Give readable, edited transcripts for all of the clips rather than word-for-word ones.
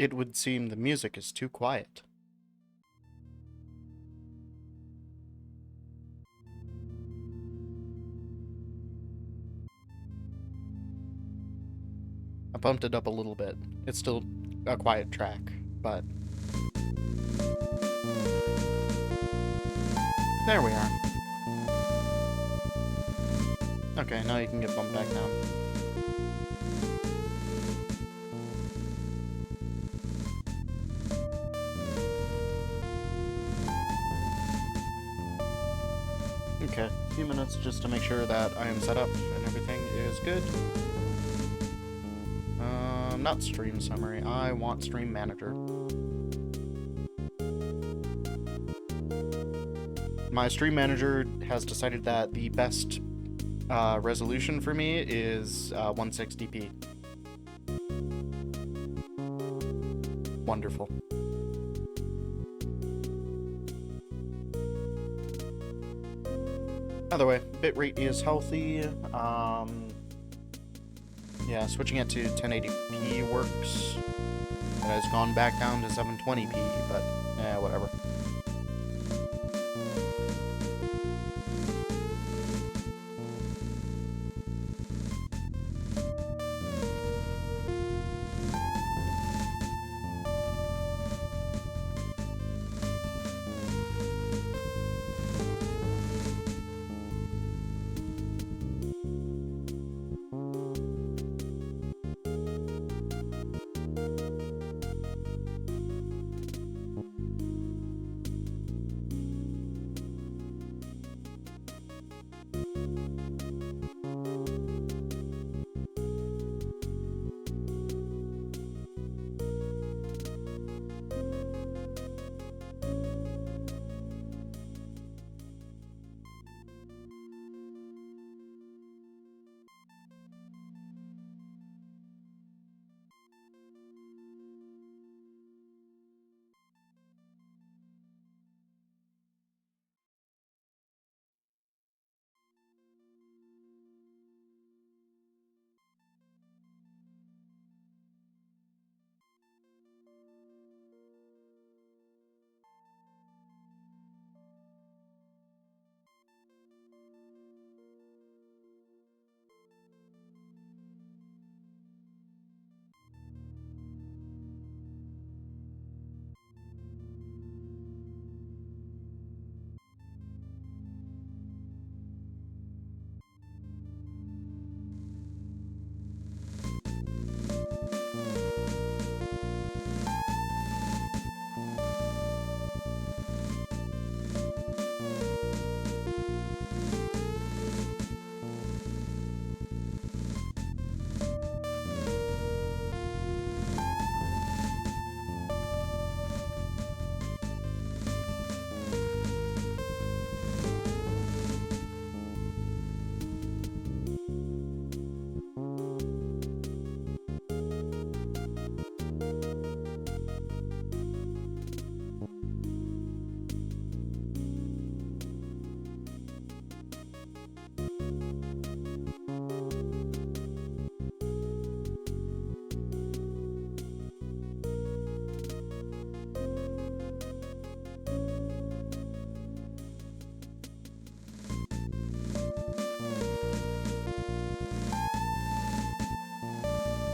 It would seem the music is too quiet. I bumped it up a little bit. It's still a quiet track, but... There we are. Okay, now you can get bumped back down. Okay, a few minutes just to make sure that I am set up and everything is good. Not stream summary. I want stream manager. My stream manager has decided that the best resolution for me is 160p. Wonderful. Either way, bitrate is healthy. Yeah, switching it to 1080p works. It has gone back down to 720p, but yeah, whatever.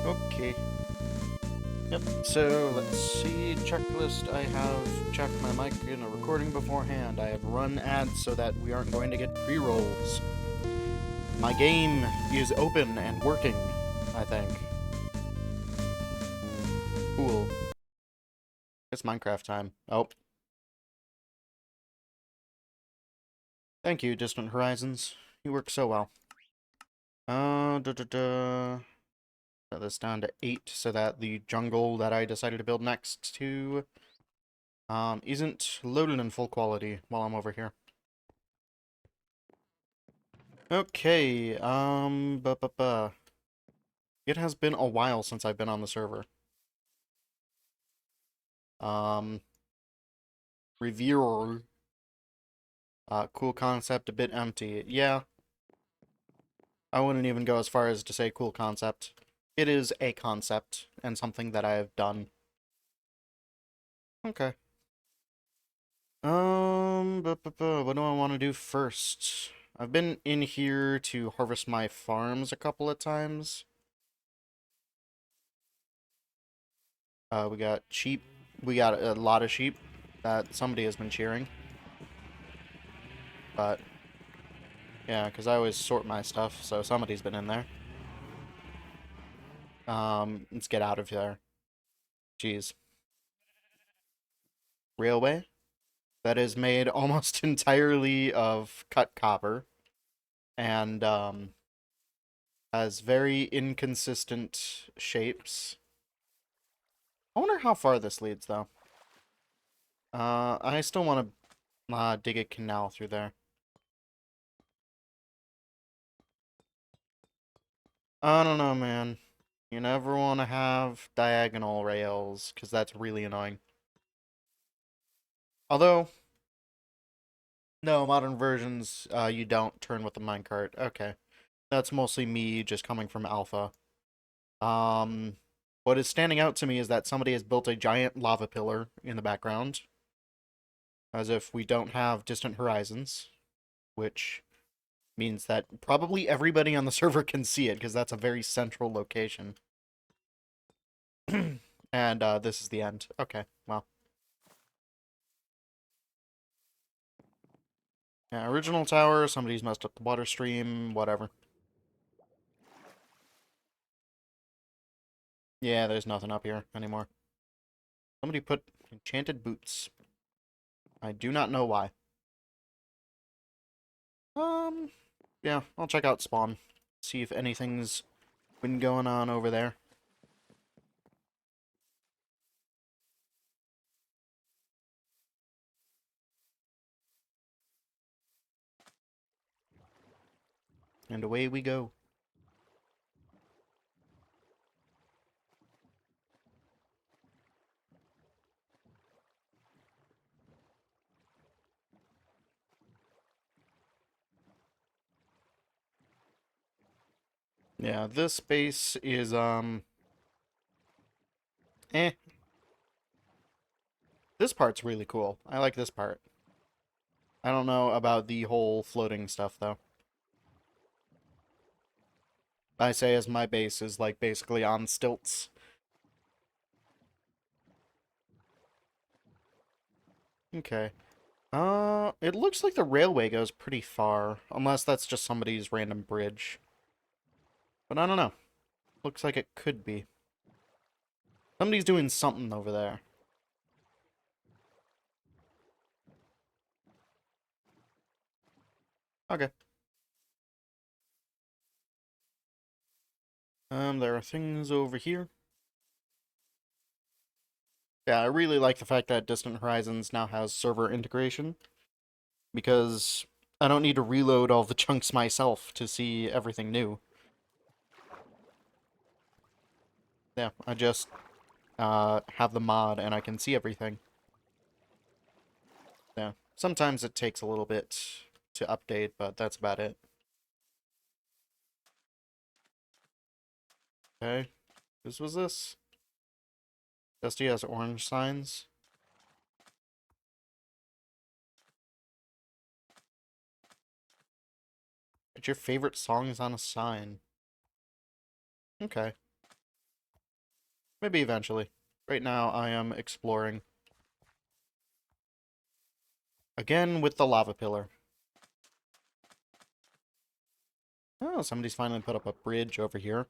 Okay. Yep, so let's see. Checklist. I have checked my mic in a recording beforehand. I have run ads so that we aren't going to get pre-rolls. My game is open and working, I think. Cool. It's Minecraft time. Oh. Thank you, Distant Horizons. You work so well. Set this down to 8 so that the jungle that I decided to build next to isn't loaded in full quality while I'm over here. Okay, it has been a while since I've been on the server. Reviewer. Cool concept, a bit empty. Yeah. I wouldn't even go as far as to say cool concept. It is a concept, and something that I have done. Okay. What do I want to do first? I've been in here to harvest my farms a couple of times. We got sheep. We got a lot of sheep that somebody has been shearing. But, yeah, because I always sort my stuff, so somebody's been in there. Let's get out of there. Jeez. Railway? That is made almost entirely of cut copper. And, has very inconsistent shapes. I wonder how far this leads, though. I still want to dig a canal through there. I don't know, man. You never want to have diagonal rails, because that's really annoying. Although, no, modern versions, you don't turn with the minecart. Okay. That's mostly me just coming from alpha. Um, what is standing out to me is that somebody has built a giant lava pillar in the background, as if we don't have distant horizons, which means that probably everybody on the server can see it, because that's a very central location. And this is the end. Okay, well. Yeah, original tower, somebody's messed up the water stream, whatever. Yeah, there's nothing up here anymore. Somebody put enchanted boots. I do not know why. Yeah, I'll check out spawn. See if anything's been going on over there. And away we go. Yeah, this base is, eh. This part's really cool. I like this part. I don't know about the whole floating stuff, though. I say as my base is, like, basically on stilts. Okay. It looks like the railway goes pretty far, unless that's just somebody's random bridge. But I don't know. Looks like it could be. Somebody's doing something over there. Okay. There are things over here. Yeah, I really like the fact that Distant Horizons now has server integration, because I don't need to reload all the chunks myself to see everything new. Yeah, I just have the mod and I can see everything. Yeah, sometimes it takes a little bit to update, but that's about it. Okay, whose was this? Dusty has orange signs. It's your favorite songs on a sign. Okay, maybe eventually. Right now, I am exploring. Again with the lava pillar. Oh, somebody's finally put up a bridge over here.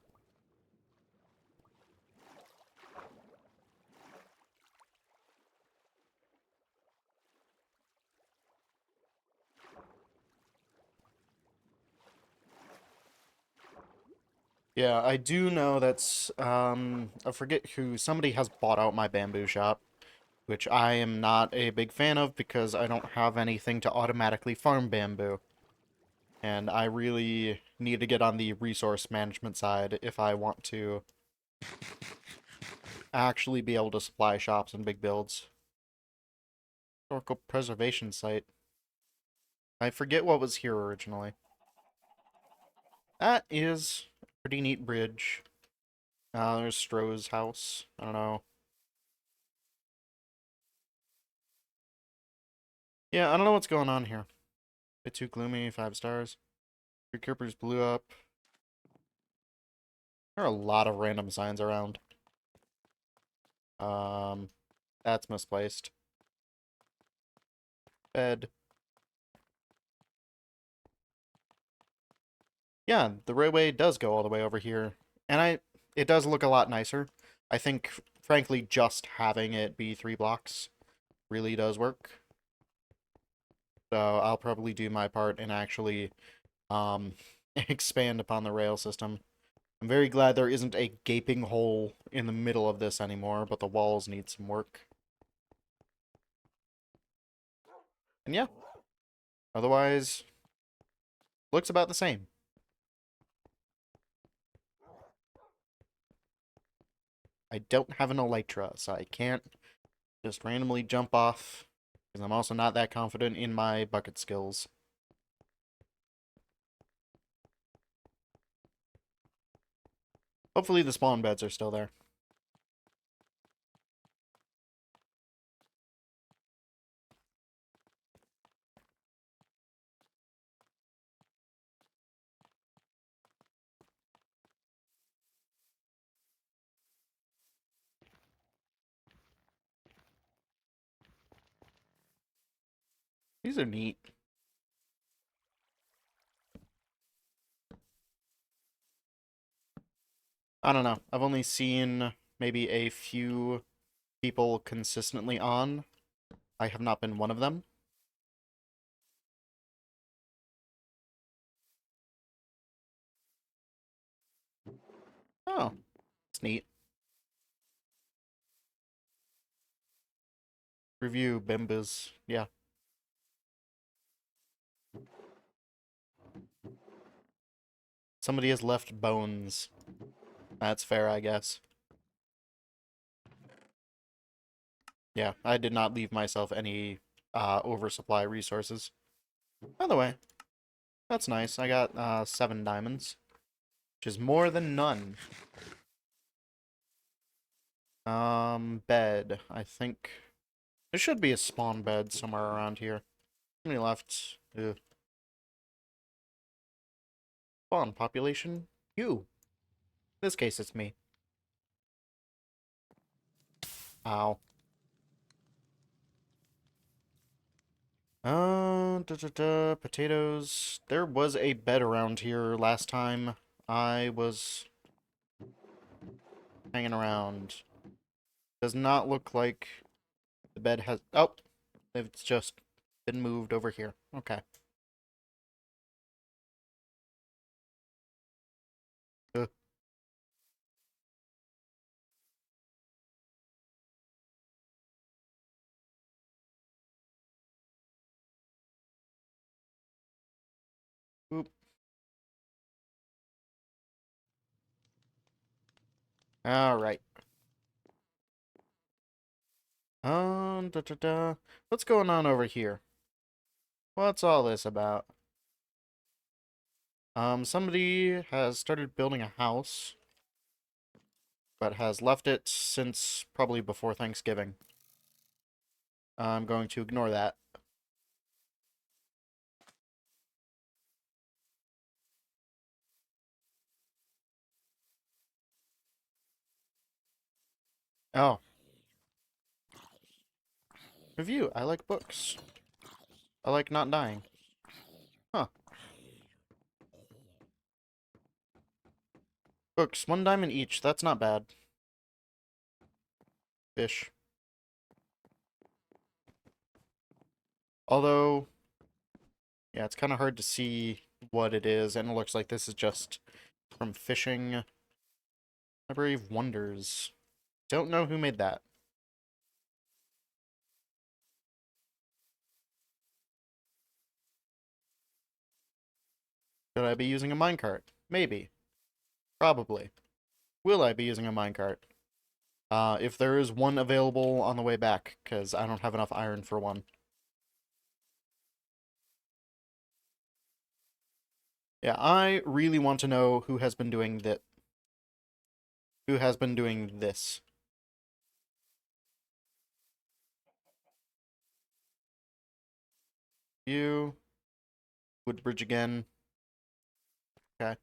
Yeah, I do know that's, I forget who, somebody has bought out my bamboo shop, which I am not a big fan of because I don't have anything to automatically farm bamboo. And I really need to get on the resource management side if I want to actually be able to supply shops and big builds. Historical preservation site. I forget what was here originally. That is a pretty neat bridge. There's Stroh's house. I don't know. Yeah, I don't know what's going on here. Bit too gloomy, 5 stars. Your creepers blew up. There are a lot of random signs around. Um, that's misplaced. Bed. Yeah, the railway does go all the way over here. And it does look a lot nicer. I think, frankly, just having it be 3 blocks really does work. So I'll probably do my part and actually um, expand upon the rail system. I'm very glad there isn't a gaping hole in the middle of this anymore, but the walls need some work. And yeah, otherwise, looks about the same. I don't have an elytra, so I can't just randomly jump off, because I'm also not that confident in my bucket skills. Hopefully the spawn beds are still there. These are neat. I don't know. I've only seen maybe a few people consistently on. I have not been one of them. Oh, it's neat. Review Bimbas. Yeah. Somebody has left bones. That's fair, I guess. Yeah, I did not leave myself any oversupply resources. By the way, that's nice. I got 7 diamonds, which is more than none. Bed. I think there should be a spawn bed somewhere around here. How many left? Ugh. Spawn population? You. In this case, it's me. Ow. Potatoes. There was a bed around here last time I was hanging around. Does not look like the bed has... Oh! It's just been moved over here. Okay. Uh, oop. Alright. What's going on over here? What's all this about? Somebody has started building a house, but has left it since probably before Thanksgiving. I'm going to ignore that. Oh. Review. I like books. I like not dying. Huh. Books. 1 diamond each. That's not bad. Fish. Although, yeah, it's kind of hard to see what it is, and it looks like this is just from fishing. Library of Wonders. Don't know who made that. Should I be using a minecart? Maybe. Probably. Will I be using a minecart? If there is one available on the way back, because I don't have enough iron for one. Yeah, I really want to know who has been doing that. Who has been doing this? You. Woodbridge again. Okay.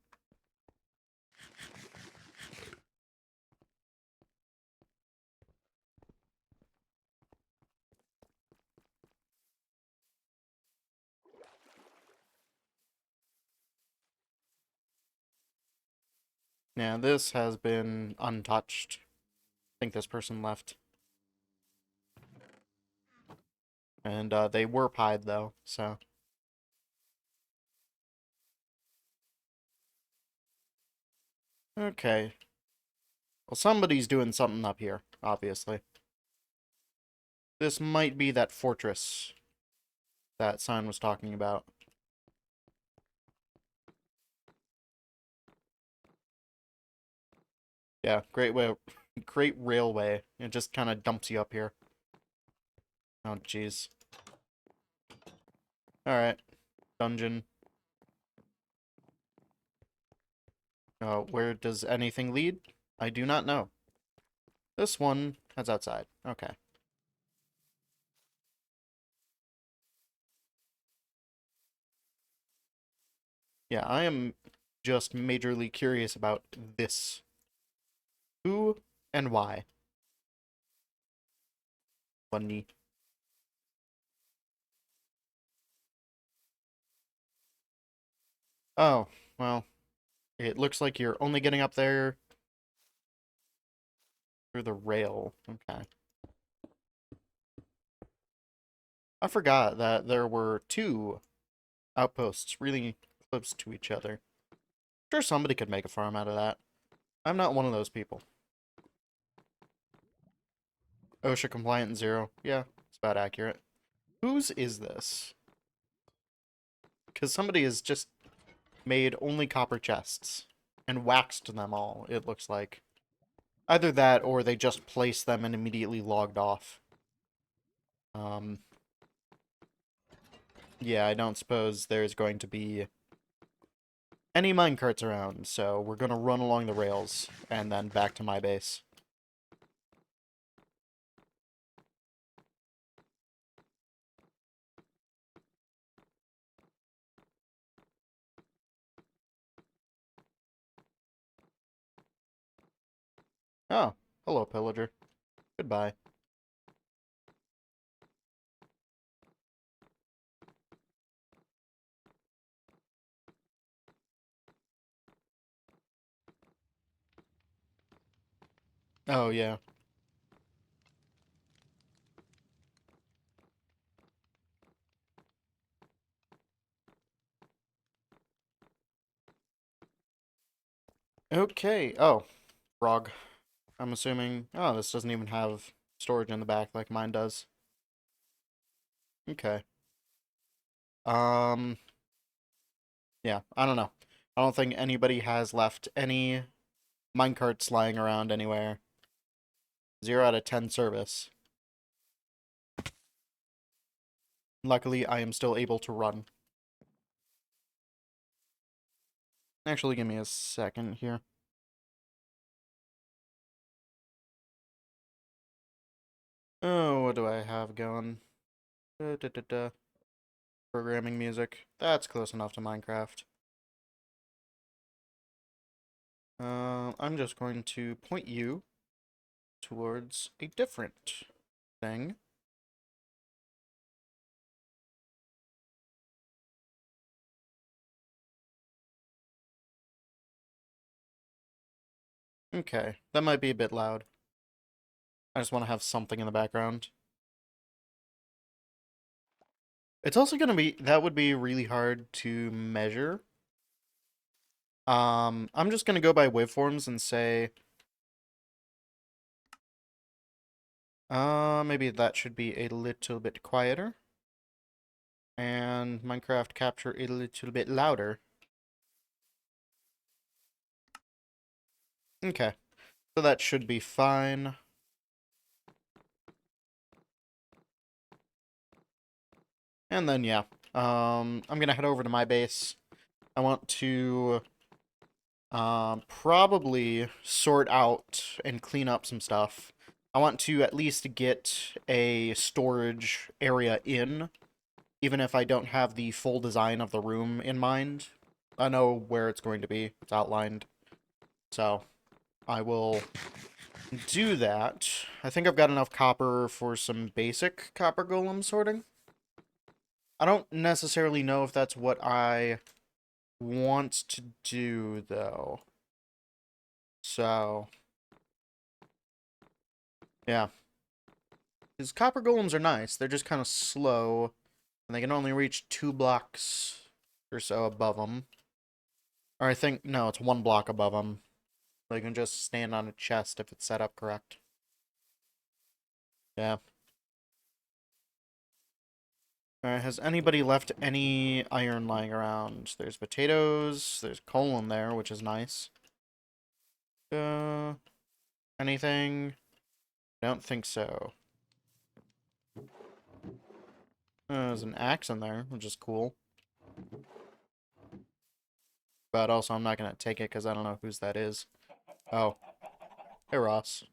Yeah, this has been untouched. I think this person left. And they were pied, though, so. Okay. Well, somebody's doing something up here, obviously. This might be that fortress that Sign was talking about. Yeah, great railway. It just kind of dumps you up here. Oh, jeez. Alright. Dungeon. Where does anything lead? I do not know. This one heads outside. Okay. Yeah, I am just majorly curious about this. Who and why? Bunny. Oh, well, it looks like you're only getting up there through the rail. Okay. I forgot that there were two outposts really close to each other. Sure, somebody could make a farm out of that. I'm not one of those people. OSHA compliant 0. Yeah, it's about accurate. Whose is this? Because somebody has just made only copper chests and waxed them all, it looks like. Either that or they just placed them and immediately logged off. Um, yeah, I don't suppose there's going to be any minecarts around, so we're gonna run along the rails and then back to my base. Oh, hello, pillager. Goodbye. Oh, yeah. Okay. Oh, frog. I'm assuming... Oh, this doesn't even have storage in the back like mine does. Okay. Um... Yeah, I don't know. I don't think anybody has left any minecarts lying around anywhere. 0 out of 10 service. Luckily, I am still able to run. Actually, give me a second here. Oh, what do I have going? Da, da, da, da. Programming music. That's close enough to Minecraft. I'm just going to point you towards a different thing. Okay, that might be a bit loud. I just want to have something in the background. It's also gonna be, that would be really hard to measure. I'm just gonna go by waveforms and say, maybe that should be a little bit quieter. And Minecraft capture a little bit louder. Okay, so that should be fine. And then, yeah, I'm gonna head over to my base. I want to probably sort out and clean up some stuff. I want to at least get a storage area in even if I don't have the full design of the room in mind. I know where it's going to be. It's outlined. So, I will do that. I think I've got enough copper for some basic copper golem sorting. I don't necessarily know if that's what I want to do, though. So, yeah. Because copper golems are nice. They're just kind of slow, and they can only reach 2 blocks or so above them. Or I think, no, it's 1 block above them. They can just stand on a chest if it's set up correct. Yeah. Alright, has anybody left any iron lying around? There's potatoes, there's coal in there, which is nice. Uh, anything? Don't think so. There's an axe in there, which is cool. But also, I'm not going to take it because I don't know whose that is. Oh. Hey, Ross.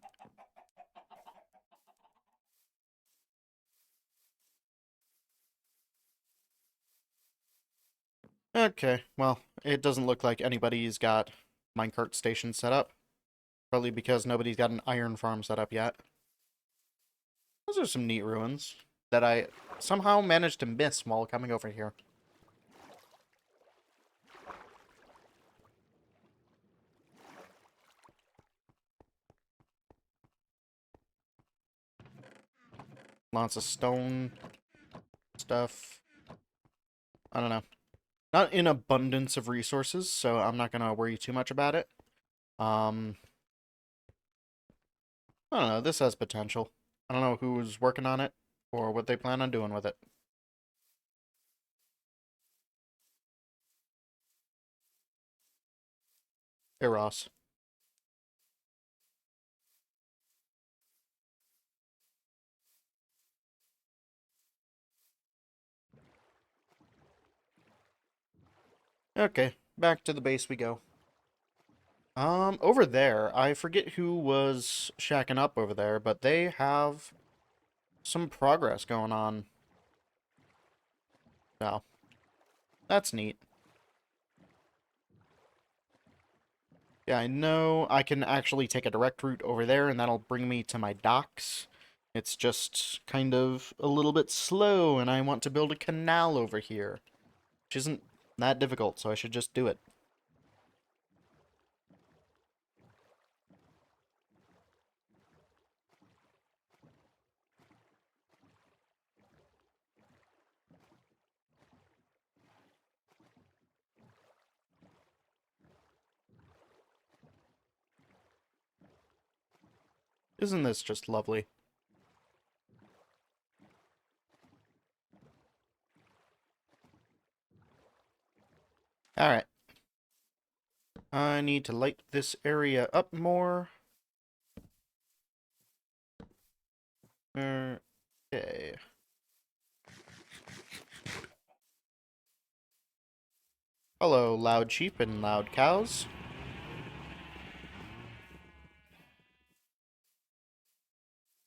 Okay, well, it doesn't look like anybody's got minecart station set up. Probably because nobody's got an iron farm set up yet. Those are some neat ruins that I somehow managed to miss while coming over here. Lots of stone stuff. I don't know. Not in abundance of resources, so I'm not gonna worry too much about it. Um, I don't know. This has potential. I don't know who's working on it or what they plan on doing with it. Hey, Ross. Okay, back to the base we go. Over there, I forget who was shacking up over there, but they have some progress going on. So, that's neat. Yeah, I know I can actually take a direct route over there, and that'll bring me to my docks. It's just kind of a little bit slow, and I want to build a canal over here, which isn't that difficult, so I should just do it. Isn't this just lovely? Alright. I need to light this area up more. Okay. Hello, loud sheep and loud cows.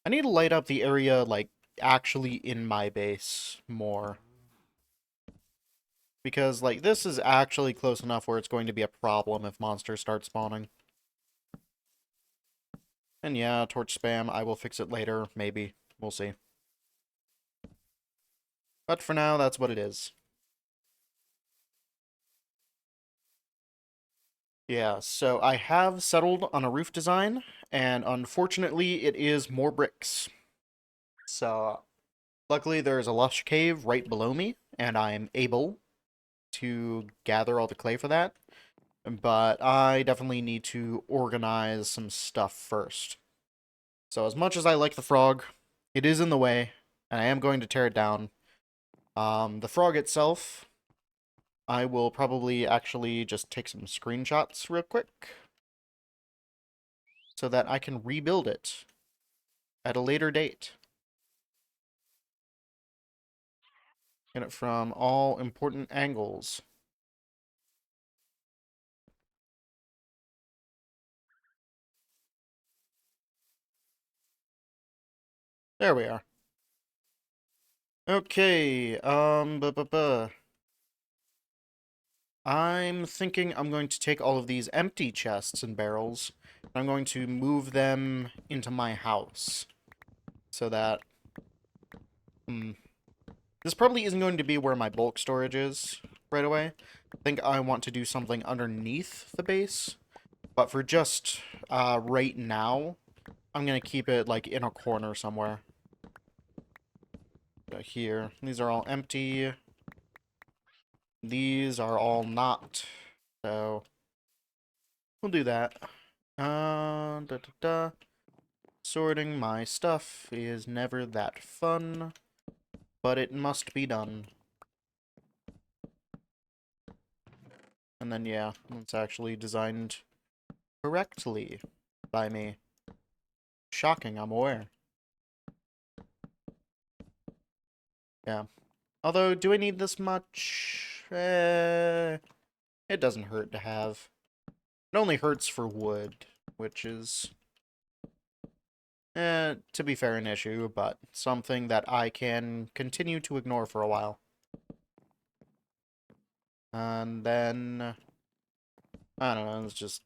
I need to light up the area, like, actually in my base more. Because, like, this is actually close enough where it's going to be a problem if monsters start spawning. And yeah, torch spam, I will fix it later, maybe. We'll see. But for now, that's what it is. Yeah, so I have settled on a roof design, and unfortunately, it is more bricks. So, luckily, there's a lush cave right below me, and I'm able to gather all the clay for that. But I definitely need to organize some stuff first. So as much as I like the frog, it is in the way, and I am going to tear it down. The frog itself, I will probably actually just take some screenshots real quick so that I can rebuild it at a later date. Get it from all important angles. There we are. Okay, I'm thinking I'm going to take all of these empty chests and barrels, and I'm going to move them into my house. So that, hmm, this probably isn't going to be where my bulk storage is right away. I think I want to do something underneath the base, but for just, right now, I'm gonna keep it, like, in a corner somewhere. Here. These are all empty. These are all not. So, we'll do that. Da da da. Sorting my stuff is never that fun, but it must be done. And then, yeah, it's actually designed correctly by me. Shocking, I'm aware. Yeah. Although, do I need this much? It doesn't hurt to have. It only hurts for wood, which is, to be fair, an issue, but something that I can continue to ignore for a while. And then, I don't know, it's just,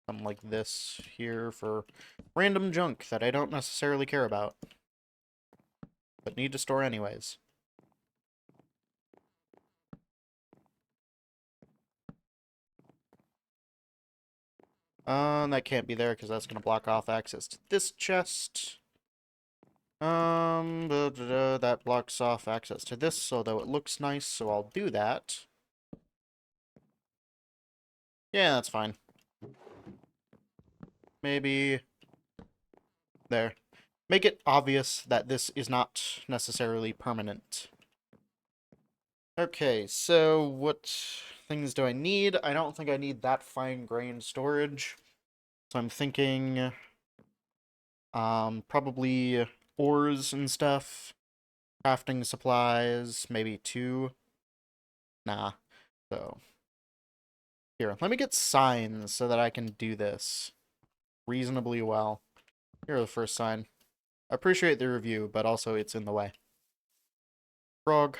something like this here for random junk that I don't necessarily care about, but need to store anyways. That can't be there because that's going to block off access to this chest. That blocks off access to this, although it looks nice, so I'll do that. Yeah, that's fine. Maybe there. Make it obvious that this is not necessarily permanent. Okay, so what things do I need? I don't think I need that fine-grained storage. So I'm thinking, probably ores and stuff. Crafting supplies, maybe 2. Nah. So, here, let me get signs so that I can do this reasonably well. Here are the first sign. I appreciate the review, but also it's in the way. Frog,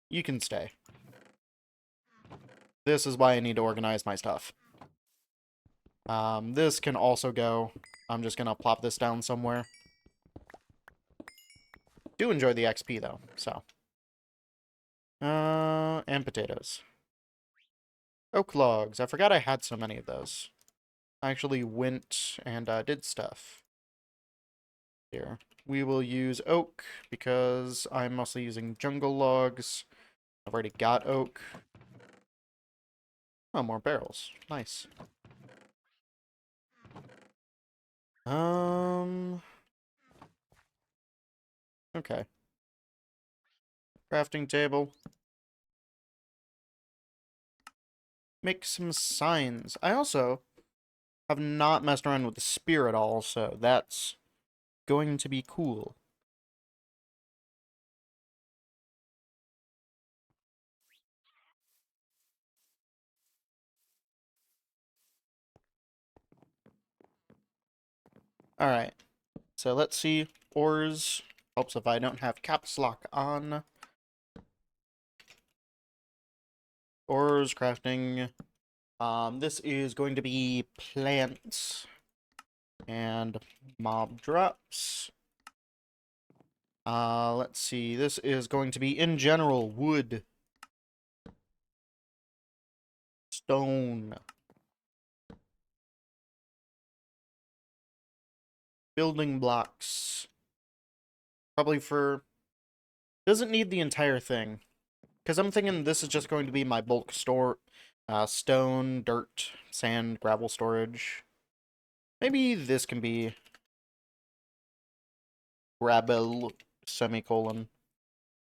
you can stay. This is why I need to organize my stuff. This can also go. I'm just gonna plop this down somewhere. Do enjoy the XP, though, so. And potatoes. Oak logs. I forgot I had so many of those. I actually went and did stuff. Here. We will use oak because I'm mostly using jungle logs. I've already got oak. Oh, more barrels. Nice. Okay. Crafting table. Make some signs. I also have not messed around with the spear at all, so that's going to be cool. Alright. So let's see. Ores. Helps if I don't have caps lock on. Ores, crafting. This is going to be plants and mob drops. Let's see. This is going to be, in general, wood, stone, building blocks. Probably for... Doesn't need the entire thing. Because I'm thinking this is just going to be my bulk store. Stone, dirt, sand, gravel storage. Maybe this can be gravel, semicolon.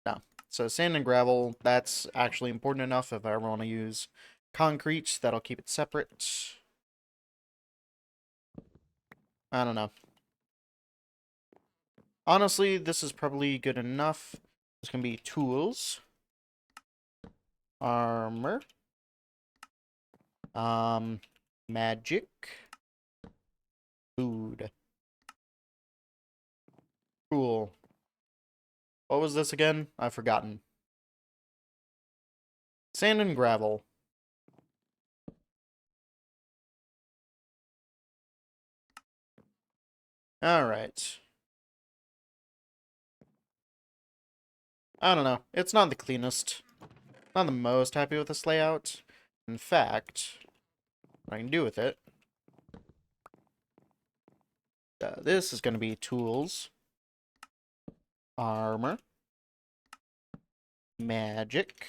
No. So sand and gravel, that's actually important enough if I ever want to use concrete. That'll keep it separate. I don't know. Honestly, this is probably good enough. This can be tools. Armor. Magic. Food. Cool. What was this again? I've forgotten. Sand and gravel. Alright. I don't know. It's not the cleanest. Not the most happy with this layout. In fact, what I can do with it... this is going to be tools. Armor. Magic.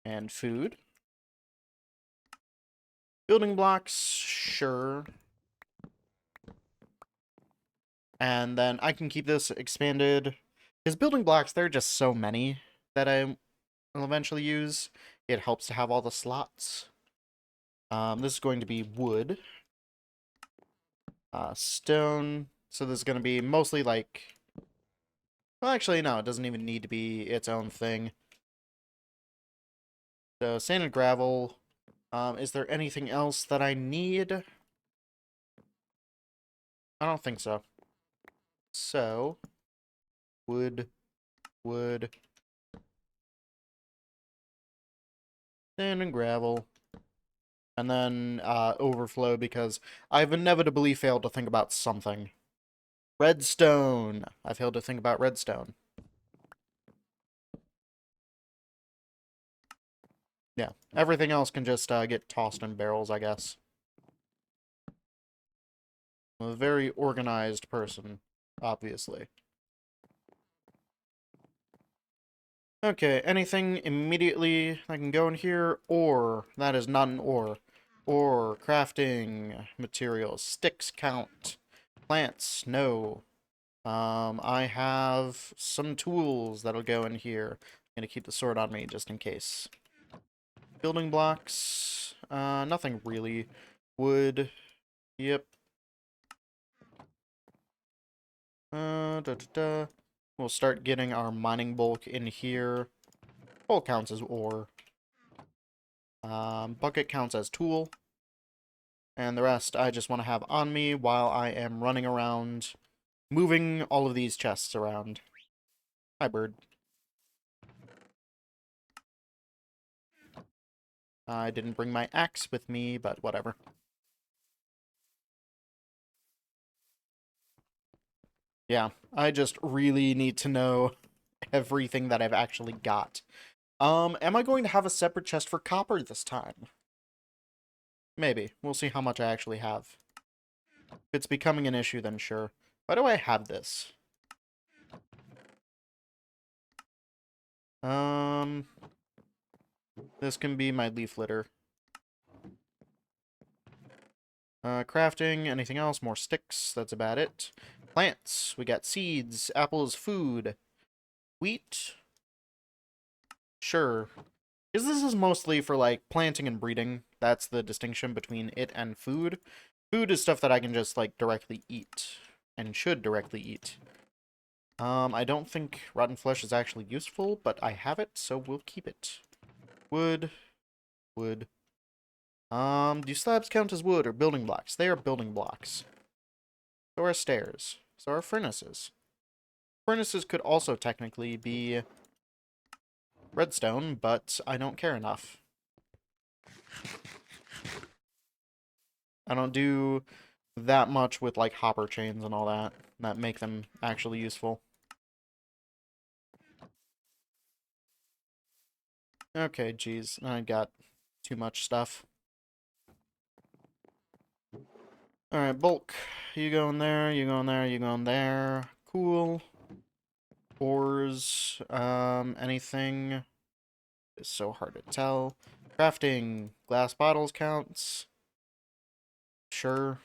And food. Building blocks, sure. And then I can keep this expanded. Because building blocks, there are just so many that I will eventually use. It helps to have all the slots. This is going to be wood. Stone. So this is going to be mostly like... Well, actually, no, it doesn't even need to be its own thing. So, sand and gravel. Is there anything else that I need? I don't think so. So, wood, sand and gravel. And then overflow, because I've inevitably failed to think about something. Redstone. I failed to think about redstone. Yeah, everything else can just get tossed in barrels, I guess. I'm a very organized person, obviously. Okay, anything immediately I can go in here? Ore. That is not an ore. Ore. Crafting. Materials. Sticks count. Plants. No. I have some tools that'll go in here. I'm gonna keep the sword on me just in case. Building blocks. Nothing really. Wood. Yep. We'll start getting our mining bulk in here. Coal counts as ore. Bucket counts as tool. And the rest I just want to have on me while I am running around, moving all of these chests around. Hi, bird. I didn't bring my axe with me, but whatever. Yeah, I just really need to know everything that I've actually got. Am I going to have a separate chest for copper this time? Maybe. We'll see how much I actually have. If it's becoming an issue, then sure. Why do I have this? This can be my leaf litter. Crafting, anything else? More sticks, that's about it. Plants, we got seeds, apples, food. Wheat? Sure. Because this is mostly for, like, planting and breeding. That's the distinction between it and food. Food is stuff that I can just, like, directly eat. And should directly eat. I don't think rotten flesh is actually useful, but I have it, so we'll keep it. Wood. Wood. Do slabs count as wood or building blocks? They are building blocks. So are stairs. So are furnaces. Furnaces could also technically be redstone, but I don't care enough. I don't do that much with, like, hopper chains and all that make them actually useful. Okay, geez, I got too much stuff. Alright, bulk. You go in there, you go in there, you go in there. Cool. Ores, anything. It's so hard to tell. Crafting. Glass bottles counts. Sure.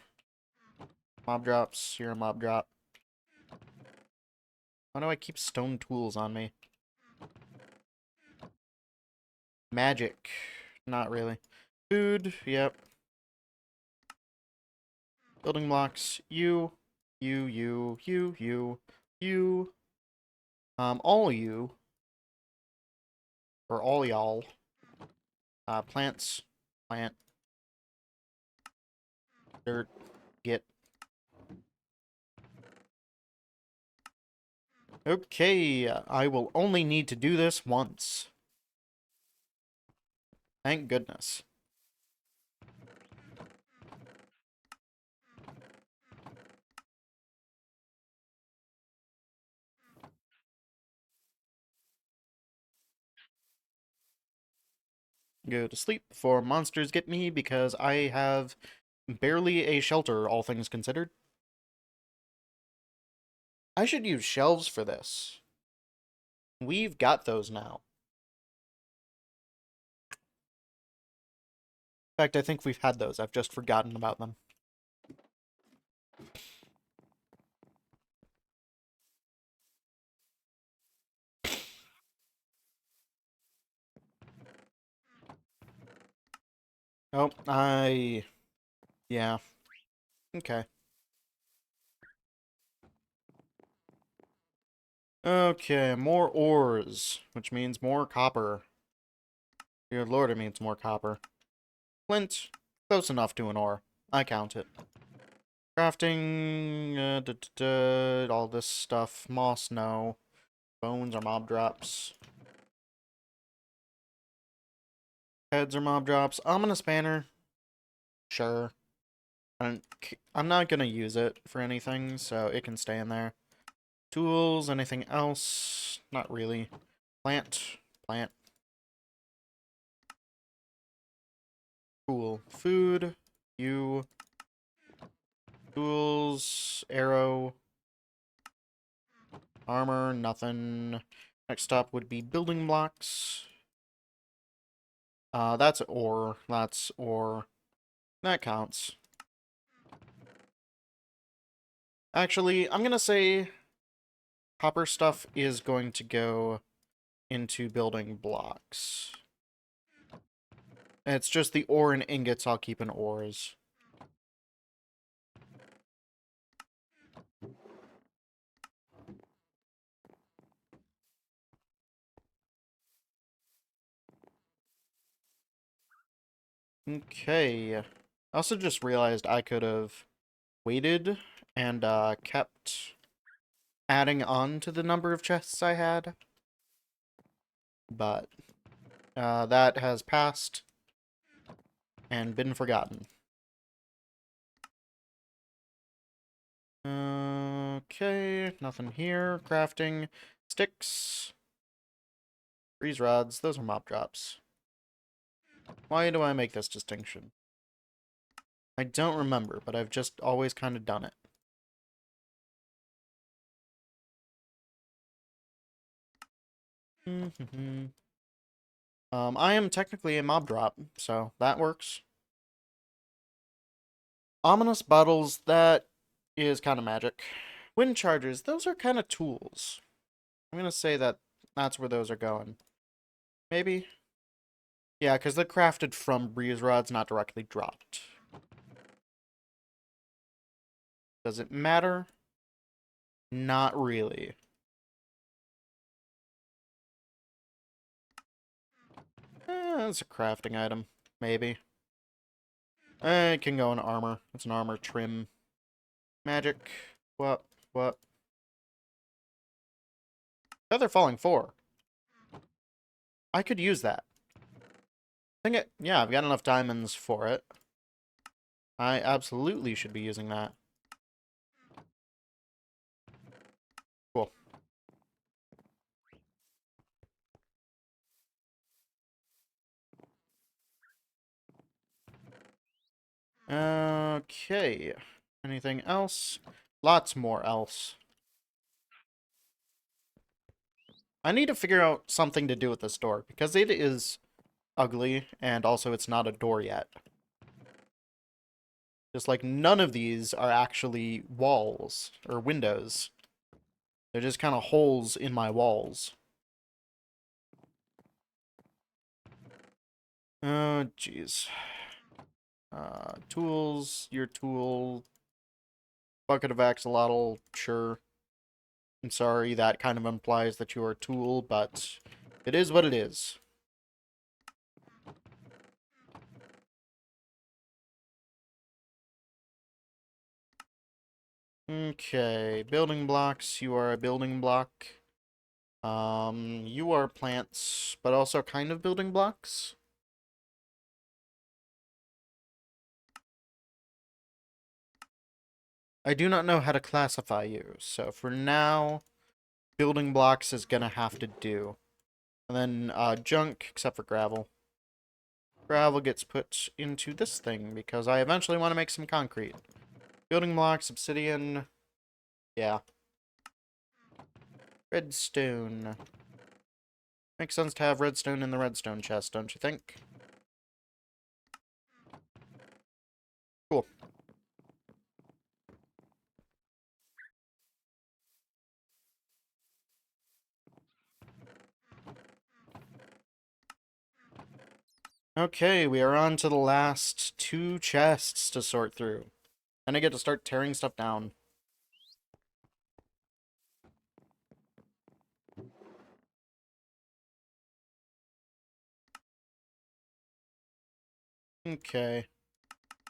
Mob drops. You're a mob drop. Why do I keep stone tools on me? Magic. Not really. Food. Yep. Building blocks. You. All you. Or all y'all. Plants. Plant. Dirt. Get. Okay, I will only need to do this once. Thank goodness. Go to sleep before monsters get me because I have barely a shelter, all things considered. I should use shelves for this. We've got those now. In fact, I think we've had those. I've just forgotten about them. Oh, yeah. Okay. Okay, more ores, which means more copper. Dear lord, it means more copper. Flint, close enough to an ore. I count it. Crafting, all this stuff. Moss, no. Bones are mob drops. Heads are mob drops. Ominous banner. Sure. I'm not gonna use it for anything, so it can stay in there. Tools, anything else? Not really. Plant. Plant. Cool. Food. You. Tools. Arrow. Armor. Nothing. Next up would be building blocks. That's ore. That's ore. That counts. Actually, I'm gonna say copper stuff is going to go into building blocks. It's just the ore and ingots I'll keep in ores. Okay. I also just realized I could have waited and kept adding on to the number of chests I had. But that has passed and been forgotten. Okay, nothing here. Crafting. Sticks. Freeze rods. Those are mob drops. Why do I make this distinction? I don't remember, but I've just always kind of done it. I am technically a mob drop, so that works. Ominous bottles, that is kind of magic. Wind chargers, those are kind of tools. I'm gonna say that that's where those are going. Maybe? Yeah, because they're crafted from breeze rods, not directly dropped. Does it matter? Not really. It's a crafting item. Maybe. It can go in armor. It's an armor trim. Magic. What? What? Feather Falling 4. I could use that. Yeah, I've got enough diamonds for it. I absolutely should be using that. Cool. Okay. Anything else? Lots more else. I need to figure out something to do with this door, because it is ugly, and also it's not a door yet. Just like none of these are actually walls or windows. They're just kind of holes in my walls. Oh, jeez. Tools, your tool. Bucket of axolotl, sure. I'm sorry, that kind of implies that you're a tool, but it is what it is. Okay, building blocks. You are a building block. You are plants, but also kind of building blocks. I do not know how to classify you, so for now, building blocks is gonna have to do. And then, junk, except for gravel. Gravel gets put into this thing, because I eventually want to make some concrete. Building blocks, obsidian, yeah. Redstone. Makes sense to have redstone in the redstone chest, don't you think? Cool. Okay, we are on to the last two chests to sort through. And I get to start tearing stuff down. Okay.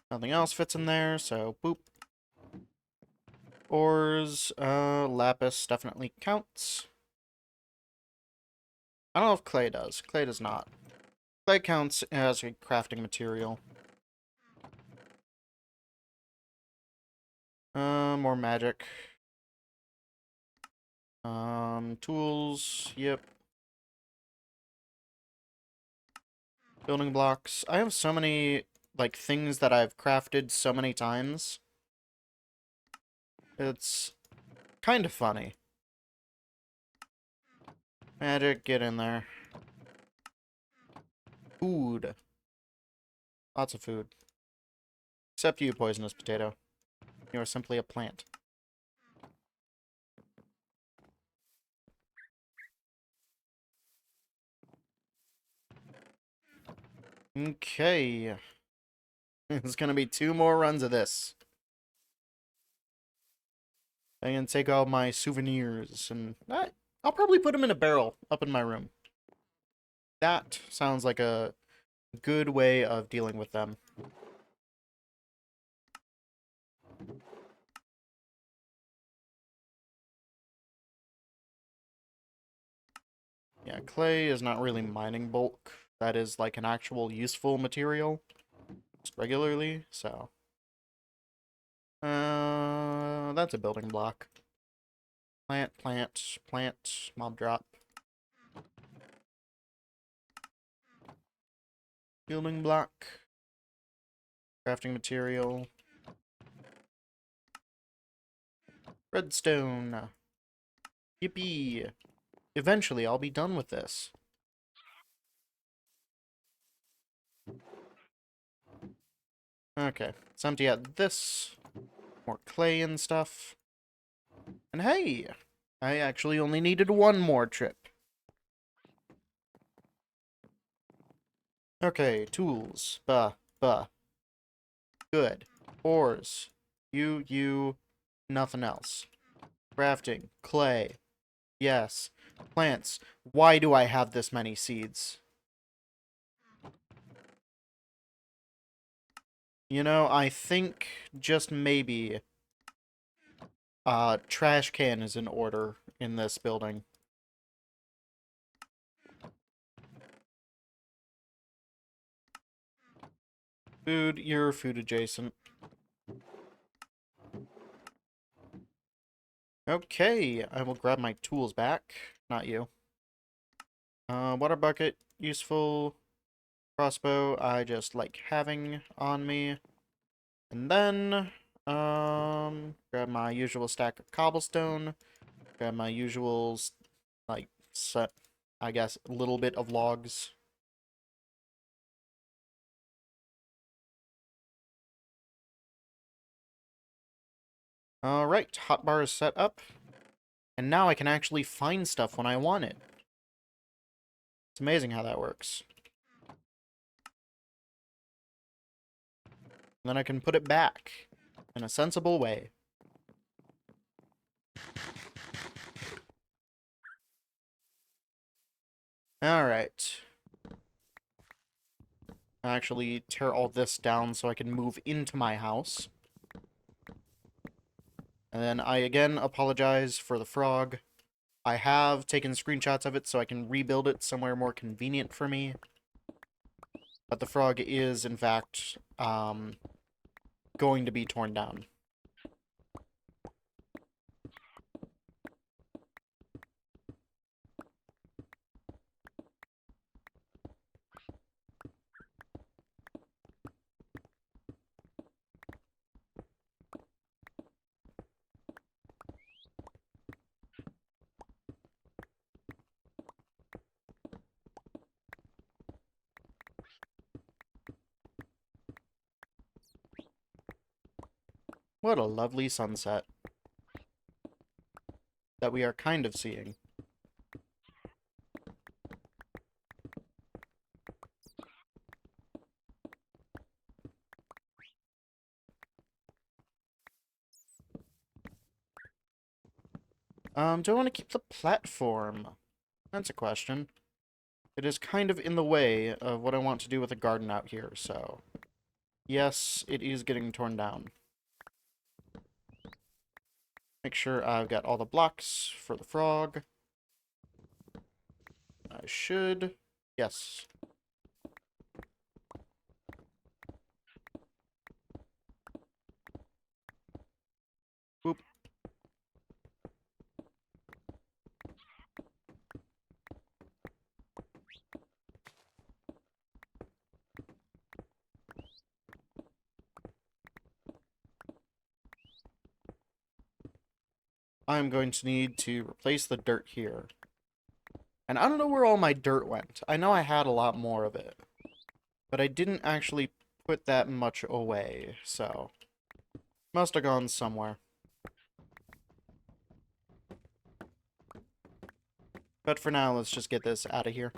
Nothing else fits in there, so boop. Ores, lapis definitely counts. I don't know if clay does. Clay does not. Clay counts as a crafting material. More magic. Tools, yep. Building blocks. I have so many, like, things that I've crafted so many times. It's kind of funny. Magic, get in there. Food. Lots of food. Except you, poisonous potato. You are simply a plant. Okay. It's gonna be two more runs of this. I can take all my souvenirs, and I'll probably put them in a barrel up in my room. That sounds like a good way of dealing with them. Yeah, clay is not really mining bulk. That is like an actual useful material just regularly, so. That's a building block. Plant, plant, plant, mob drop. Building block. Crafting material. Redstone. Yippee. Eventually, I'll be done with this. Okay, let's empty out this. More clay and stuff. And hey, I actually only needed one more trip. Okay, tools. Buh. Good. Ores. You. Nothing else. Crafting. Clay. Yes. Plants. Why do I have this many seeds? You know, I think just maybe trash can is in order in this building. Food, you're food adjacent. Okay, I will grab my tools back. Not you. Water bucket, useful. Crossbow, I just like having on me. And then, grab my usual stack of cobblestone. Grab my usual, like, set, I guess, a little bit of logs. Alright, hotbar is set up. And now I can actually find stuff when I want it. It's amazing how that works. And then I can put it back in a sensible way. Alright. Actually tear all this down so I can move into my house. And then I again apologize for the frog. I have taken screenshots of it so I can rebuild it somewhere more convenient for me. But the frog is, in fact, going to be torn down. What a lovely sunset that we are kind of seeing. Do I want to keep the platform? That's a question. It is kind of in the way of what I want to do with a garden out here, so... Yes, it is getting torn down. Make sure I've got all the blocks for the frog. I should. Yes. Boop. I'm going to need to replace the dirt here. And I don't know where all my dirt went. I know I had a lot more of it. But I didn't actually put that much away, so... Must have gone somewhere. But for now, let's just get this out of here.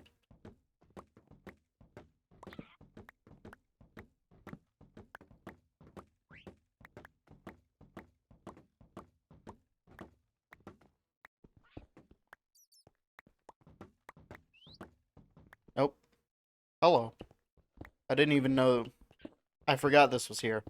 Oh. Hello. I didn't even know... I forgot this was here.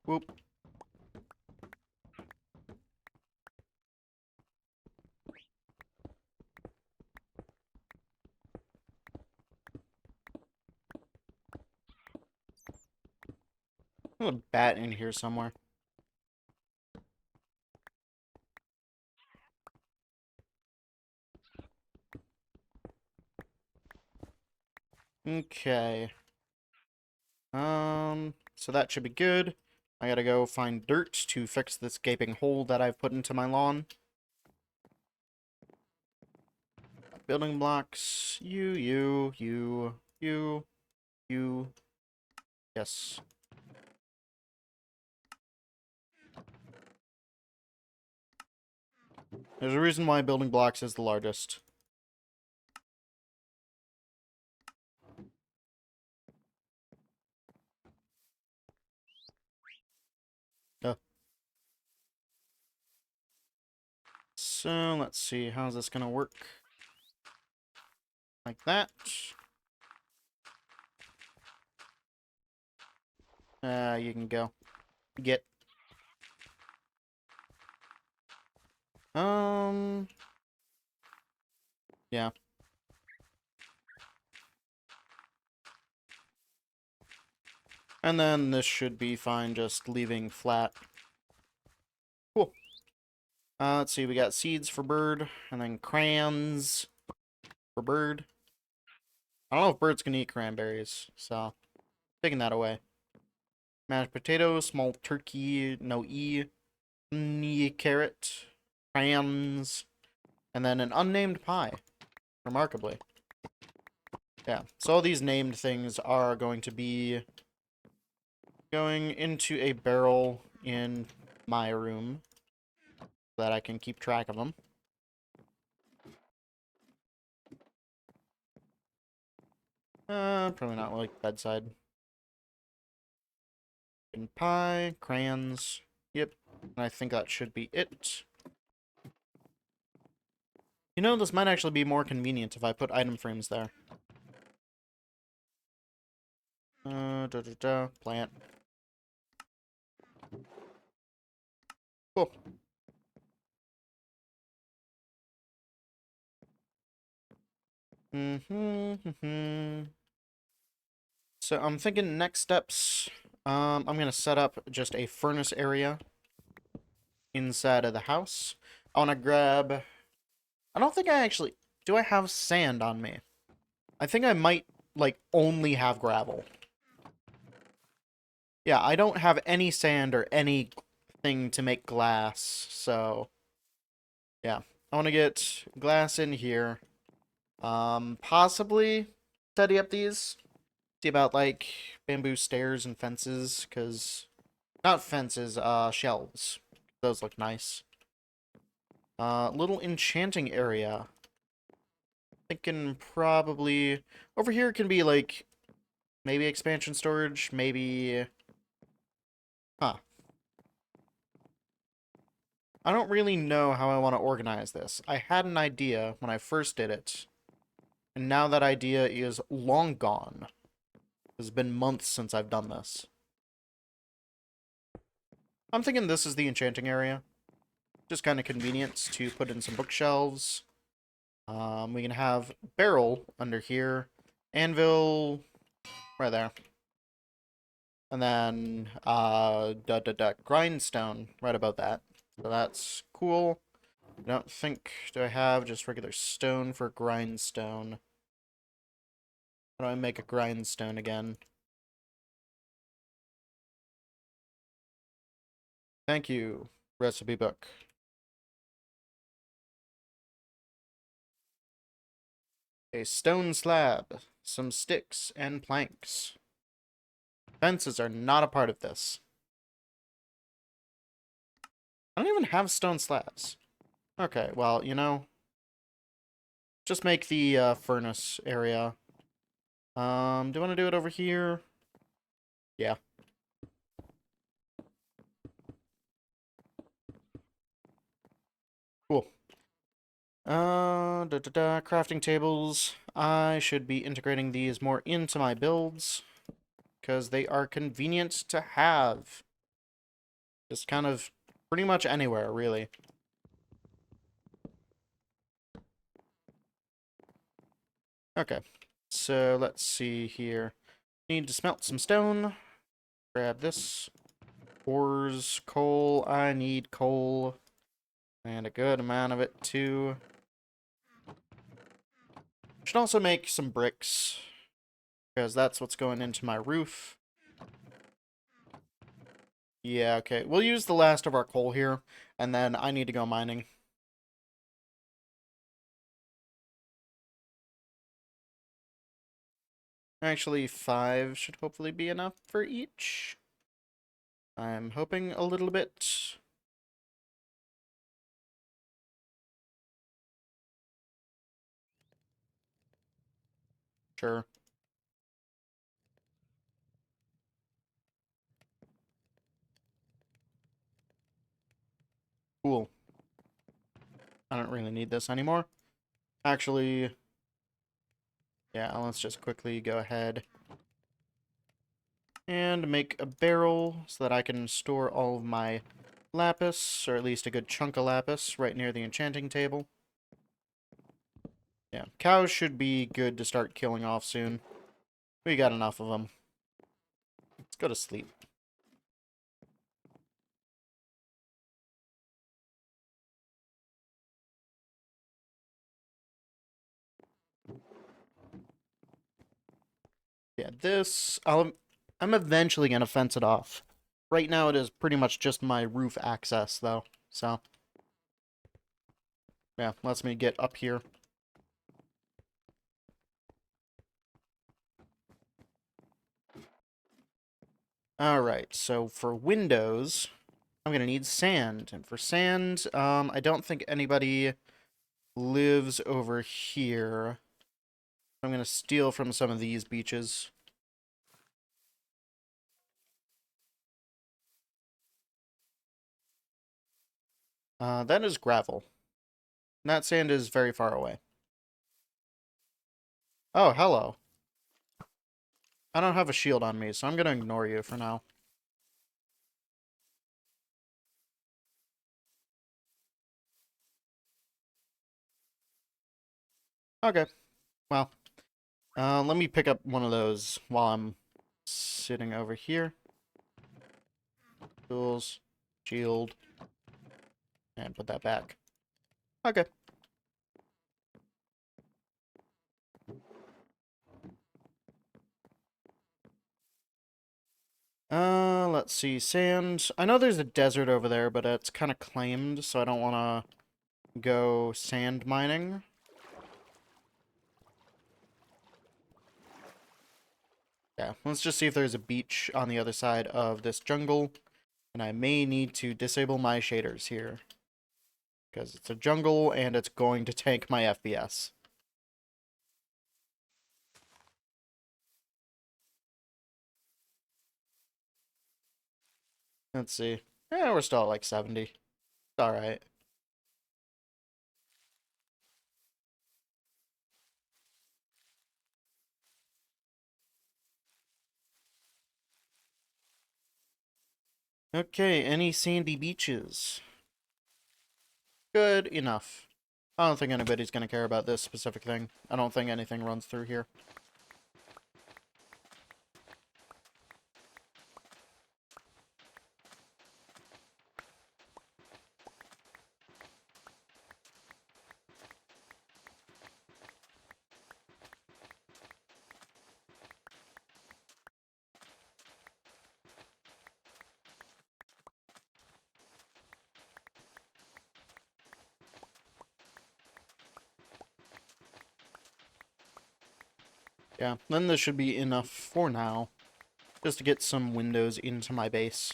Whoop. There's a bat in here somewhere. Okay. So that should be good. I gotta go find dirt to fix this gaping hole that I've put into my lawn. Building blocks. You. Yes. There's a reason why building blocks is the largest. Uh. So, let's see. How's this gonna work? Like that. You can go. Get. Yeah. And then this should be fine, just leaving flat. Cool. Let's see, we got seeds for bird, and then crayons for bird. I don't know if birds can eat cranberries, so taking that away. Mashed potato, small turkey, no E, carrot, crayons, and then an unnamed pie, remarkably. Yeah, so all these named things are going to be going into a barrel in my room so that I can keep track of them. Probably not like bedside. And pie, crayons. Yep, And I think that should be it. You know, this might actually be more convenient if I put item frames there. Plant. Cool. So I'm thinking next steps, I'm gonna set up just a furnace area inside of the house. I wanna grab, I don't think I actually, do I have sand on me? I think I might, like, only have gravel. Yeah, I don't have any sand or anything to make glass, so, yeah. I wanna get glass in here. Possibly study up these. See about, like, bamboo stairs and fences, because... Not fences, shelves. Those look nice. Little enchanting area. Thinking probably... Over here can be, like, maybe expansion storage, maybe... Huh. I don't really know how I want to organize this. I had an idea when I first did it, and now that idea is long gone. It's been months since I've done this. I'm thinking this is the enchanting area. Just kind of convenient to put in some bookshelves. We can have barrel under here. Anvil right there. And then grindstone right about that. So that's cool. I don't think, do I have just regular stone for grindstone? How do I make a grindstone again? Thank you, recipe book. A stone slab, some sticks, and planks. Fences are not a part of this. I don't even have stone slabs. Okay, well, you know, just make the furnace area. Do I want to do it over here? Yeah. Cool. Crafting tables. I should be integrating these more into my builds, because they are convenient to have. Just kind of pretty much anywhere, really. Okay, so let's see here. Need to smelt some stone. Grab this. Ores, coal. I need coal. And a good amount of it, too. Should also make some bricks, because that's what's going into my roof. Yeah, okay. We'll use the last of our coal here, and then I need to go mining. Actually, 5 should hopefully be enough for each. I'm hoping a little bit. Sure. Cool. I don't really need this anymore. Actually, yeah, let's just quickly go ahead and make a barrel so that I can store all of my lapis, or at least a good chunk of lapis, right near the enchanting table. Yeah, cows should be good to start killing off soon. We got enough of them. Let's go to sleep. Yeah, I'm eventually gonna fence it off. Right now it is pretty much just my roof access, though. So, yeah, lets me get up here. Alright, so for windows, I'm gonna need sand. And for sand, I don't think anybody lives over here. I'm gonna steal from some of these beaches. That is gravel. And that sand is very far away. Oh, hello. I don't have a shield on me, so I'm gonna ignore you for now. Okay, well, let me pick up one of those while I'm sitting over here. Tools, shield, and put that back. Okay. Let's see, sand. I know there's a desert over there, but it's kind of claimed, so I don't want to go sand mining. Yeah, let's just see if there's a beach on the other side of this jungle. And I may need to disable my shaders here. Because it's a jungle and it's going to tank my FPS. Let's see. Yeah, we're still at like 70. It's alright. Okay, any sandy beaches? Good enough. I don't think anybody's going to care about this specific thing. I don't think anything runs through here. Yeah, then this should be enough for now. Just to get some windows into my base.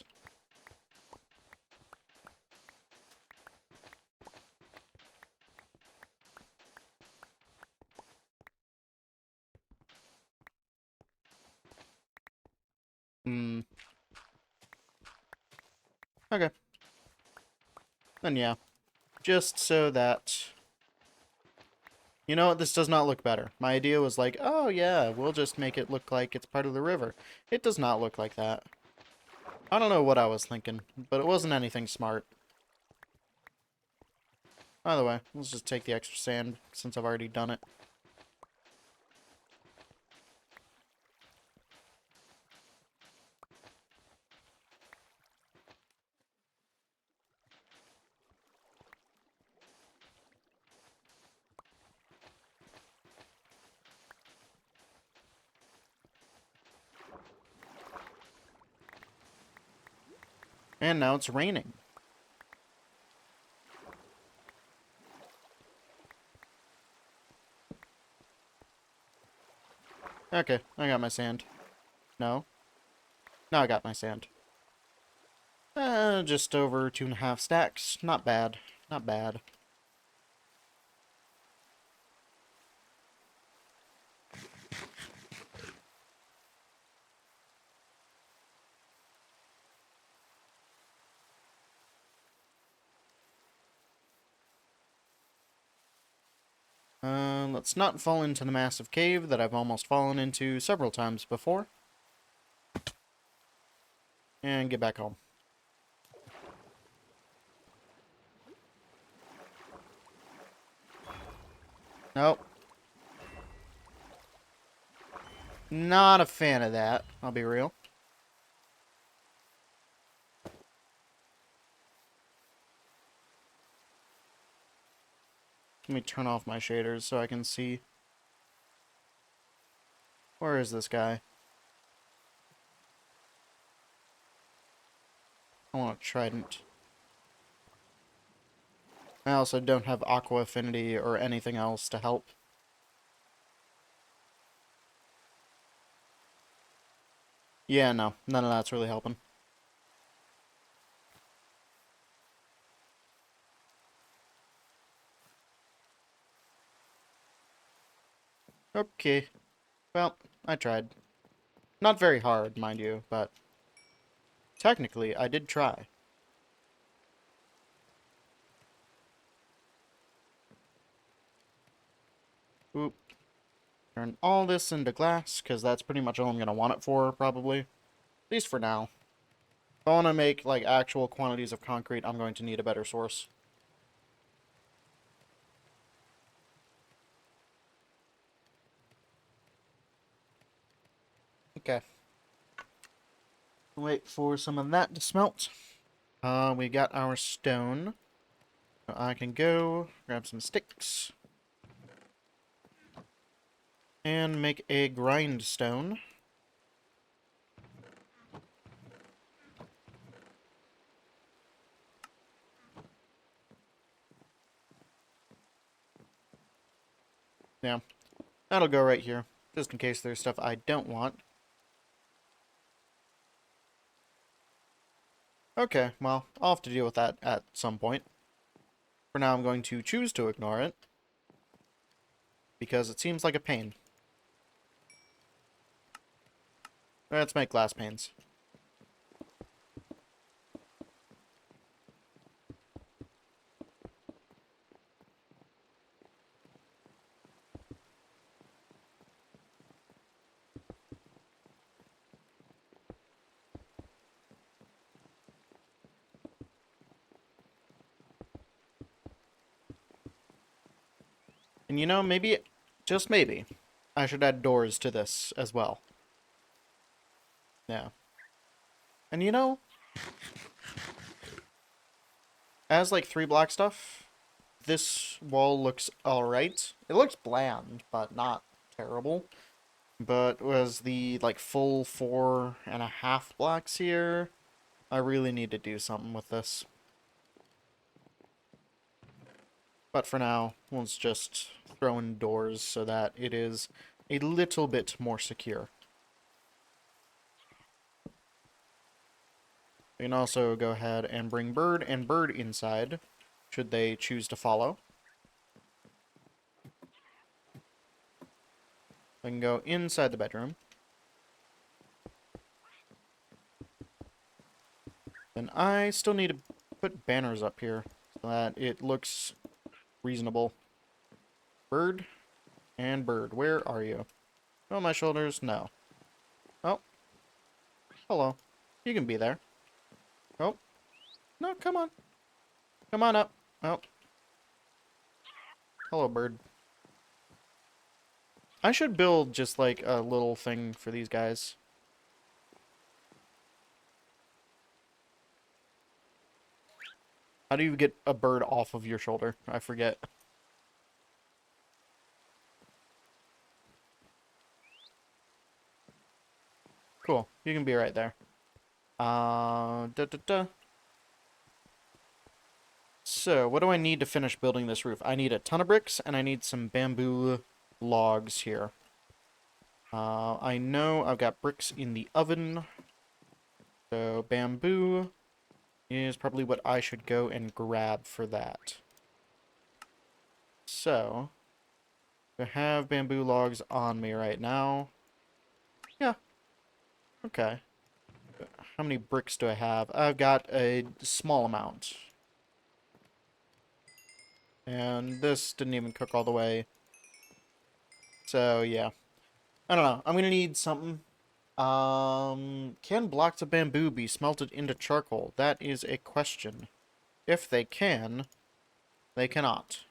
Hmm. Okay. Then yeah. Just so that... You know what? This does not look better. My idea was like, oh yeah, we'll just make it look like it's part of the river. It does not look like that. I don't know what I was thinking, but it wasn't anything smart. By the way, let's just take the extra sand, since I've already done it. And now it's raining. Okay, I got my sand. No? Now I got my sand. Just over 2.5 stacks. Not bad. Not bad. Let's not fall into the massive cave that I've almost fallen into several times before. And get back home. Nope. Not a fan of that, I'll be real. Let me turn off my shaders so I can see. Where is this guy? I want a trident. I also don't have aqua affinity or anything else to help. Yeah, no. None of that's really helping. Okay. Well, I tried. Not very hard, mind you, but technically, I did try. Oop. Turn all this into glass, because that's pretty much all I'm going to want it for, probably. At least for now. If I want to make, like, actual quantities of concrete, I'm going to need a better source. Okay. Wait for some of that to smelt. We got our stone. I can go grab some sticks. And make a grindstone. Yeah, that'll go right here, just in case there's stuff I don't want. Okay, well, I'll have to deal with that at some point. For now, I'm going to choose to ignore it, because it seems like a pain. Let's make glass panes. And you know, maybe, just maybe, I should add doors to this as well. Yeah. And you know, as like 3 block stuff, this wall looks alright. It looks bland, but not terrible. But was the like full 4.5 blocks here, I really need to do something with this. But for now, let's just throw in doors so that it is a little bit more secure. We can also go ahead and bring bird and bird inside, should they choose to follow. I can go inside the bedroom. Then I still need to put banners up here so that it looks reasonable. Bird and bird, where are you? Oh, my shoulders? No. Oh. Hello. You can be there. Oh. No, come on. Come on up. Oh. Hello, bird. I should build just like a little thing for these guys. How do you get a bird off of your shoulder? I forget. Cool. You can be right there. Da da da. So, what do I need to finish building this roof? I need a ton of bricks, and I need some bamboo logs here. I know I've got bricks in the oven. So, bamboo is probably what I should go and grab for that. So, I have bamboo logs on me right now. Yeah. Okay. How many bricks do I have? I've got a small amount. And this didn't even cook all the way. So, yeah. I don't know. I'm gonna need something. Can blocks of bamboo be smelted into charcoal? That is a question. If they can, they cannot.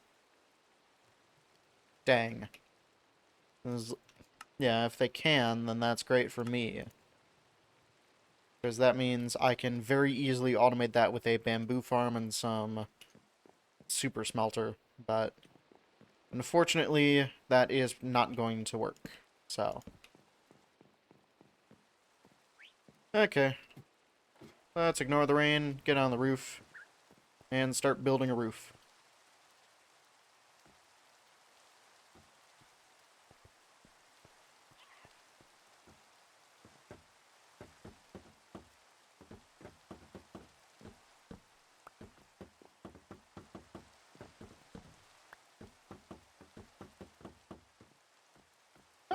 Dang. Yeah, if they can, then that's great for me. Because that means I can very easily automate that with a bamboo farm and some super smelter. But unfortunately, that is not going to work. So. Okay. Let's ignore the rain, get on the roof, and start building a roof.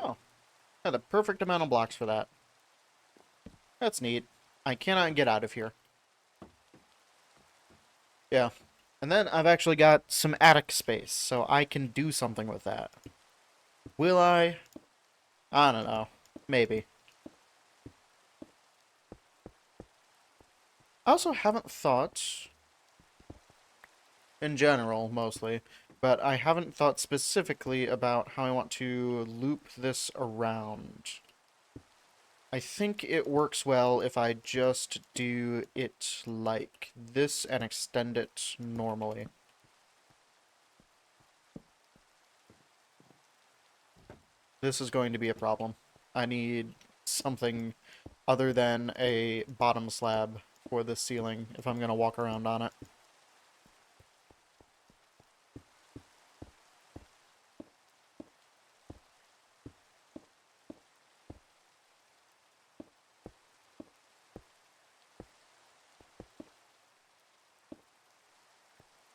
Oh, got the perfect amount of blocks for that. That's neat. I cannot get out of here. Yeah. And then I've actually got some attic space, so I can do something with that. Will I? I don't know. Maybe. I also haven't thought, in general, mostly, but I haven't thought specifically about how I want to loop this around. I think it works well if I just do it like this and extend it normally. This is going to be a problem. I need something other than a bottom slab for the ceiling if I'm going to walk around on it.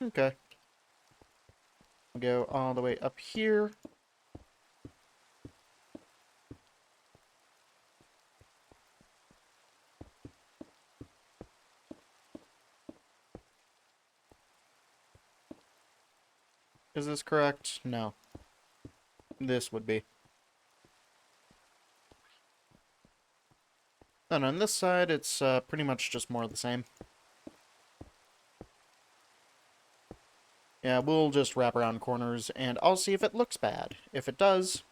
Okay. I'll go all the way up here. Is this correct? No. This would be. And on this side, it's pretty much just more of the same. Yeah, we'll just wrap around corners, and I'll see if it looks bad. If it does,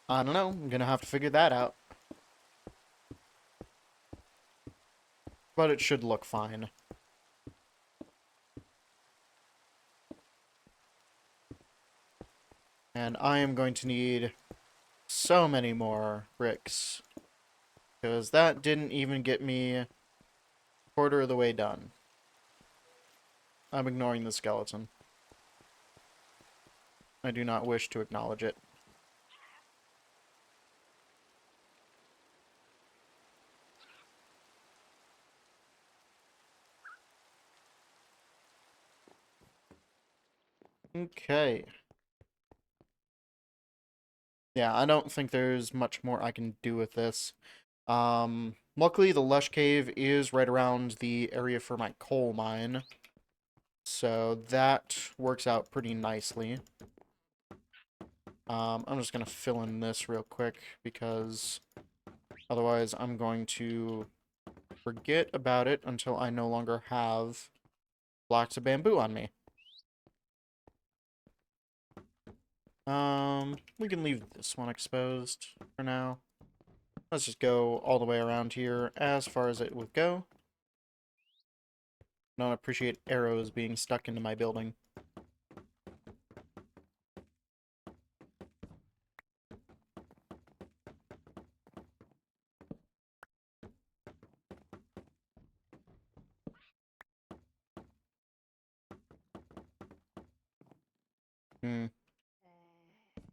I don't know. I'm gonna have to figure that out. But it should look fine. And I am going to need so many more bricks. Because that didn't even get me a quarter of the way done. I'm ignoring the skeleton. I do not wish to acknowledge it. Okay. Yeah, I don't think there's much more I can do with this. Luckily the Lush Cave is right around the area for my coal mine. So that works out pretty nicely. I'm just gonna fill in this real quick because otherwise I'm going to forget about it until I no longer have blocks of bamboo on me. We can leave this one exposed for now. Let's just go all the way around here as far as it would go. I don't appreciate arrows being stuck into my building.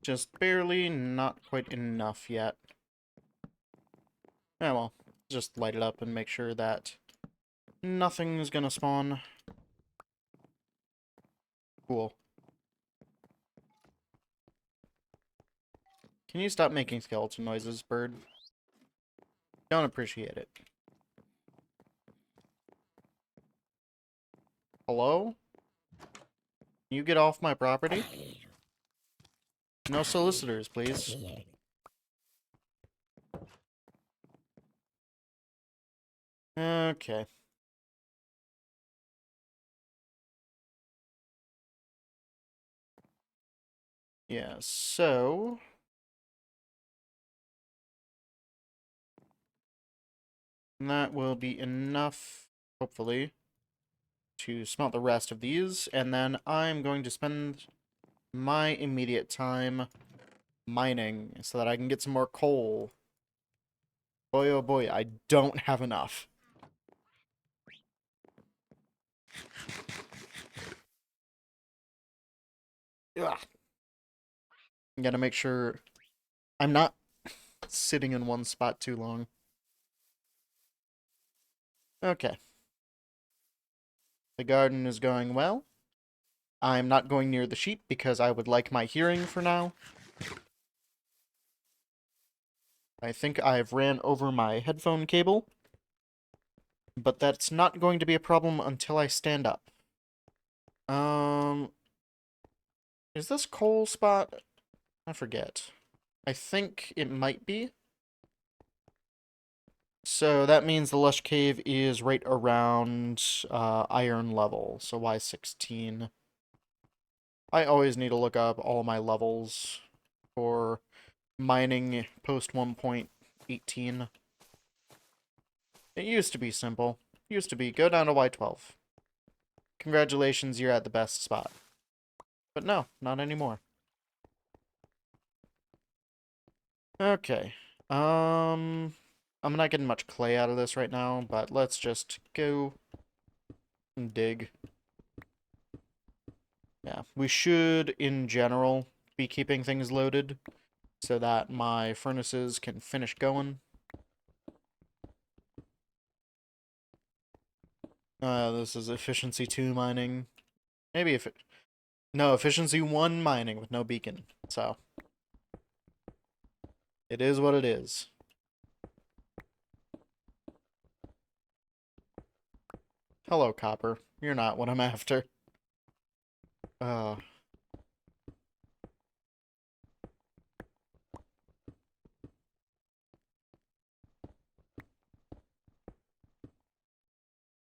Just barely, not quite enough yet. Yeah, well, just light it up and make sure that nothing's gonna spawn. Cool. Can you stop making skeleton noises, bird? Don't appreciate it. Hello? Can you get off my property? No solicitors, please. Okay. Yeah, so... that will be enough, hopefully, to smelt the rest of these, and then I'm going to spend my immediate time mining so that I can get some more coal. Boy, oh boy, I don't have enough. Ugh. I'm gonna make sure I'm not sitting in one spot too long. Okay. The garden is going well. I'm not going near the sheep because I would like my hearing for now. I think I've ran over my headphone cable, but that's not going to be a problem until I stand up. Is this coal spot I forget. I think it might be. So that means the Lush Cave is right around iron level, so Y16. I always need to look up all my levels for mining post 1.18. It used to be simple. It used to be go down to Y12. Congratulations, you're at the best spot. But no, not anymore. Okay. I'm not getting much clay out of this right now, but let's just go and dig. Yeah, we should, in general, be keeping things loaded so that my furnaces can finish going. This is efficiency 2 mining. Maybe if it... No, efficiency 1 mining with no beacon. So, it is what it is. Hello, copper. You're not what I'm after. Uh,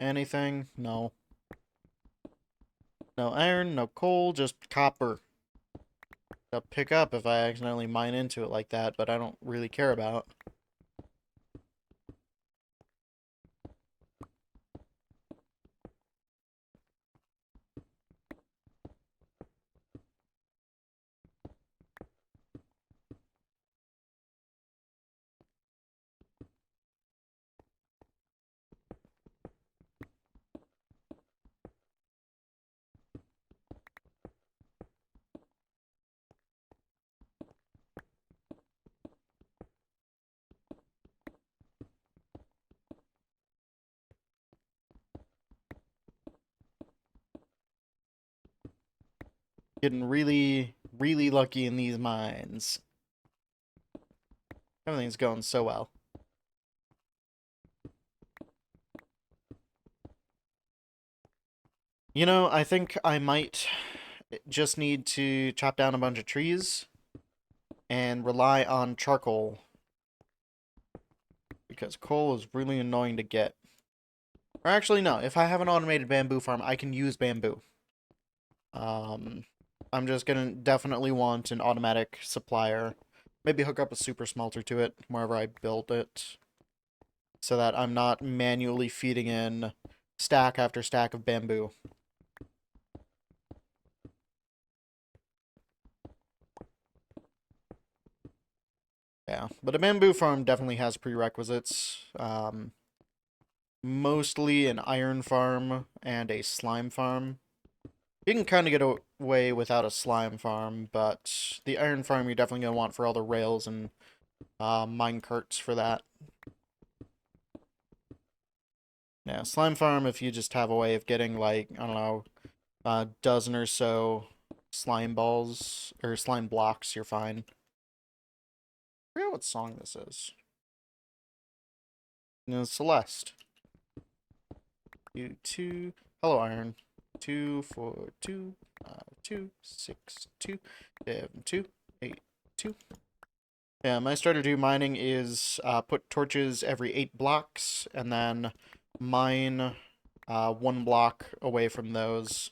anything? No. No iron, no coal, just copper. I'll pick up if I accidentally mine into it like that, but I don't really care about. Getting really, really lucky in these mines. Everything's going so well. You know, I think I might just need to chop down a bunch of trees and rely on charcoal. Because coal is really annoying to get. Or actually, no. If I have an automated bamboo farm, I can use bamboo. I'm just gonna definitely want an automatic supplier. Maybe hook up a super smelter to it wherever I build it. So that I'm not manually feeding in stack after stack of bamboo. Yeah, but a bamboo farm definitely has prerequisites. Mostly an iron farm and a slime farm. You can kind of get away without a slime farm, but the iron farm you're definitely going to want for all the rails and mine carts for that. Yeah, slime farm, if you just have a way of getting, like, I don't know, a dozen or so slime balls, or slime blocks, you're fine. I forget what song this is. No, Celeste. You two. Hello, Iron. 242 262 7 2 8 2. Yeah, my starter do mining is put torches every 8 blocks and then mine 1 block away from those,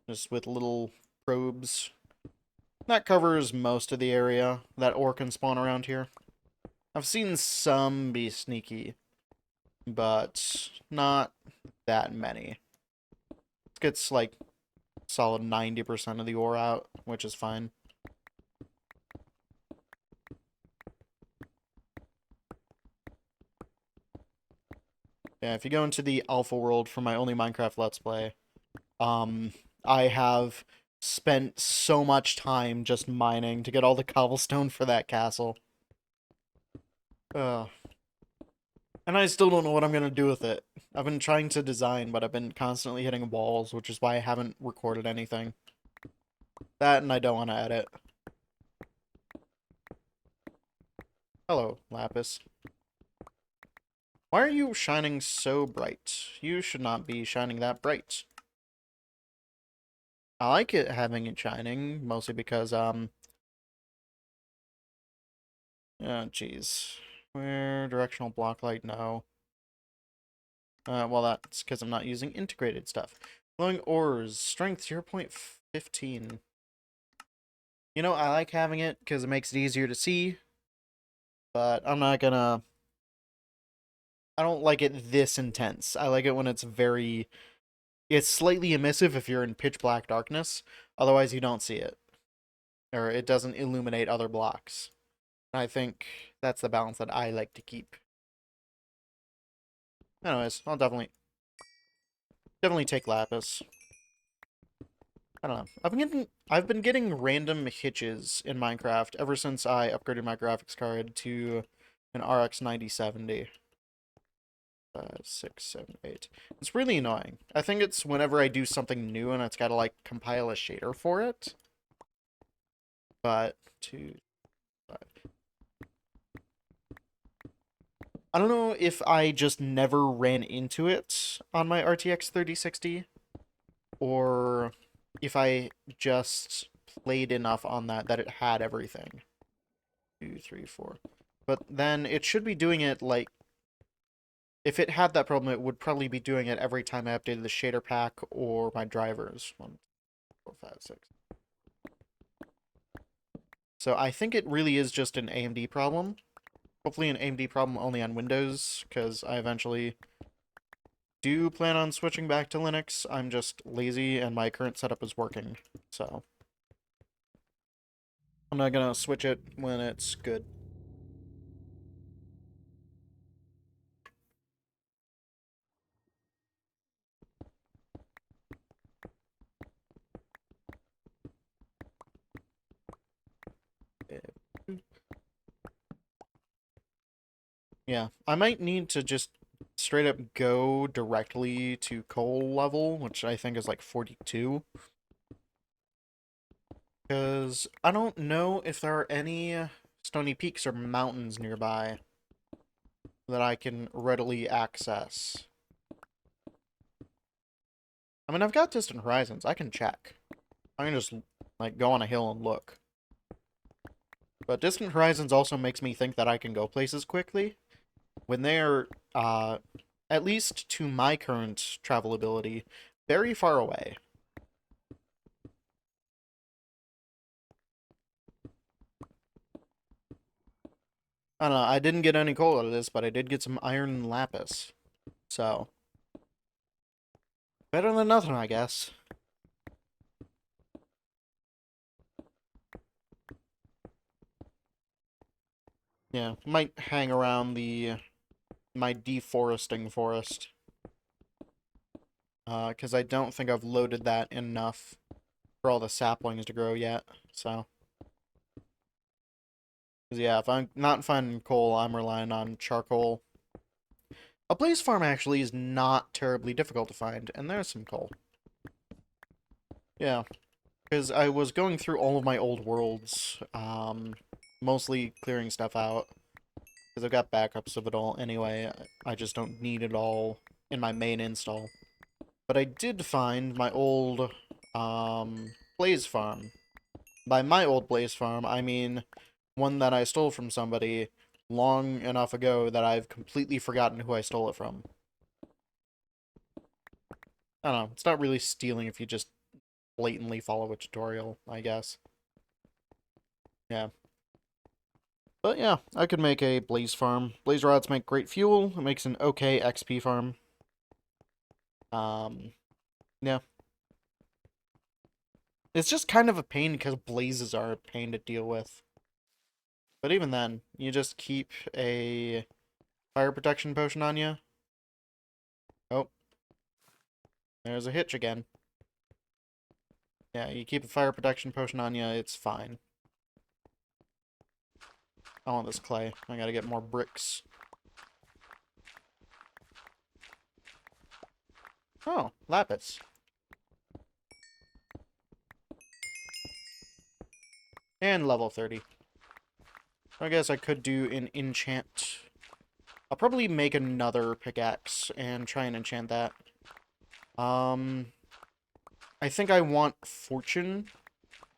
just with little probes. That covers most of the area that ore can spawn around here. I've seen some be sneaky, but not that many. It gets like solid 90% of the ore out, which is fine. Yeah, if you go into the alpha world for my only Minecraft Let's Play, I have spent so much time just mining to get all the cobblestone for that castle. Ugh. And I still don't know what I'm gonna do with it. I've been trying to design, but I've been constantly hitting walls, which is why I haven't recorded anything. That, and I don't want to edit. Hello, Lapis. Why are you shining so bright? You should not be shining that bright. I like it having it shining, mostly because, Oh, jeez. Where? Directional block light? No. Well, that's because I'm not using integrated stuff. Glowing ores. Strength 0.15. You know, I like having it because it makes it easier to see. But I'm not gonna... I don't like it this intense. I like it when it's very... It's slightly emissive if you're in pitch black darkness. Otherwise, you don't see it. Or it doesn't illuminate other blocks. I think that's the balance that I like to keep. Anyways, I'll definitely take lapis. I don't know. I've been getting random hitches in Minecraft ever since I upgraded my graphics card to an RX 9070. 5, 6, 7, 8. It's really annoying. I think it's whenever I do something new and it's got to like compile a shader for it. But 2, 5. I don't know if I just never ran into it on my RTX 3060 or if I just played enough on that it had everything. 2, 3, 4. But then it should be doing it like if it had that problem, it would probably be doing it every time I updated the shader pack or my drivers. 1, 4, 5, 6. So I think it really is just an AMD problem. Hopefully an AMD problem only on Windows, because I eventually do plan on switching back to Linux. I'm just lazy and my current setup is working, so I'm not gonna switch it when it's good. Yeah, I might need to just straight up go directly to coal level, which I think is like 42. Because I don't know if there are any stony peaks or mountains nearby that I can readily access. I mean, I've got distant horizons. I can check. I can just, like, go on a hill and look. But distant horizons also makes me think that I can go places quickly. When they're, at least to my current travel ability, very far away. I don't know, I didn't get any coal out of this, but I did get some iron and lapis. So, better than nothing, I guess. Yeah, might hang around my deforesting forest. Because I don't think I've loaded that enough for all the saplings to grow yet, so. 'Cause yeah, if I'm not finding coal, I'm relying on charcoal. A blaze farm actually is not terribly difficult to find, and there's some coal. Yeah, because I was going through all of my old worlds, mostly clearing stuff out. Because I've got backups of it all anyway, I just don't need it all in my main install. But I did find my old, blaze farm. By my old blaze farm, I mean one that I stole from somebody long enough ago that I've completely forgotten who I stole it from. I don't know, it's not really stealing if you just blatantly follow a tutorial, I guess. Yeah. But yeah, I could make a blaze farm. Blaze rods make great fuel. It makes an okay XP farm. Yeah. It's just kind of a pain because blazes are a pain to deal with. But even then, you just keep a fire protection potion on you. Oh, there's a hitch again. Yeah, you keep a fire protection potion on you, it's fine. I want this clay. I gotta get more bricks. Oh, lapis. And level 30. I guess I could do an enchant. I'll probably make another pickaxe and try and enchant that. I think I want fortune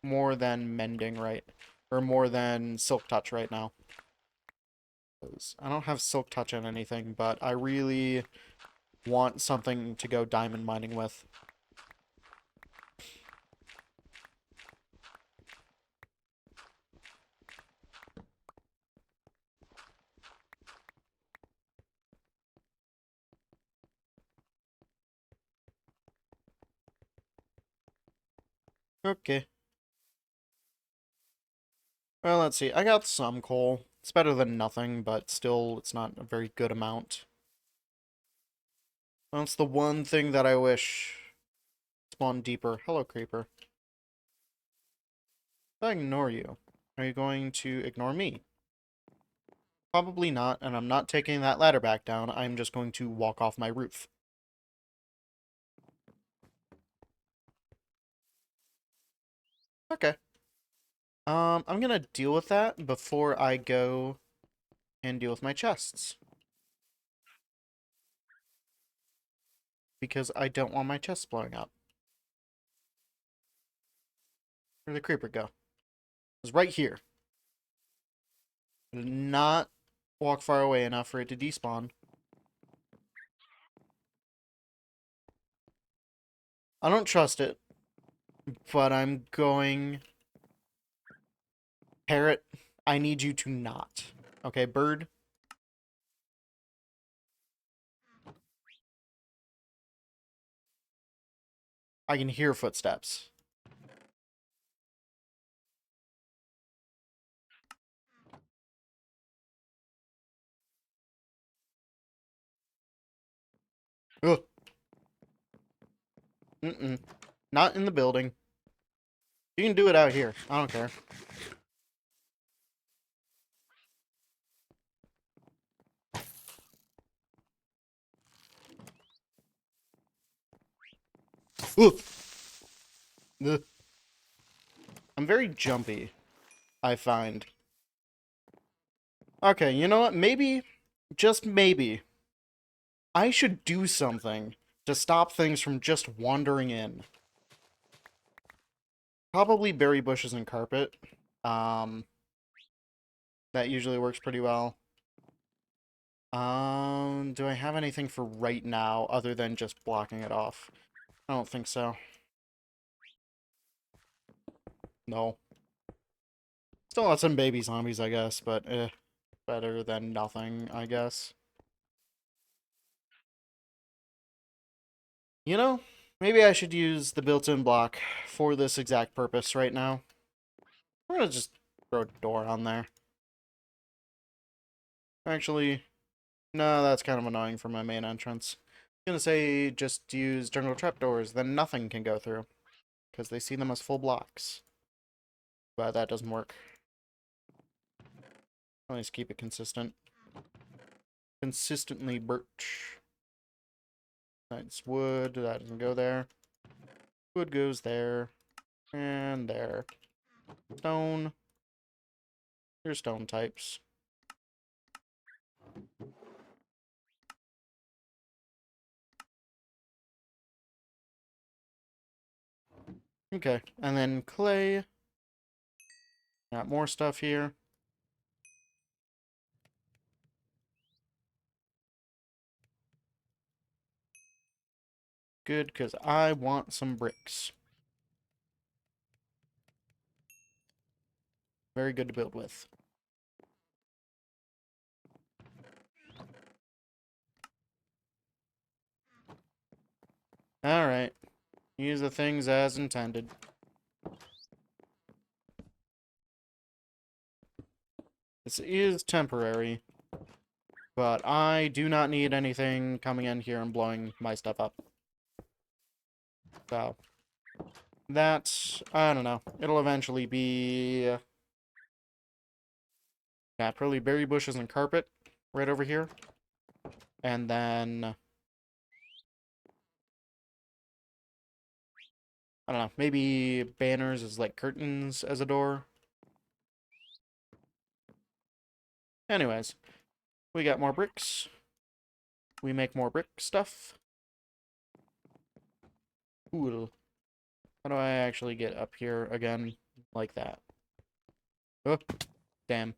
more than mending, right? Or more than silk touch right now. Because I don't have silk touch on anything, but I really want something to go diamond mining with. Okay. Well, let's see. I got some coal. It's better than nothing, but still, it's not a very good amount. That's the one thing that I wish spawned deeper. Hello, creeper. If I ignore you, are you going to ignore me? Probably not, and I'm not taking that ladder back down. I'm just going to walk off my roof. Okay. I'm gonna deal with that before I go and deal with my chests. Because I don't want my chests blowing up. Where'd the creeper go? It was right here. I did not walk far away enough for it to despawn. I don't trust it, but I'm going... Parrot, I need you to not. Okay, bird? I can hear footsteps. Ugh. Mm-mm. Not in the building. You can do it out here. I don't care. Ugh. Ugh. I'm very jumpy, I find. Okay, you know what? Maybe, just maybe, I should do something to stop things from just wandering in. Probably berry bushes and carpet. Um, that usually works pretty well. Do I have anything for right now other than just blocking it off? I don't think so. No. Still got some baby zombies, I guess, but better than nothing, I guess. You know, maybe I should use the built-in block for this exact purpose right now. I'm gonna just throw a door on there. Actually, no, that's kind of annoying for my main entrance. I'm gonna say just use jungle trapdoors, then nothing can go through. Because they see them as full blocks. But that doesn't work. I'll just keep it consistent. Consistently birch. That's wood, that doesn't go there. Wood goes there. And there. Stone. Here's stone types. Okay, and then clay. Got more stuff here. Good, because I want some bricks. Very good to build with. Alright. Use the things as intended. This is temporary. But I do not need anything coming in here and blowing my stuff up. So, that's, I don't know. It'll eventually be... yeah, probably berry bushes and carpet right over here. And then... I don't know, maybe banners as like curtains as a door. Anyways, we got more bricks. We make more brick stuff. Cool. How do I actually get up here again like that? Oh, damn.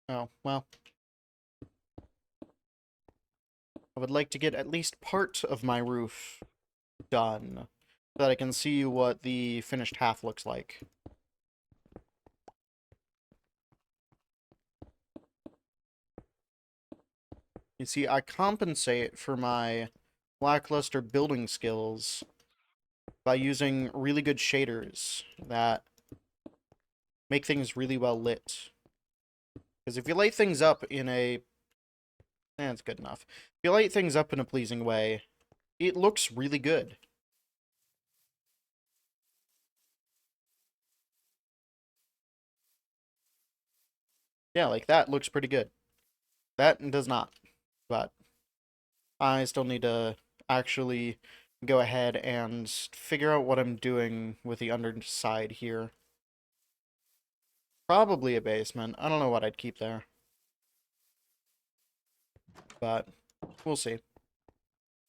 Oh, well. I would like to get at least part of my roof done, so that I can see what the finished half looks like. You see, I compensate for my lackluster building skills by using really good shaders that make things really well lit. Because if you light things up in a... it's good enough. If you light things up in a pleasing way, it looks really good. Yeah, like that looks pretty good. That does not, but I still need to actually go ahead and figure out what I'm doing with the underside here. Probably a basement. I don't know what I'd keep there. But we'll see.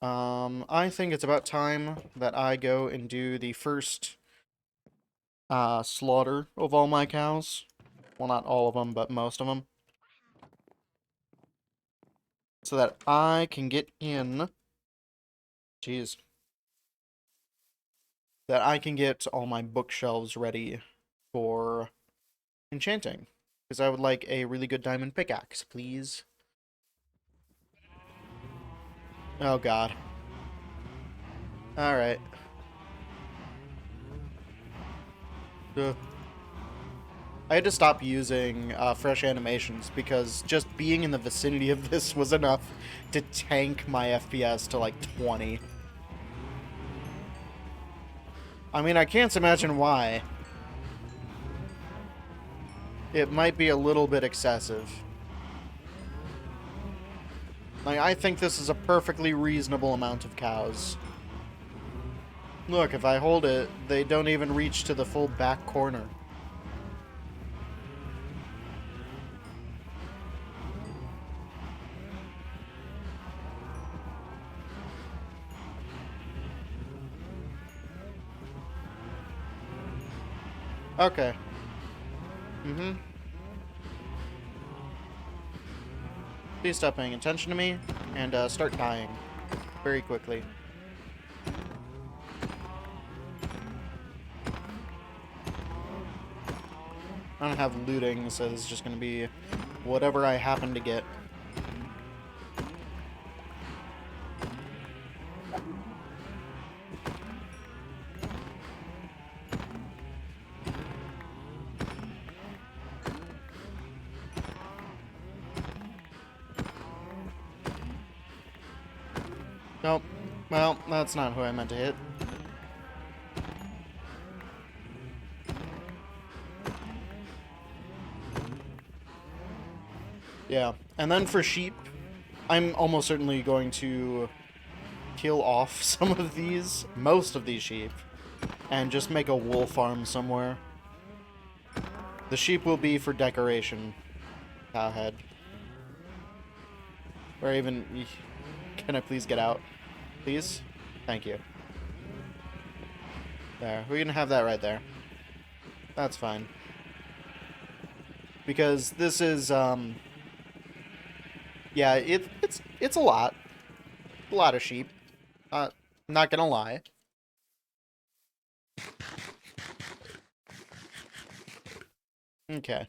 I think it's about time that I go and do the first slaughter of all my cows. Well, not all of them, but most of them. So that I can get in... Jeez. That I can get all my bookshelves ready for enchanting. Because I would like a really good diamond pickaxe, please. Oh, God. Alright. I had to stop using fresh animations because just being in the vicinity of this was enough to tank my FPS to like 20. I mean, I can't imagine why. It might be a little bit excessive. Like, I think this is a perfectly reasonable amount of cows. Look, if I hold it, they don't even reach to the full back corner. Okay. Mm-hmm. Please stop paying attention to me and start dying very quickly. I don't have looting, so it's just going to be whatever I happen to get. Nope. Well, that's not who I meant to hit. Yeah. And then for sheep, I'm almost certainly going to kill off some of these, most of these sheep, and just make a wool farm somewhere. The sheep will be for decoration. Cowhead. Or even... Can I please get out? Please? Thank you. There. We're gonna have that right there. That's fine. Because this is, yeah, it's a lot. A lot of sheep. Not gonna lie. Okay.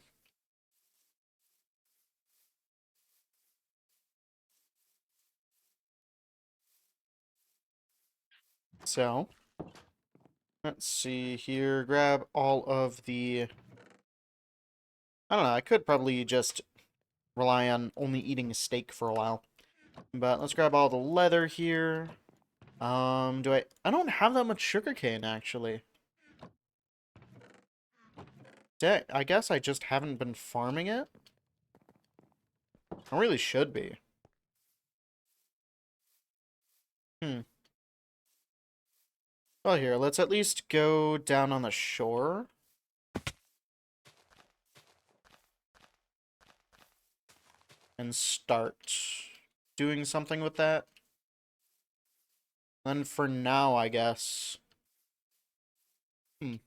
So, let's see here. Grab all of the... I don't know, I could probably just rely on only eating steak for a while. But let's grab all the leather here. Do I don't have that much sugarcane, actually. I guess I just haven't been farming it? I really should be. Well, here, let's at least go down on the shore. And start doing something with that. Then for now, I guess. I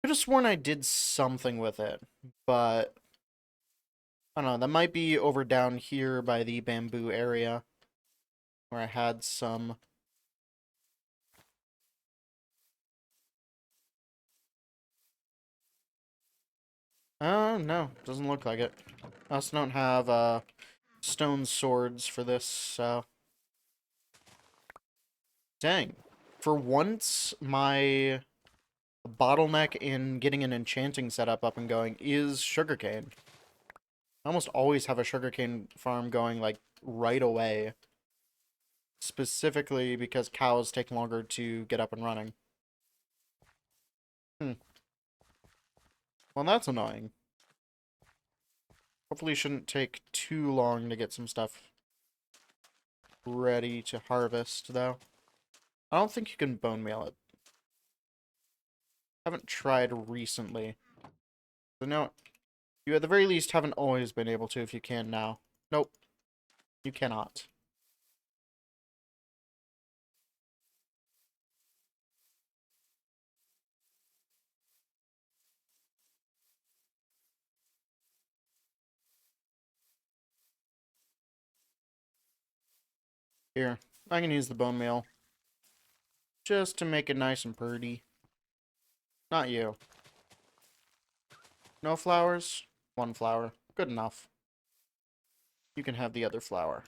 could have sworn I did something with it, but I don't know, that might be over down here by the bamboo area, where I had some. No, doesn't look like it. I also don't have, stone swords for this, so. Dang. For once, my bottleneck in getting an enchanting setup up and going is sugarcane. I almost always have a sugarcane farm going, like, right away. Specifically because cows take longer to get up and running. Well, that's annoying. Hopefully it shouldn't take too long to get some stuff ready to harvest, though. I don't think you can bone meal it. Haven't tried recently. So no, you at the very least haven't always been able to if you can now. Nope. You cannot. Here, I can use the bone meal. Just to make it nice and pretty. Not you. No flowers? One flower. Good enough. You can have the other flower.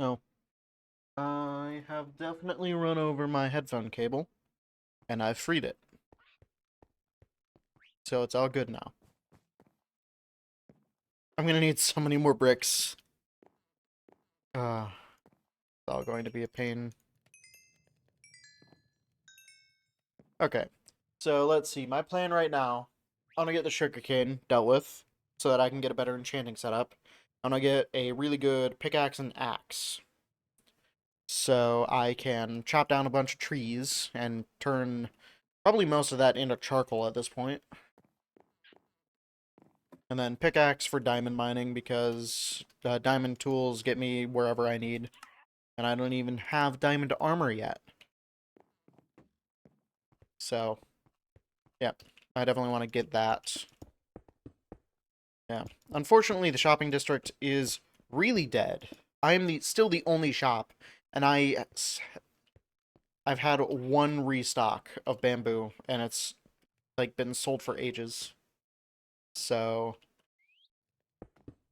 No. I have definitely run over my headphone cable, and I've freed it. So it's all good now. I'm gonna need so many more bricks. It's all going to be a pain. Okay, so let's see. My plan right now, I'm gonna get the sugarcane dealt with, so that I can get a better enchanting setup. I'm gonna get a really good pickaxe and axe, so I can chop down a bunch of trees and turn probably most of that into charcoal at this point. And then pickaxe for diamond mining, because diamond tools get me wherever I need. And I don't even have diamond armor yet. So, yeah, I definitely want to get that. Yeah. Unfortunately, the shopping district is really dead. I am still the only shop, and I've had one restock of bamboo, and it's, like, been sold for ages. So,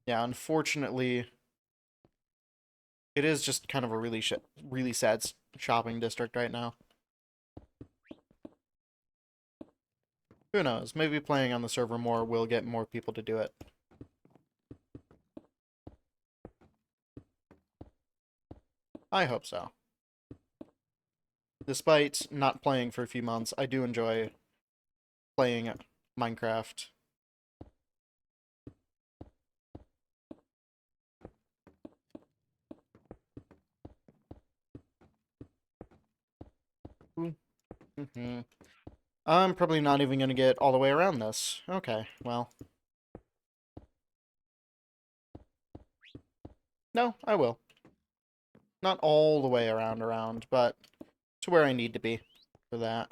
yeah, unfortunately, it is just kind of a really sad shopping district right now. Who knows? Maybe playing on the server more will get more people to do it. I hope so. Despite not playing for a few months, I do enjoy playing Minecraft. Mm-hmm. I'm probably not even going to get all the way around this. Okay, well. No, I will. Not all the way around, but to where I need to be for that.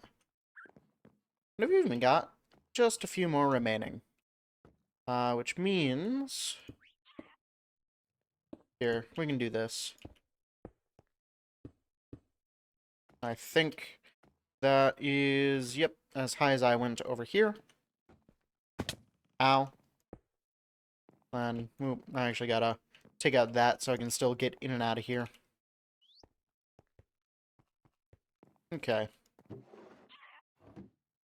What have you even got? Just a few more remaining. Which means... Here, we can do this. I think that is, yep, as high as I went over here. Ow. And I actually gotta take out that so I can still get in and out of here. Okay.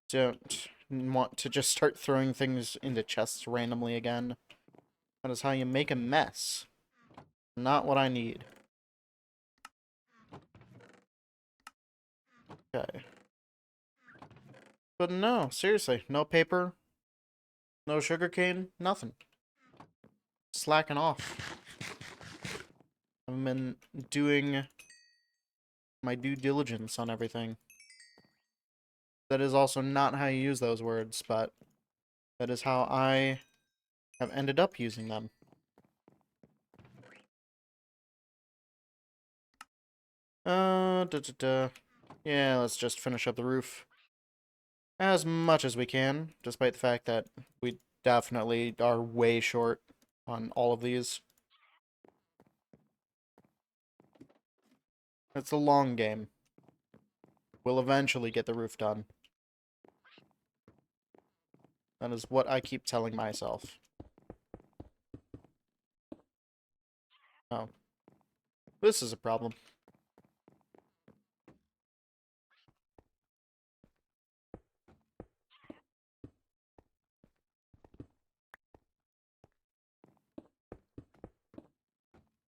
Don't want to just start throwing things into chests randomly again. That is how you make a mess. Not what I need. Okay. But no, seriously, no paper, no sugarcane, nothing. Slacking off. I've been doing my due diligence on everything. That is also not how you use those words, but that is how I have ended up using them. Yeah, let's just finish up the roof as much as we can, despite the fact that we definitely are way short on all of these. It's a long game. We'll eventually get the roof done. That is what I keep telling myself. Oh. This is a problem.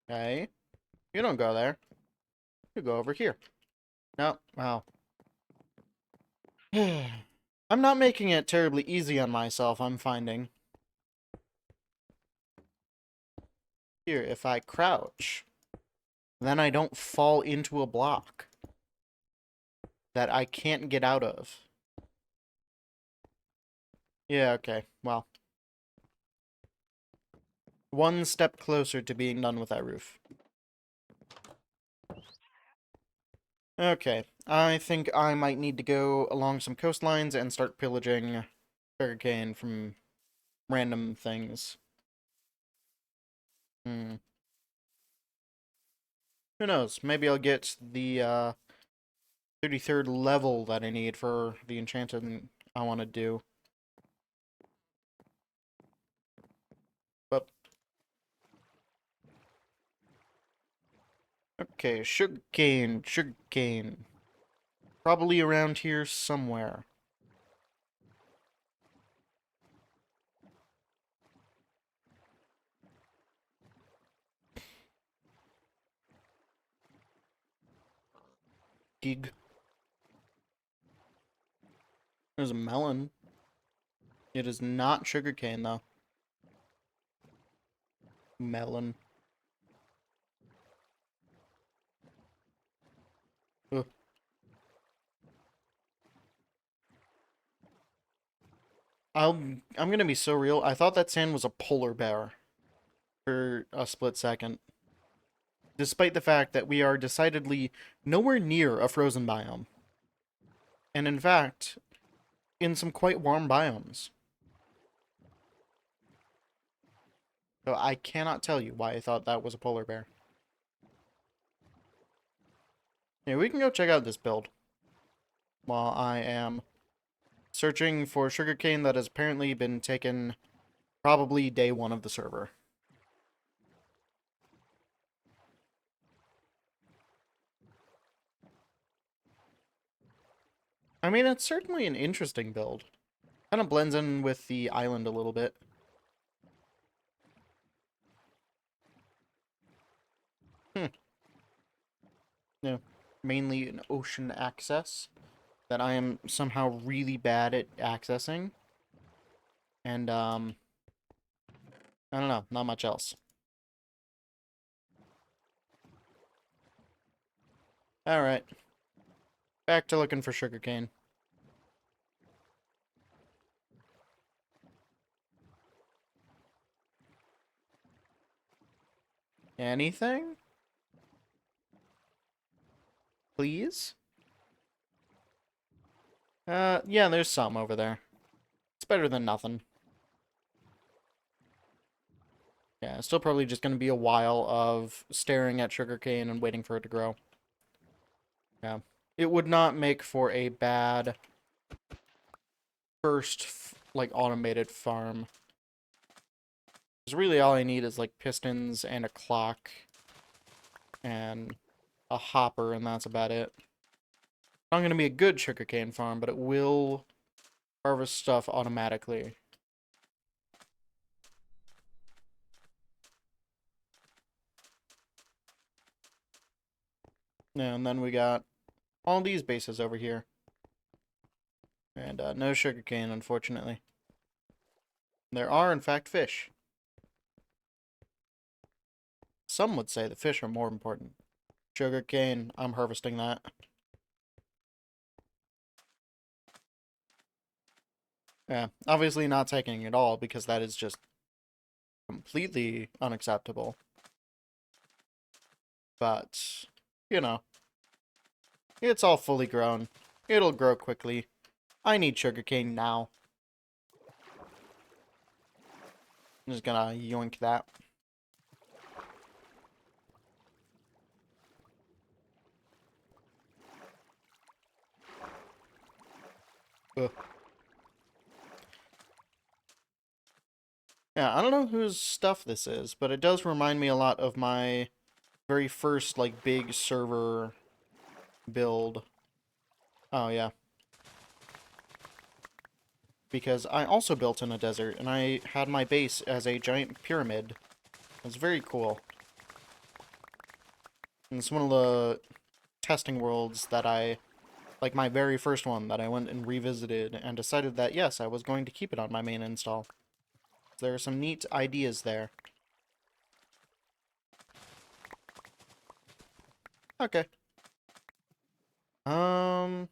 Okay. You don't go there. You go over here. No. Wow. I'm not making it terribly easy on myself, I'm finding. Here, if I crouch, then I don't fall into a block that I can't get out of. Yeah, okay. Well. One step closer to being done with that roof. Okay. I think I might need to go along some coastlines and start pillaging sugarcane from random things. Hmm. Who knows? Maybe I'll get the 33rd level that I need for the enchanting I want to do. But okay, sugarcane, sugarcane. Probably around here somewhere. Gig. There's a melon. It is not sugarcane, though. Melon. Ugh. I'm gonna be so real. I thought that sand was a polar bear for a split second. Despite the fact that we are decidedly nowhere near a frozen biome. And in fact, in some quite warm biomes. So I cannot tell you why I thought that was a polar bear. Yeah, we can go check out this build. While I am searching for sugarcane that has apparently been taken probably day one of the server. I mean, it's certainly an interesting build. Kind of blends in with the island a little bit. Hmm. Yeah. Mainly an ocean access that I am somehow really bad at accessing. And, I don't know, not much else. Alright. Back to looking for sugarcane. Anything? Please? Yeah, there's some over there. It's better than nothing. Yeah, it's still probably just going to be a while of staring at sugarcane and waiting for it to grow. Yeah. It would not make for a bad first, like, automated farm. Because really all I need is, like, pistons and a clock and a hopper, and that's about it. Not going to be a good sugarcane farm, but it will harvest stuff automatically. And then we got all these bases over here. And no sugarcane, unfortunately. There are, in fact, fish. some would say the fish are more important. Sugarcane, I'm harvesting that. Yeah, obviously not taking it all because that is just completely unacceptable. But, you know, it's all fully grown. It'll grow quickly. I need sugarcane now. I'm just gonna yoink that. Ugh. Yeah, I don't know whose stuff this is, but it does remind me a lot of my very first, like, big server build. Oh, yeah. Because I also built in a desert, and I had my base as a giant pyramid. It was very cool. And it's one of the testing worlds that like my very first one that I went and revisited and decided that, yes, I was going to keep it on my main install. There are some neat ideas there. Okay. Um,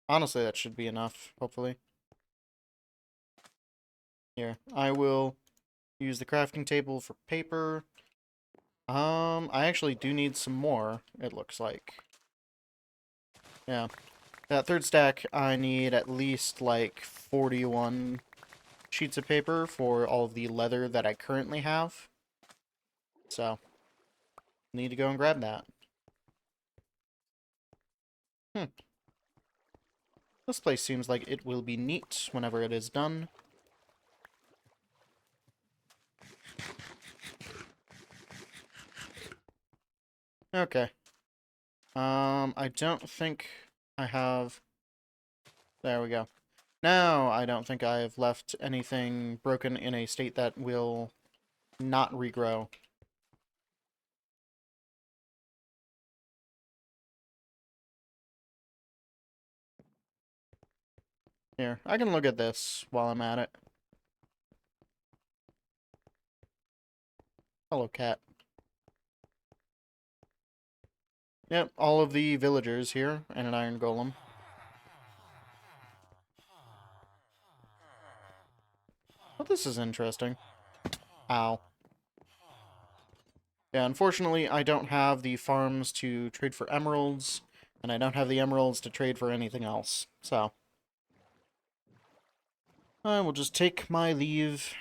honestly, that should be enough, hopefully. Here, I will use the crafting table for paper. I actually do need some more, it looks like. Yeah. That third stack, I need at least, like, 41 sheets of paper for all of the leather that I currently have. So, need to go and grab that. Hmm. This place seems like it will be neat whenever it is done. Okay. I don't think I have... There we go. Now, I don't think I have left anything broken in a state that will not regrow. Here, I can look at this while I'm at it. Hello, cat. Yep, all of the villagers here, and an iron golem. Well, this is interesting. Ow. Yeah, unfortunately, I don't have the farms to trade for emeralds, and I don't have the emeralds to trade for anything else, so... I will just take my leave,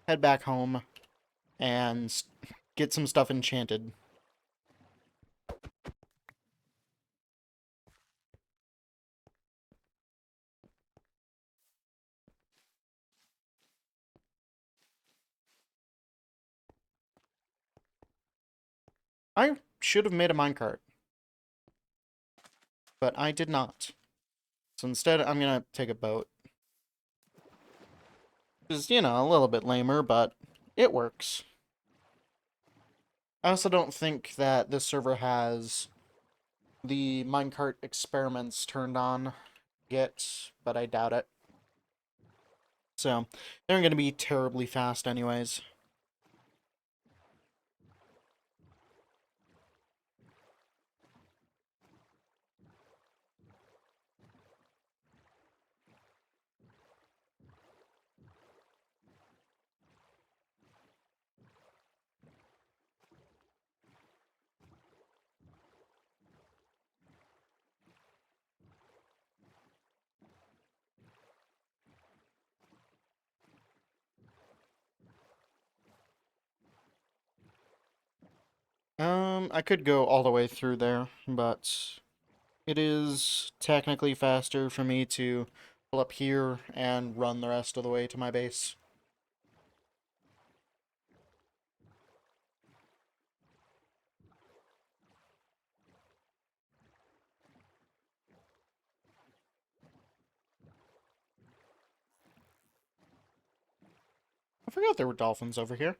head back home, and get some stuff enchanted. I should have made a minecart, but I did not. So instead, I'm gonna take a boat. Which is, you know, a little bit lamer, but it works. I also don't think that this server has the minecart experiments turned on yet, but I doubt it. So, they're going to be terribly fast anyways. I could go all the way through there, but it is technically faster for me to pull up here and run the rest of the way to my base. I forgot there were dolphins over here.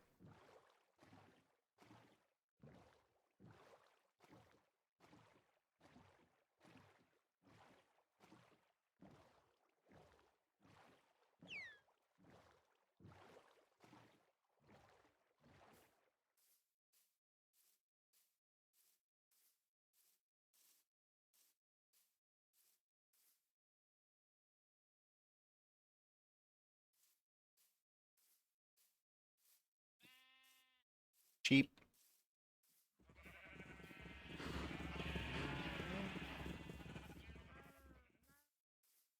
Cheap.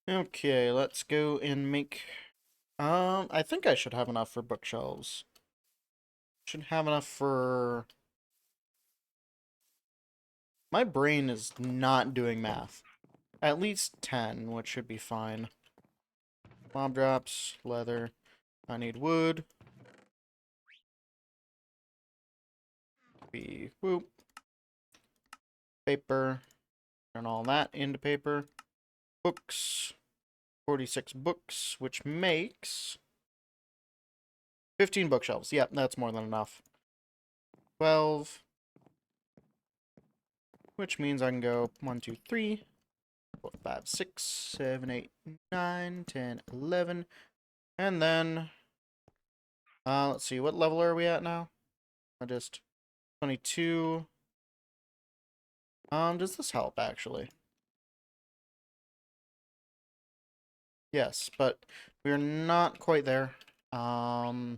Okay, let's go and make... I think I should have enough for bookshelves. Should have enough for... My brain is not doing math. At least 10, which should be fine. Mob drops, leather. I need wood. Whoop. Paper. Turn all that into paper. Books. 46 books, which makes 15 bookshelves. Yep, that's more than enough. 12. Which means I can go 1, 2, 3, 4, 5, 6, 7, 8, 9, 10, 11. And then, let's see, what level are we at now? I just 22. Does this help, actually? Yes, but we're not quite there. But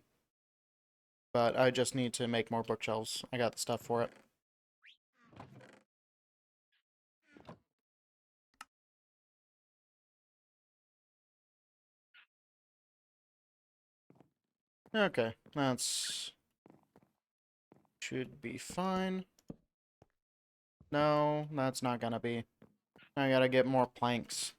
I just need to make more bookshelves. I got the stuff for it. Okay, that's... should be fine. No, that's not gonna be. I gotta get more planks.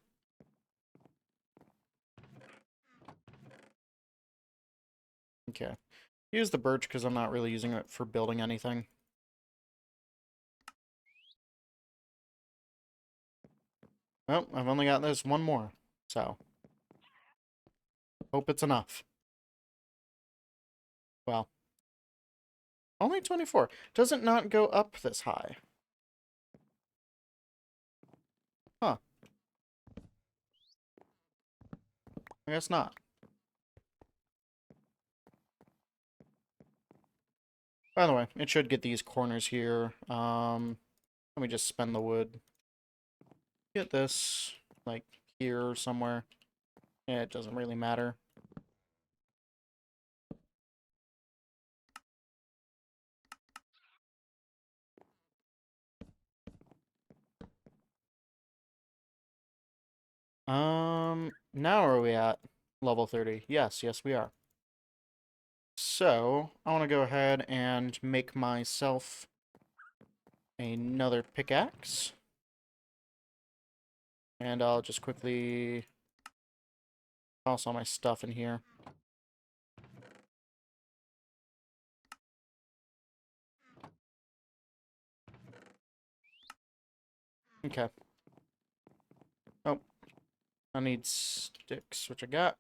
Okay. Use the birch because I'm not really using it for building anything. Well, I've only got this one more, so hope it's enough. Well, only 24. Does it not go up this high? Huh. I guess not. By the way, it should get these corners here. Let me just spend the wood. Get this, like, here somewhere. Yeah, it doesn't really matter. Now are we at level 30? Yes, yes we are. So, I want to go ahead and make myself another pickaxe. And I'll just quickly toss all my stuff in here. Okay. Oh, I need sticks, which I got.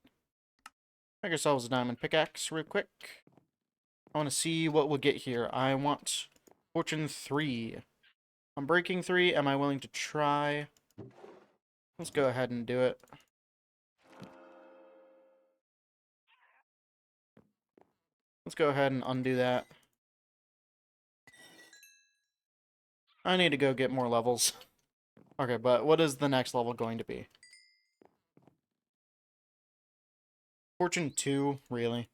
Make ourselves a diamond pickaxe real quick. I want to see what we'll get here. I want Fortune 3. I'm breaking 3. Am I willing to try? Let's go ahead and do it. Let's go ahead and undo that. I need to go get more levels. Okay, but what is the next level going to be? Fortune 2? Really?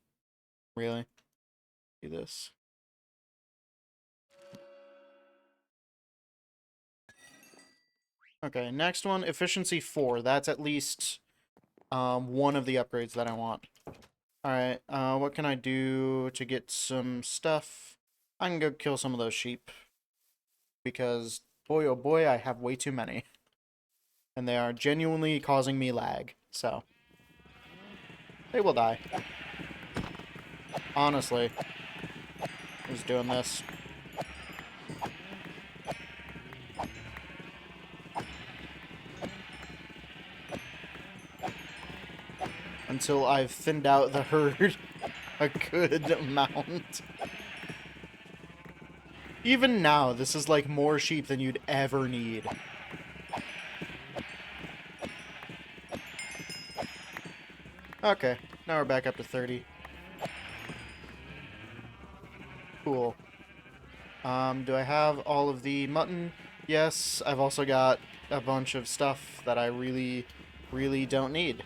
Really? Do this. Okay, next one, Efficiency 4. That's at least one of the upgrades that I want. Alright, what can I do to get some stuff? I can go kill some of those sheep. Because, boy oh boy, I have way too many. And they are genuinely causing me lag, so. They will die. Honestly. Who's doing this? Until I've thinned out the herd a good amount. Even now, this is like more sheep than you'd ever need. Okay, now we're back up to 30. Cool. Do I have all of the mutton? Yes, I've also got a bunch of stuff that I really, really don't need.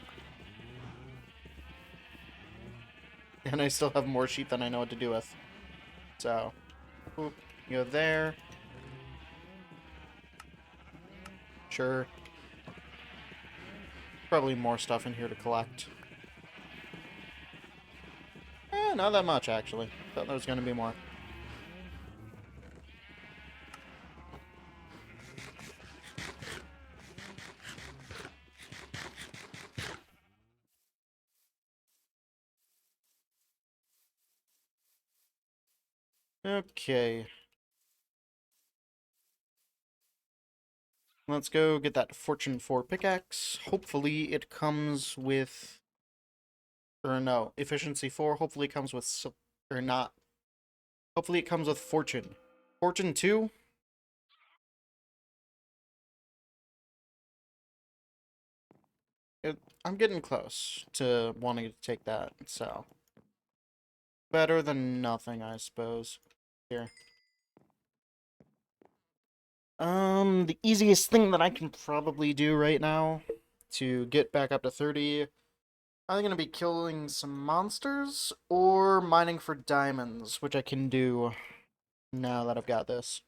And I still have more sheep than I know what to do with. So, boop, go there. Sure. Probably more stuff in here to collect. Not that much, actually. Thought there was going to be more. Okay. Let's go get that Fortune 4 pickaxe. Hopefully it comes with... Or no, Efficiency 4. Hopefully it comes with... Or not. Hopefully it comes with Fortune. Fortune 2? I'm getting close to wanting to take that, so... Better than nothing, I suppose. Here. The easiest thing that I can probably do right now to get back up to 30, I'm gonna be killing some monsters or mining for diamonds, which I can do now that I've got this.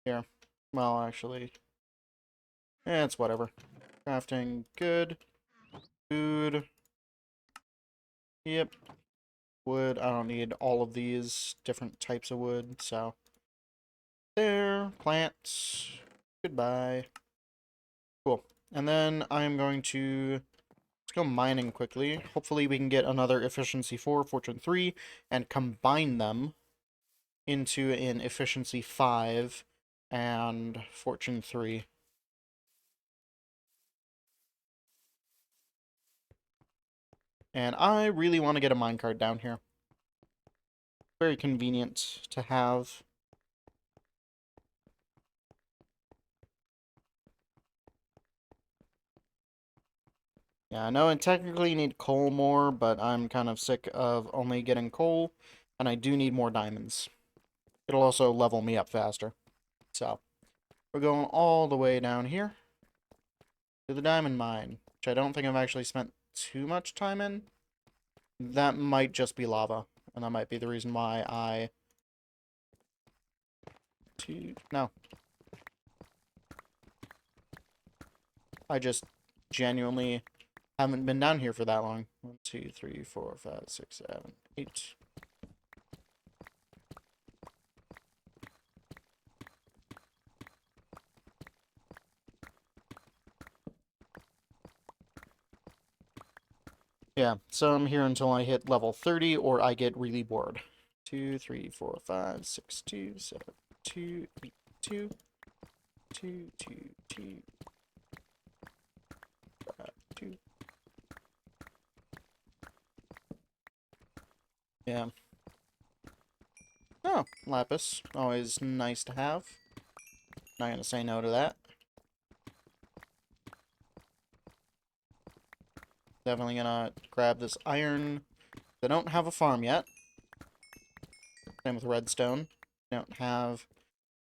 Here. Well, actually, it's whatever. Crafting, good. Food. Yep. Wood, I don't need all of these different types of wood, so. There. Plants. Goodbye. Cool. And then I'm going to... Let's go mining quickly. Hopefully we can get another Efficiency 4, Fortune 3, and combine them into an Efficiency 5 and Fortune 3. And I really want to get a minecart down here. Very convenient to have. Yeah, I know I technically need coal more, but I'm kind of sick of only getting coal, and I do need more diamonds. It'll also level me up faster. So, we're going all the way down here to the diamond mine, which I don't think I've actually spent too much time in. That might just be lava, and that might be the reason why I... No. I just genuinely haven't been down here for that long. 1, 2, 3, 4, 5, 6, 7, 8. Yeah, so I'm here until I hit level 30 or I get really bored. 2, 3, 4, 5, 6, 2, 7, 2, 8, 2, 2, 2, 2, 5, 2. Yeah. Oh, lapis. Always nice to have. Not gonna say no to that. Definitely gonna grab this iron. They don't have a farm yet. Same with redstone. Don't have...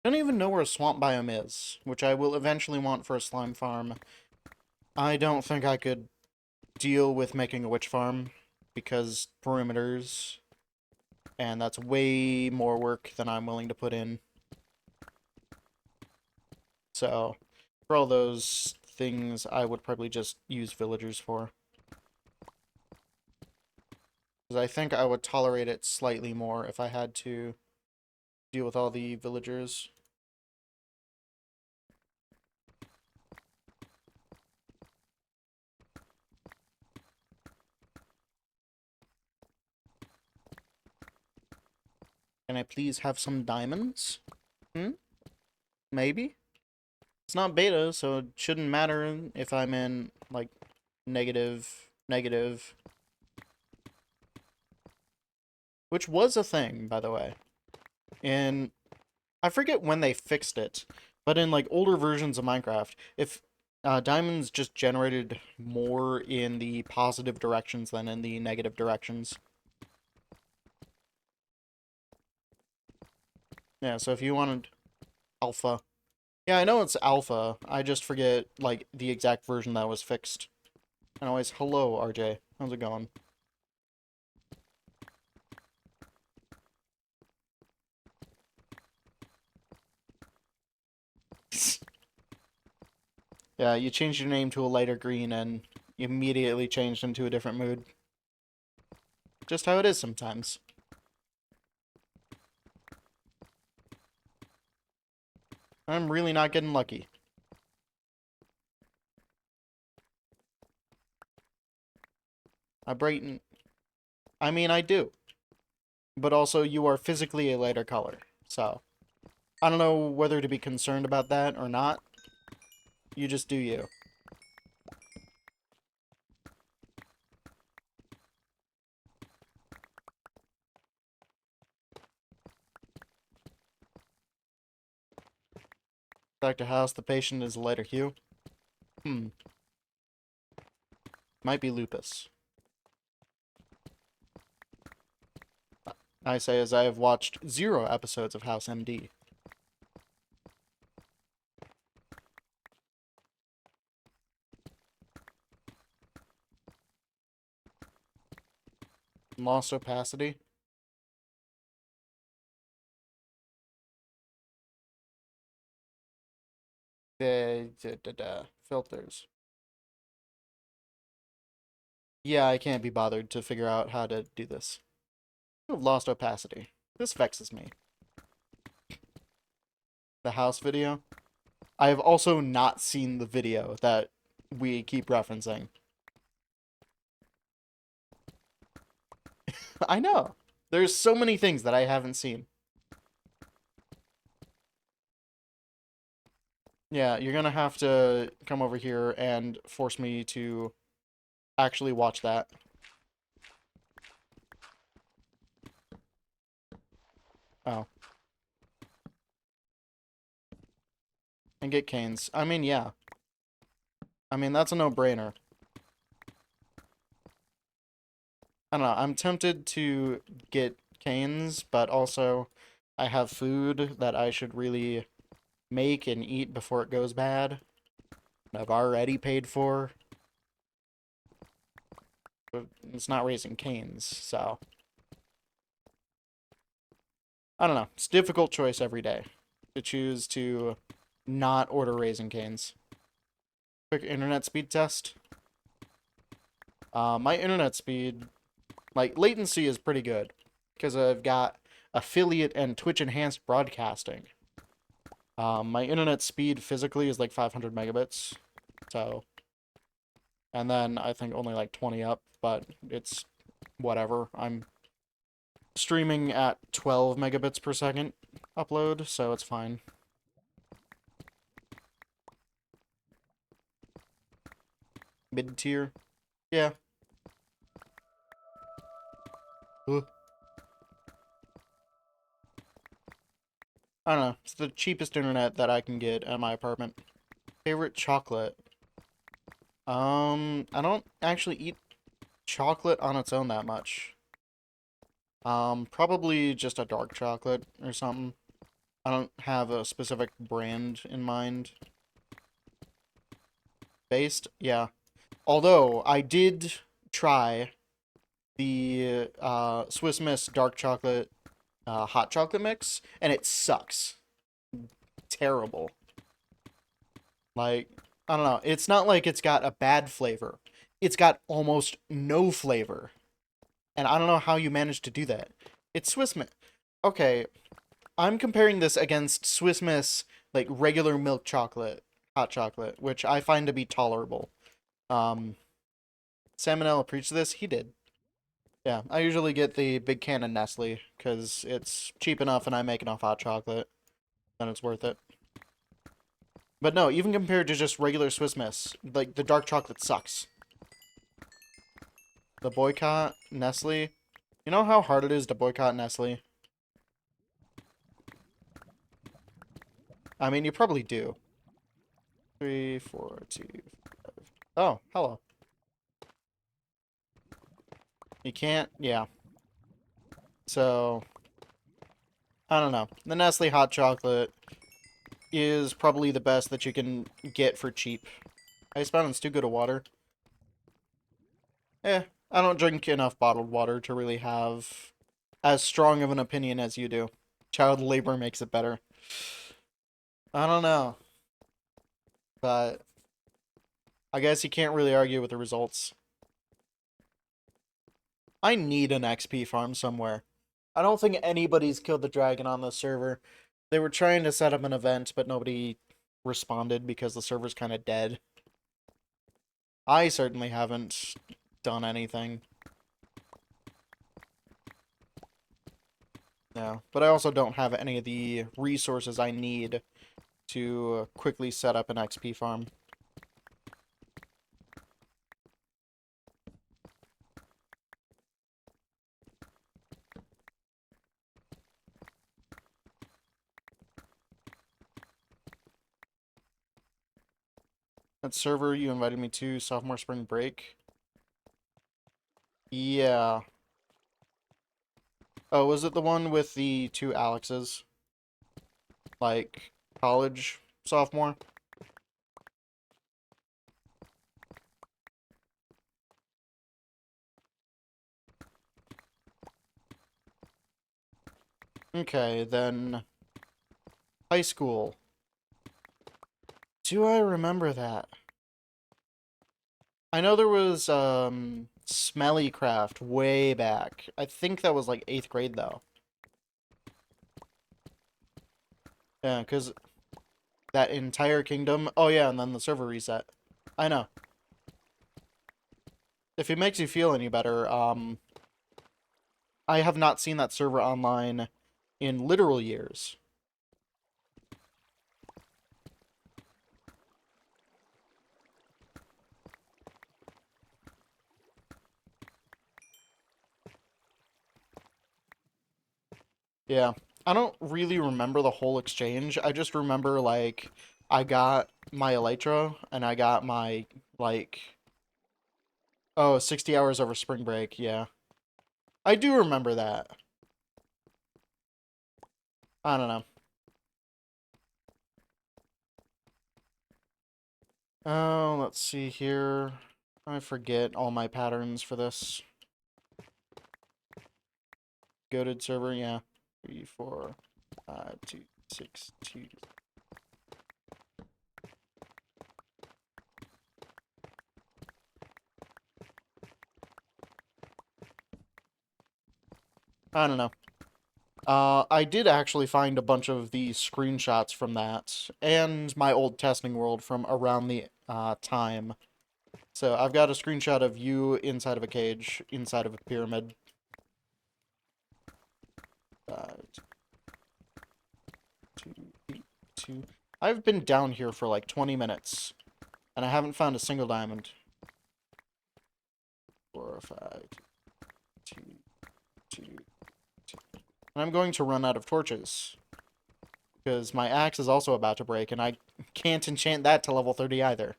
Don't even know where a swamp biome is, which I will eventually want for a slime farm. I don't think I could deal with making a witch farm, because perimeters, and that's way more work than I'm willing to put in. So, for all those things, I would probably just use villagers for. Because I think I would tolerate it slightly more if I had to deal with all the villagers. Can I please have some diamonds? Maybe? It's not beta, so it shouldn't matter if I'm in, like, negative. Which was a thing, by the way. In... I forget when they fixed it, but in, like, older versions of Minecraft, if diamonds just generated more in the positive directions than in the negative directions. Yeah, so if you wanted alpha... Yeah, I know it's alpha. I just forget, like, the exact version that was fixed. Anyways, hello, RJ. How's it going? Yeah, you changed your name to a lighter green and you immediately changed into a different mood. Just how it is sometimes. I'm really not getting lucky. I brighten. I mean, I do. But also, you are physically a lighter color. So, I don't know whether to be concerned about that or not. You just do you. Dr. House, the patient is a lighter hue. Might be lupus. I say as I have watched 0 episodes of House MD. Lost opacity. Filters. Yeah, I can't be bothered to figure out how to do this. I've lost opacity. This vexes me. The house video. I have also not seen the video that we keep referencing. I know. There's so many things that I haven't seen. Yeah, you're gonna have to come over here and force me to actually watch that. Oh. And get canes. I mean, yeah. I mean, that's a no-brainer. I don't know. I'm tempted to get canes, but also I have food that I should really make and eat before it goes bad. I've already paid for. But it's not raising canes, so. I don't know. It's a difficult choice every day to choose to not order Raisin Canes. Quick internet speed test. My internet speed, like, latency is pretty good because I've got affiliate and Twitch enhanced broadcasting. My internet speed physically is like 500 megabits, so, and then I think only like 20 up, but it's whatever. I'm streaming at 12 megabits per second upload, so it's fine. Mid tier, yeah. Ugh. I don't know. It's the cheapest internet that I can get at my apartment. Favorite chocolate? I don't actually eat chocolate on its own that much. Probably just a dark chocolate or something. I don't have a specific brand in mind. Based? Yeah. Although, I did try the Swiss Miss dark chocolate hot chocolate mix, and it sucks. Terrible. Like, I don't know. It's not like it's got a bad flavor. It's got almost no flavor. And I don't know how you managed to do that. It's Swiss Miss. Okay, I'm comparing this against Swiss Miss, like, regular milk chocolate, hot chocolate, which I find to be tolerable. Um, Salmonella preached this? He did. Yeah, I usually get the big can of Nestle, because it's cheap enough and I make enough hot chocolate, then it's worth it. But no, even compared to just regular Swiss Miss, like, the dark chocolate sucks. The boycott, Nestle. You know how hard it is to boycott Nestle? I mean, you probably do. 3, 4, 2, 5. Oh, hello. You can't, yeah. So, I don't know. The Nestle hot chocolate is probably the best that you can get for cheap. Ice Mountain's too good of water. I don't drink enough bottled water to really have as strong of an opinion as you do. Child labor makes it better. I don't know. but I guess you can't really argue with the results. I need an XP farm somewhere. I don't think anybody's killed the dragon on this server. They were trying to set up an event, but nobody responded because the server's kind of dead. I certainly haven't done anything. Yeah, but I also don't have any of the resources I need to quickly set up an XP farm. That server you invited me to, sophomore spring break. Yeah. Oh, was it the one with the two Alexes? Like, college sophomore? Okay, then high school. Do I remember that? I know there was Smelly Craft way back. I think that was like 8th grade though. Yeah, because that entire kingdom. Oh yeah, and then the server reset. I know. If it makes you feel any better, I have not seen that server online in literal years. Yeah. I don't really remember the whole exchange. I just remember, like, I got my Elytra, and I got my, like, oh, 60 hours over spring break, yeah. I do remember that. I don't know. Oh, let's see here. I forget all my patterns for this. Goated server, yeah. 3, 4, 5, 2, 6, 2. I don't know. I did actually find a bunch of the screenshots from that, and my old testing world from around the time. So I've got a screenshot of you inside of a cage, inside of a pyramid. 5, 2, 8, 2. I've been down here for like 20 minutes, and I haven't found a single diamond. 4, 5, 2, 2, 2. And I'm going to run out of torches. Because my axe is also about to break, and I can't enchant that to level 30 either.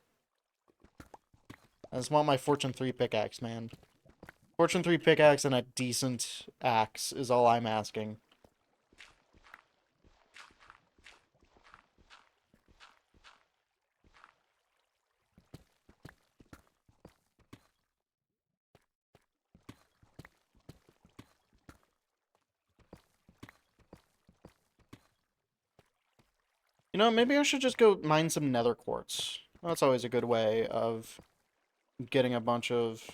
I just want my Fortune 3 pickaxe, man. Fortune 3 pickaxe and a decent axe is all I'm asking. You know, maybe I should just go mine some nether quartz. That's always a good way of getting a bunch of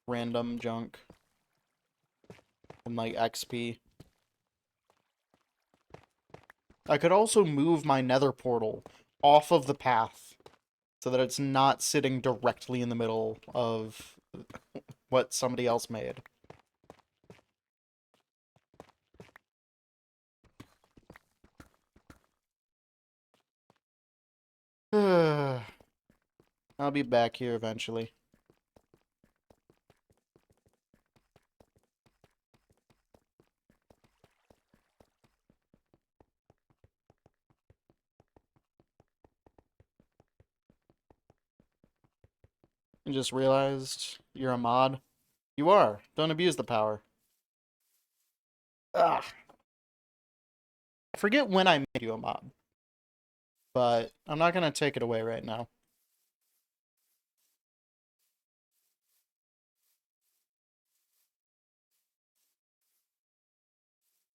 random junk and, like, XP. I could also move my nether portal off of the path so that it's not sitting directly in the middle of what somebody else made. I'll be back here eventually. I just realized you're a mod. You are. Don't abuse the power. Ugh. I forget when I made you a mod, but I'm not gonna take it away right now.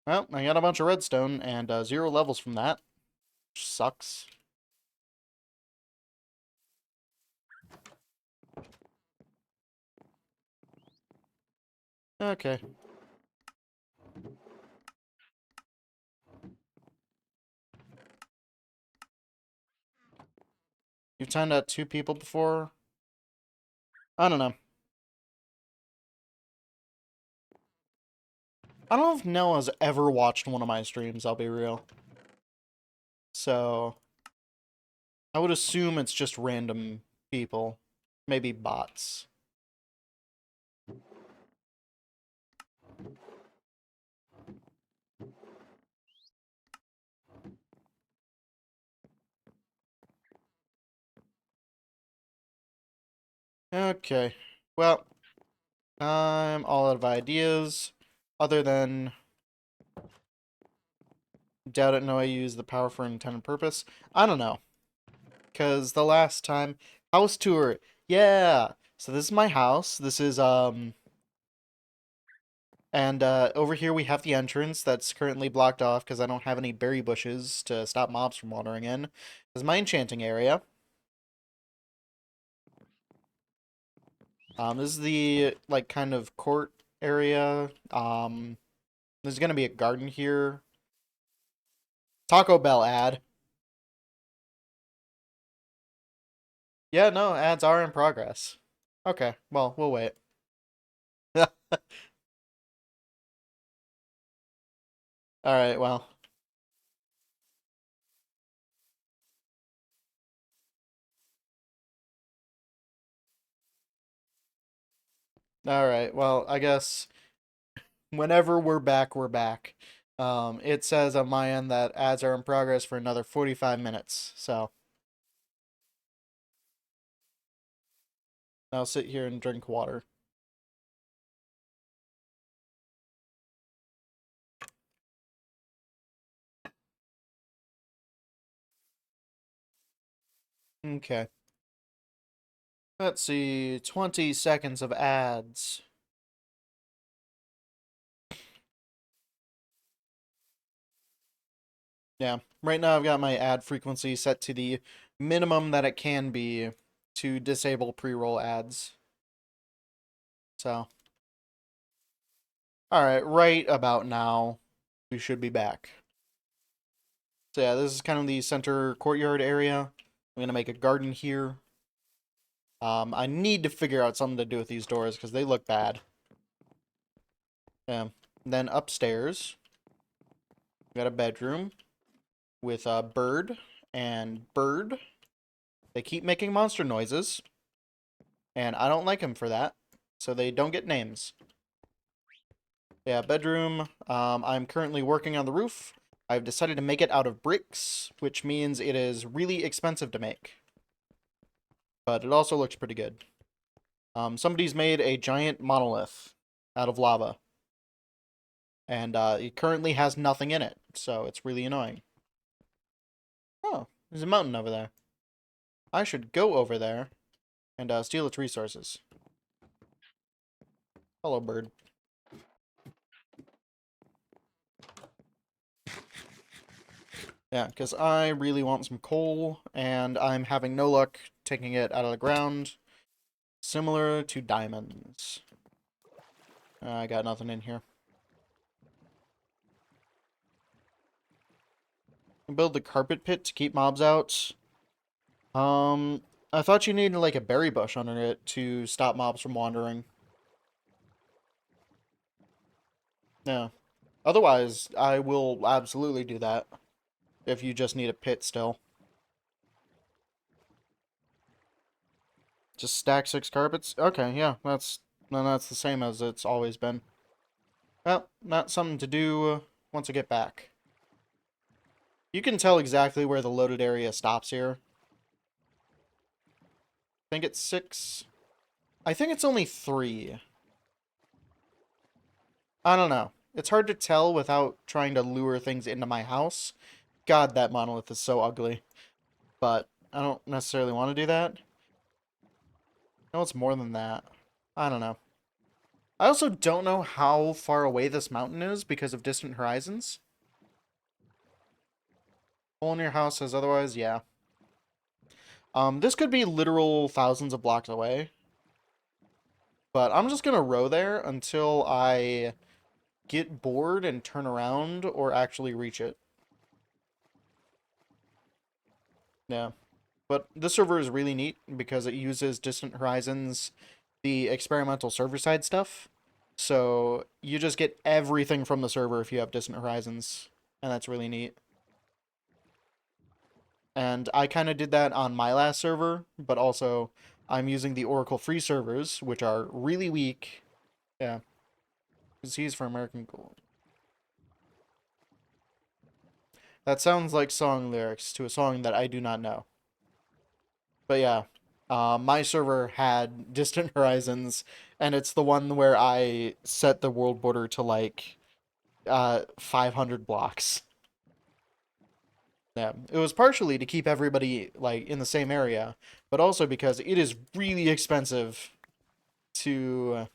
Well, I got a bunch of redstone and 0 levels from that, which sucks. Okay. You've timed out 2 people before? I don't know. I don't know if Noah's ever watched one of my streams, I'll be real. So, I would assume it's just random people. Maybe bots. Okay. Well, I'm all out of ideas. Other than doubt it, no, I use the power for intended purpose. I don't know. Because the last time... House tour. Yeah! So this is my house. This is, And over here we have the entrance that's currently blocked off because I don't have any berry bushes to stop mobs from wandering in. This is my enchanting area. This is the, like, kind of court area. There's gonna be a garden here. Taco Bell ad. Yeah, no, ads are in progress. Okay, well, we'll wait. Alright, well. Alright, well, I guess whenever we're back, we're back. It says on my end that ads are in progress for another 45 minutes, so I'll sit here and drink water. Okay. Let's see, 20 seconds of ads. Yeah, right now I've got my ad frequency set to the minimum that it can be to disable pre-roll ads. So, alright, right about now, we should be back. So yeah, this is kind of the center courtyard area. I'm gonna make a garden here. I need to figure out something to do with these doors because they look bad. Yeah. Then upstairs, we got a bedroom with a bird and bird. They keep making monster noises, and I don't like them for that, so they don't get names. Yeah, bedroom. I'm currently working on the roof. I've decided to make it out of bricks, which means it is really expensive to make. But it also looks pretty good. Somebody's made a giant monolith out of lava. And it currently has nothing in it, so it's really annoying. Oh, there's a mountain over there. I should go over there and steal its resources. Hello, bird. Yeah, because I really want some coal, and I'm having no luck taking it out of the ground. Similar to diamonds. I got nothing in here. Build the carpet pit to keep mobs out. I thought you needed like a berry bush under it to stop mobs from wandering. Yeah. Otherwise, I will absolutely do that. If you just need a pit still. Just stack 6 carpets? Okay, yeah, that's the same as it's always been. Well, not something to do once I get back. You can tell exactly where the loaded area stops here. I think it's 6. I think it's only 3. I don't know. It's hard to tell without trying to lure things into my house. God, that monolith is so ugly. But I don't necessarily want to do that. No, it's more than that. I don't know. I also don't know how far away this mountain is because of distant horizons. Hole in your house says otherwise, yeah. This could be literal thousands of blocks away. But I'm just gonna row there until I get bored and turn around or actually reach it. Yeah. But this server is really neat because it uses Distant Horizons, the experimental server-side stuff. So you just get everything from the server if you have Distant Horizons, and that's really neat. And I kind of did that on my last server, but also I'm using the Oracle free servers, which are really weak. Yeah, because he's for American Gold. That sounds like song lyrics to a song that I do not know. But yeah, my server had Distant Horizons, and it's the one where I set the world border to like 500 blocks. Yeah, it was partially to keep everybody like in the same area, but also because it is really expensive to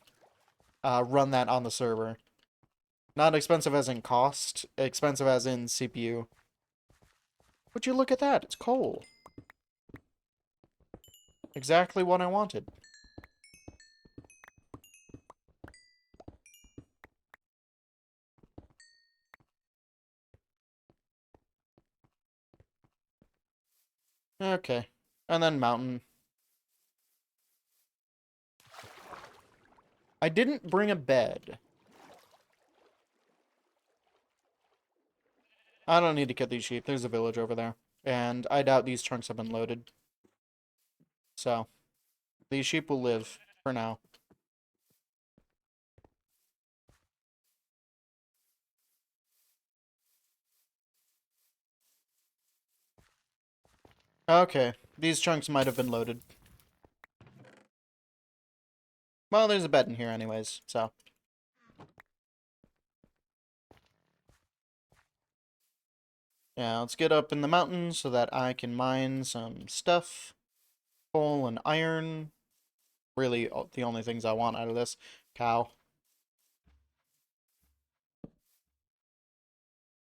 run that on the server. Not expensive as in cost, expensive as in CPU. Would you look at that? It's coal. Exactly what I wanted. Okay. And then mountain. I didn't bring a bed. I don't need to get these sheep. There's a village over there. And I doubt these trunks have been loaded. So, these sheep will live for now. Okay, these trunks might have been loaded. Well, there's a bed in here anyways, so. Yeah, let's get up in the mountains so that I can mine some stuff. Coal and iron. Really, the only things I want out of this. Cow.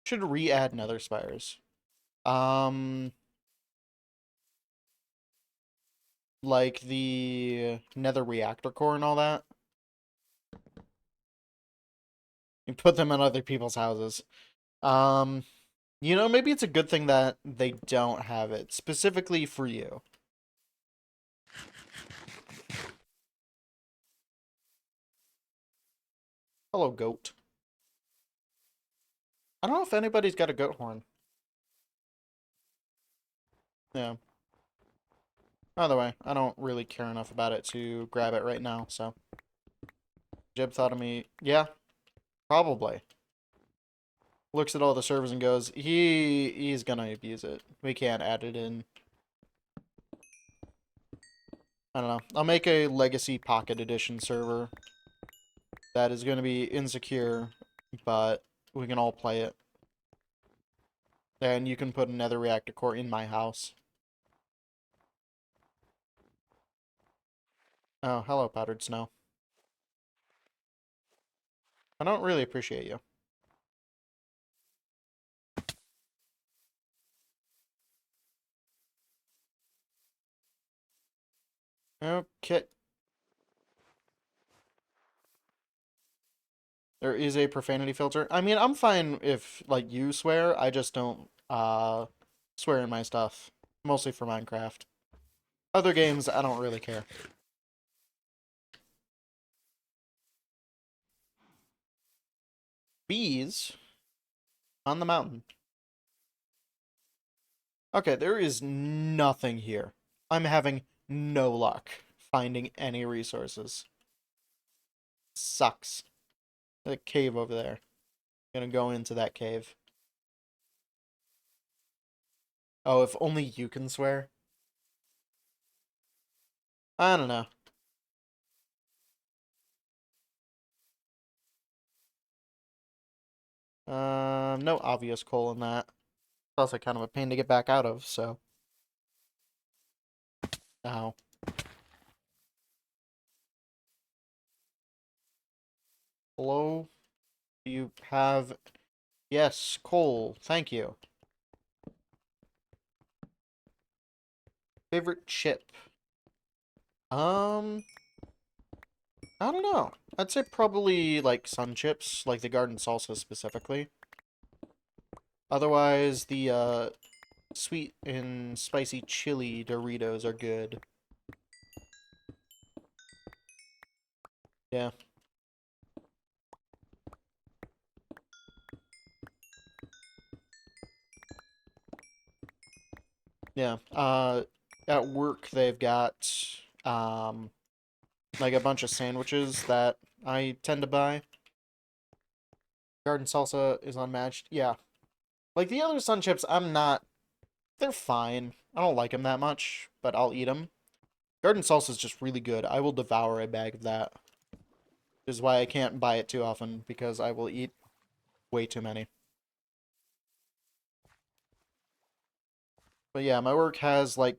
Should re-add nether spires. Um, like the nether reactor core and all that. You put them in other people's houses. Um, maybe it's a good thing that they don't have it specifically for you. Hello, goat. I don't know if anybody's got a goat horn. Yeah. Either way, I don't really care enough about it to grab it right now, so. Jib thought of me. Yeah, probably. Looks at all the servers and goes, he's gonna abuse it. We can't add it in. I don't know. I'll make a Legacy Pocket Edition server that is going to be insecure, but we can all play it. And you can put another reactor core in my house. Oh, hello, powdered snow. I don't really appreciate you. Okay. There is a profanity filter. I mean, I'm fine if, like, you swear. I just don't, swear in my stuff. Mostly for Minecraft. Other games, I don't really care. Bees on the mountain. Okay, there is nothing here. I'm having no luck finding any resources. Sucks. The cave over there. Gonna go into that cave. Oh, if only you can swear. I don't know. No obvious coal in that. It's also kind of a pain to get back out of, so. Ow. Hello? Do you have... Yes, coal. Thank you. Favorite chip? Um... I don't know. I'd say probably like sun chips, like the garden salsa specifically. Otherwise, the sweet and spicy chili Doritos are good. Yeah, yeah. At work they've got um like a bunch of sandwiches that I tend to buy. Garden salsa is unmatched. Yeah. Like the other sun chips, I'm not. They're fine. I don't like them that much, but I'll eat them. Garden salsa is just really good. I will devour a bag of that. Which is why I can't buy it too often because I will eat way too many. But yeah, my work has like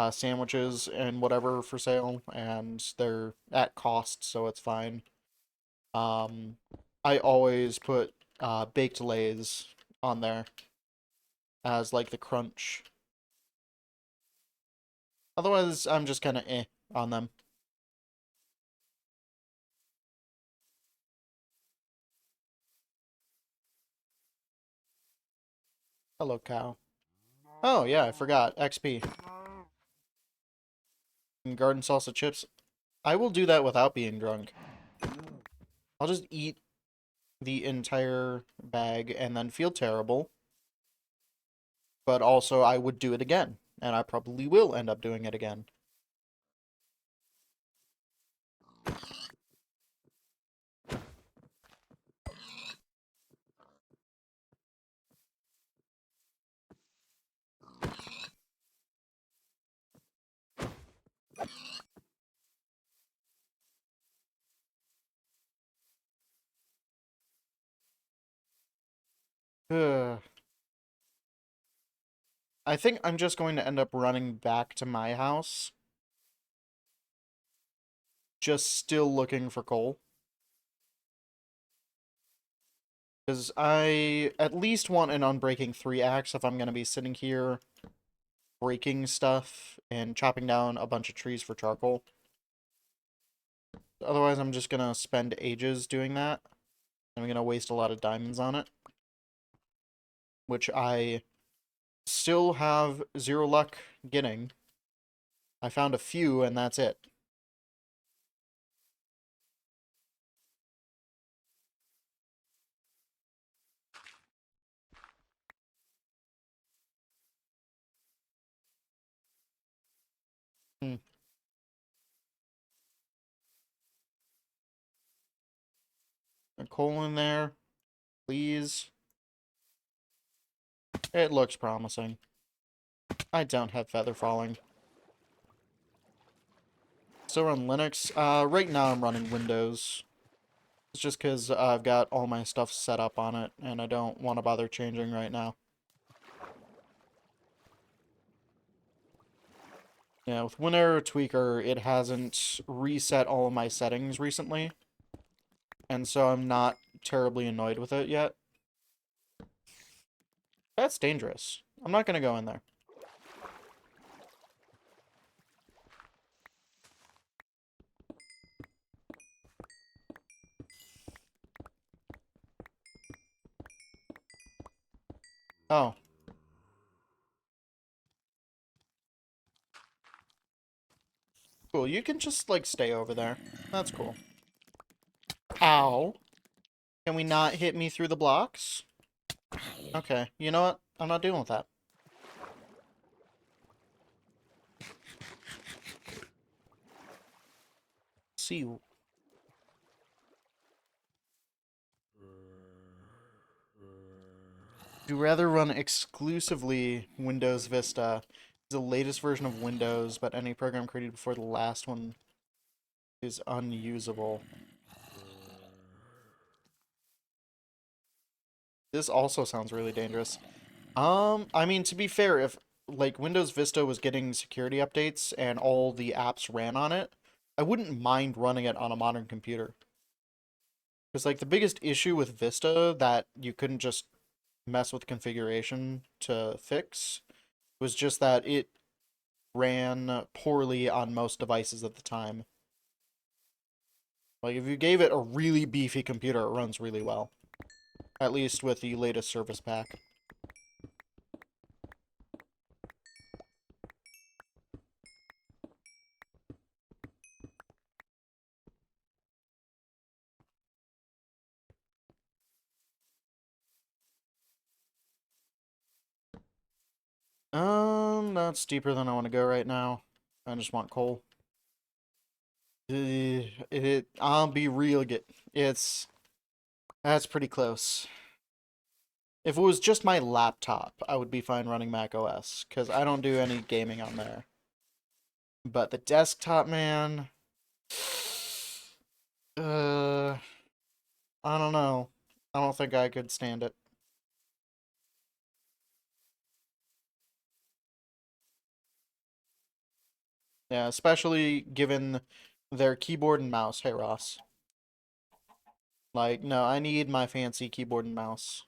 sandwiches and whatever for sale, and they're at cost, so it's fine. Um, I always put baked lays on there as like the crunch. Otherwise, I'm just kind of on them. Hello, cow. Oh yeah, I forgot. XP. And garden salsa chips. I will do that without being drunk. I'll just eat the entire bag and then feel terrible. But also, I would do it again. And I probably will end up doing it again. Ugh. I think I'm just going to end up running back to my house. Just still looking for coal. Because I at least want an Unbreaking 3 axe if I'm going to be sitting here breaking stuff and chopping down a bunch of trees for charcoal. Otherwise, I'm just going to spend ages doing that. I'm going to waste a lot of diamonds on it. Which I still have zero luck getting. I found a few, and that's it. Hmm. A coal in there, please. It looks promising. I don't have feather falling. Still run Linux. Right now I'm running Windows. It's just because I've got all my stuff set up on it, and I don't want to bother changing right now. Yeah, with WinError Tweaker, it hasn't reset all of my settings recently, and so I'm not terribly annoyed with it yet. That's dangerous. I'm not gonna go in there. Oh. Cool, you can just, like, stay over there. That's cool. Ow. Can we not hit me through the blocks? Okay, you know what? I'm not dealing with that. See. Would you rather run exclusively Windows Vista, the latest version of Windows, but any program created before the last one is unusable? This also sounds really dangerous. I mean, to be fair, if like Windows Vista was getting security updates and all the apps ran on it, I wouldn't mind running it on a modern computer. Because like the biggest issue with Vista that you couldn't just mess with configuration to fix was just that it ran poorly on most devices at the time. Like, if you gave it a really beefy computer, it runs really well. At least with the latest service pack. That's deeper than I want to go right now. I just want coal. I'll be real good. That's pretty close. If it was just my laptop, I would be fine running Mac OS, because I don't do any gaming on there. But the desktop, man, uh, I don't know. I don't think I could stand it. Yeah, especially given their keyboard and mouse. Hey, Ross. Like, no, I need my fancy keyboard and mouse.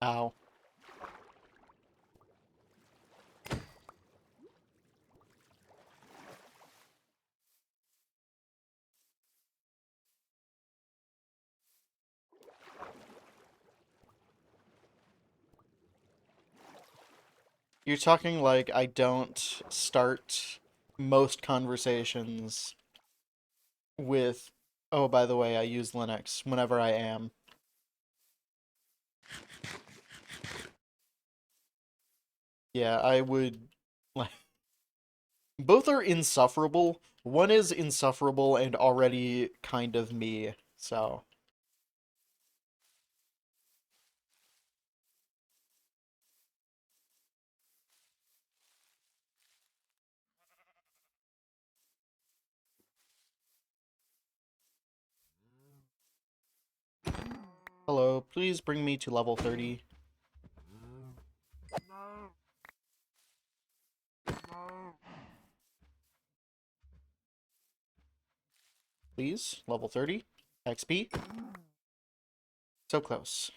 Ow. You're talking like I don't start most conversations with, oh, by the way, I use Linux whenever I am. Yeah, I would, like, both are insufferable. One is insufferable and already kind of me, so. Hello, please bring me to level 30. Please, level 30. XP. So close.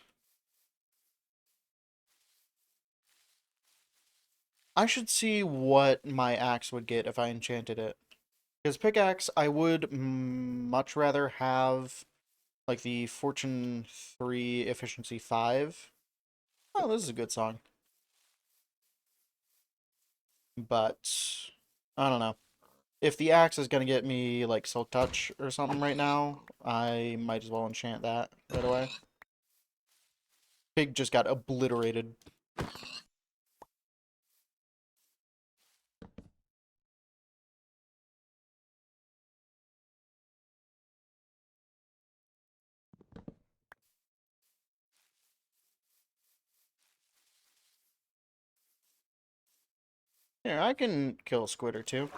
I should see what my axe would get if I enchanted it. Because pickaxe, I would much rather have, like, the Fortune 3 Efficiency 5. Oh, this is a good song. But, I don't know. If the axe is gonna get me, like, Silk Touch or something right now, I might as well enchant that right away. Pig just got obliterated. Here, I can kill a squid or two.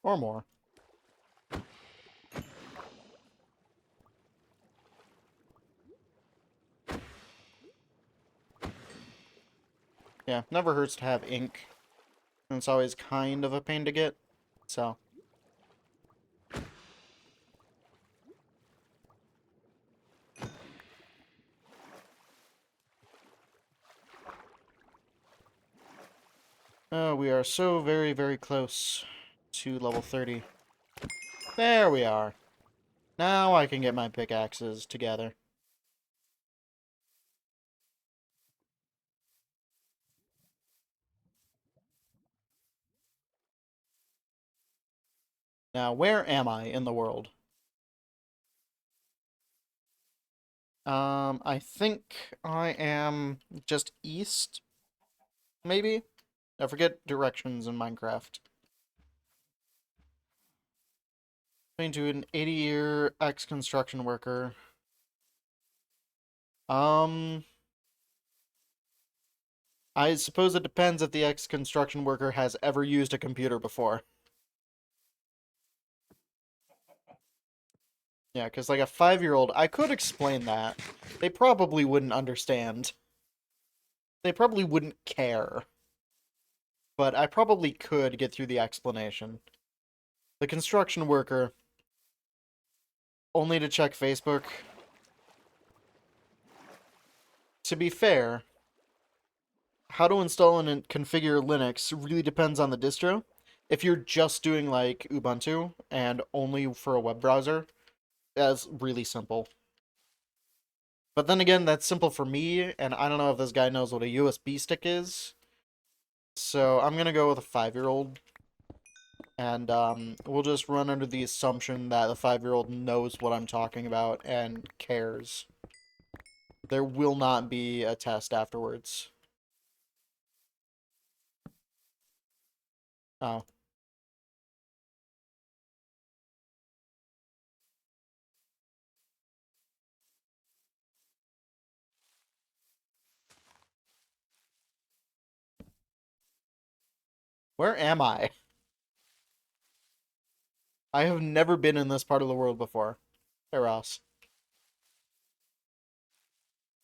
Or more. Yeah, never hurts to have ink. And it's always kind of a pain to get. So. Oh, we are so very, very close to level 30. There we are. Now I can get my pickaxes together. Now, where am I in the world? I think I am just east, maybe? I forget directions in Minecraft. Into an 80-year ex-construction worker. Um, I suppose it depends if the ex-construction worker has ever used a computer before. Yeah, because like a 5-year-old, I could explain that. They probably wouldn't understand. They probably wouldn't care. But I probably could get through the explanation. The construction worker, only to check Facebook. To be fair, how to install and configure Linux really depends on the distro. If you're just doing like Ubuntu and only for a web browser, that's really simple. But then again, that's simple for me, and I don't know if this guy knows what a USB stick is. So I'm gonna go with a 5-year-old, and we'll just run under the assumption that the 5-year-old knows what I'm talking about and cares. There will not be a test afterwards. Oh. Where am I? I have never been in this part of the world before. Hey, Ross.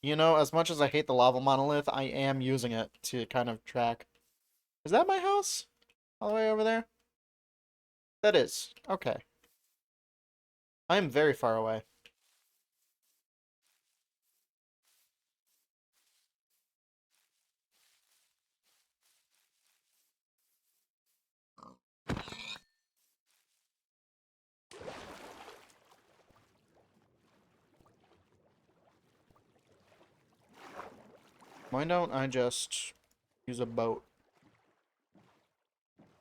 You know, as much as I hate the lava monolith, I am using it to kind of track. Is that my house? All the way over there? That is. Okay. I am very far away. Why don't I just use a boat?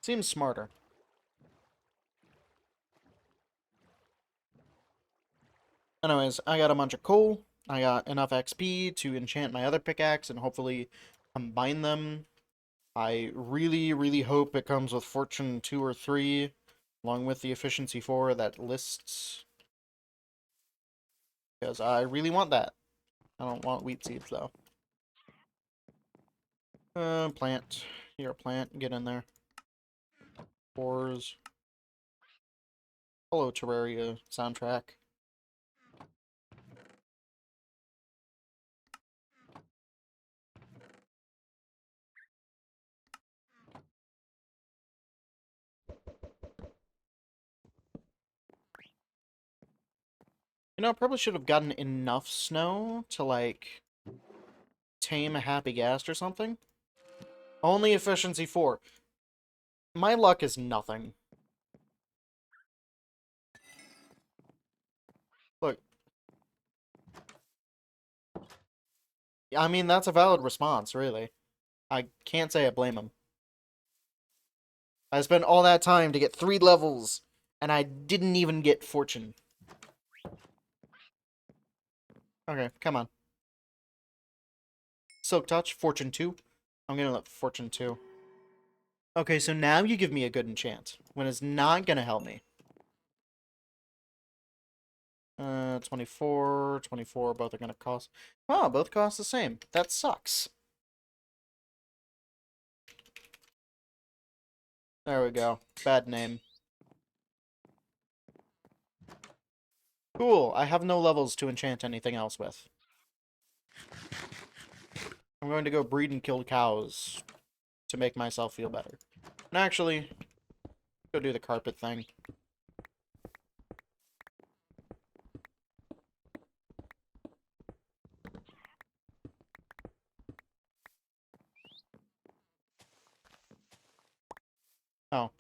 Seems smarter. Anyways, I got a bunch of coal. I got enough XP to enchant my other pickaxe and hopefully combine them. I really, really hope it comes with Fortune 2 or 3, along with the Efficiency 4 that lists. Because I really want that. I don't want wheat seeds, though. Plant. You're a plant. Get in there. Ores. Hello, Terraria soundtrack. You know, I probably should have gotten enough snow to, like, tame a happy ghast or something. Only Efficiency 4. My luck is nothing. Look, I mean, that's a valid response, really. I can't say I blame him. I spent all that time to get 3 levels, and I didn't even get Fortune. Okay, come on. Silk Touch, Fortune 2. I'm gonna let Fortune 2. Okay, so now you give me a good enchant, when it's not gonna help me. 24, 24, both are gonna cost... Oh, both cost the same. That sucks. There we go. Bad name. Cool, I have no levels to enchant anything else with. I'm going to go breed and kill cows to make myself feel better. And actually, go do the carpet thing. Oh.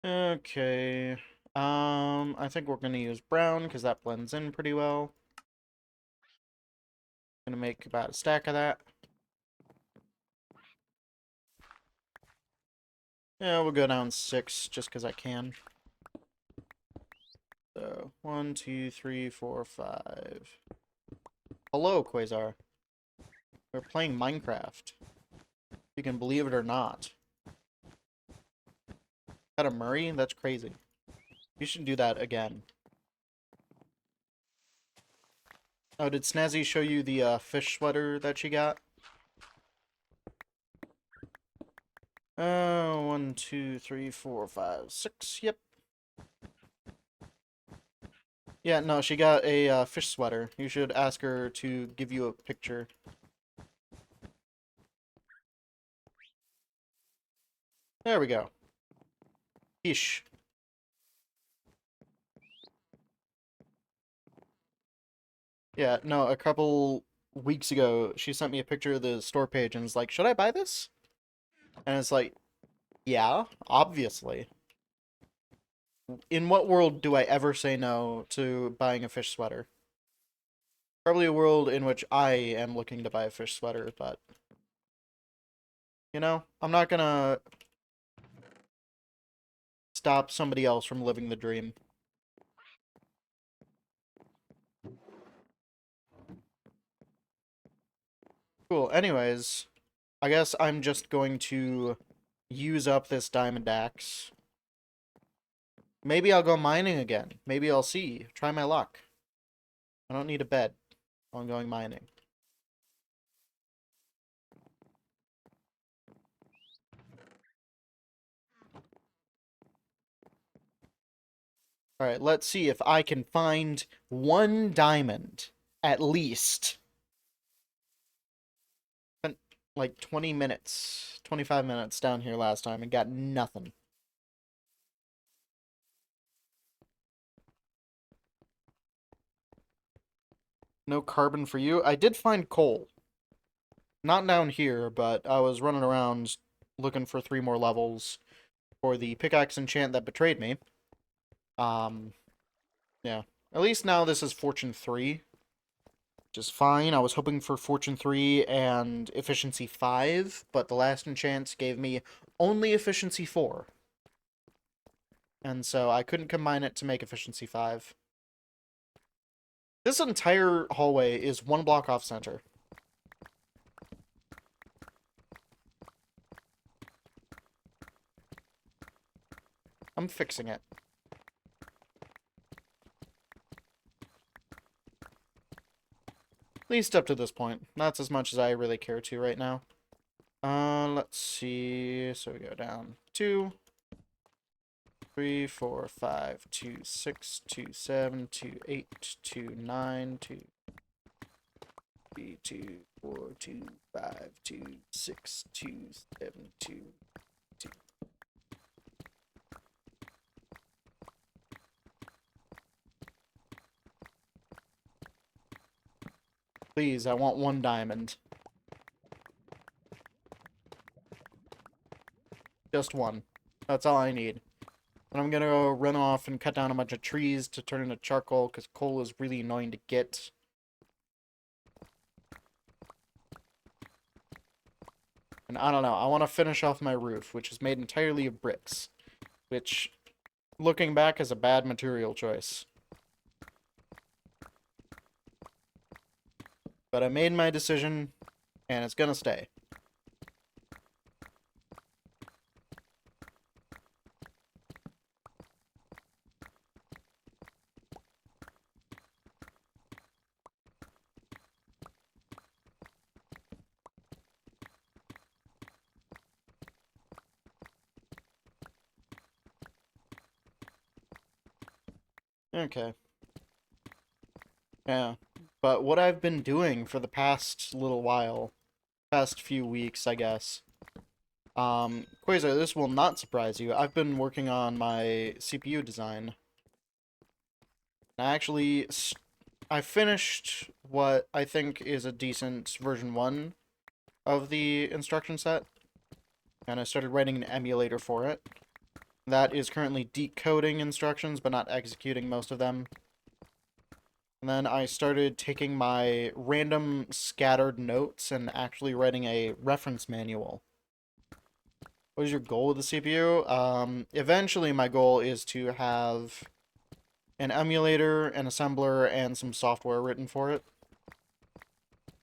Okay. I think we're gonna use brown, because that blends in pretty well. Gonna make about a stack of that. Yeah, we'll go down 6, just because I can. So, 1, 2, 3, 4, 5. Hello, Quasar. We're playing Minecraft. You can believe it or not. Got a Murray? That's crazy. You should do that again. Oh, did Snazzy show you the fish sweater that she got? 1, 2, 3, 4, 5, 6. Yep. Yeah, no, she got a fish sweater. You should ask her to give you a picture. There we go. Fish. Yeah, no, a couple weeks ago, she sent me a picture of the store page and was like, should I buy this? And it's like, yeah, obviously. In what world do I ever say no to buying a fish sweater? Probably a world in which I am looking to buy a fish sweater, but, you know, I'm not gonna stop somebody else from living the dream. Cool, anyways, I guess I'm just going to use up this diamond axe. Maybe I'll go mining again. Maybe I'll see. Try my luck. I don't need a bed while I'm going mining. Alright, let's see if I can find one diamond, at least. Spent like 20 minutes, 25 minutes down here last time and got nothing. No carbon for you. I did find coal. Not down here, but I was running around looking for 3 more levels for the pickaxe enchant that betrayed me. Yeah. At least now this is Fortune 3, which is fine. I was hoping for Fortune 3 and Efficiency 5, but the last enchant gave me only Efficiency 4. And so I couldn't combine it to make Efficiency 5. This entire hallway is 1 block off center. I'm fixing it. At least up to this point. That's as much as I really care to right now. Let's see. So we go down 2, 3, 4, 5, 2, 6, 2, 7, 2, 8, 2, 9, 2, 3, 2, 4, 2, 5, 2, 6, 2, 7, 2, 2. Please, I want 1 diamond. Just 1. That's all I need. And I'm gonna go run off and cut down a bunch of trees to turn into charcoal, because coal is really annoying to get. And I don't know, I want to finish off my roof, which is made entirely of bricks. Which, looking back, is a bad material choice. But I made my decision, and it's gonna stay. Okay. Yeah. But what I've been doing for the past little while, past few weeks, I guess. Quasar, this will not surprise you. I've been working on my CPU design. I finished what I think is a decent version 1 of the instruction set. And I started writing an emulator for it. That is currently decoding instructions, but not executing most of them. And then I started taking my random scattered notes and actually writing a reference manual. What is your goal with the CPU? Eventually my goal is to have an emulator, an assembler, and some software written for it.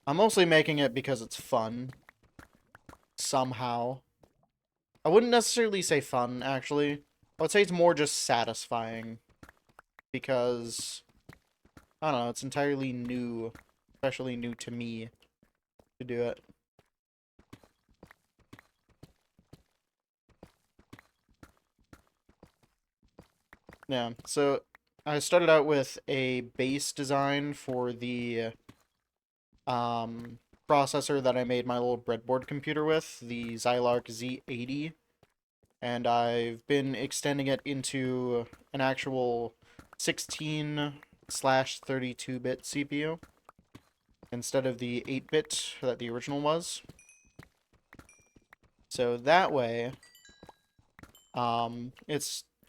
I'm mostly making it because it's fun. Somehow. I wouldn't necessarily say fun, actually. I would say it's more just satisfying. Because, I don't know, it's entirely new. Especially new to me to do it. Yeah, so I started out with a base design for the um, processor that I made my little breadboard computer with, the Zylark Z80, and I've been extending it into an actual 16/32-bit CPU instead of the 8-bit that the original was. So that way,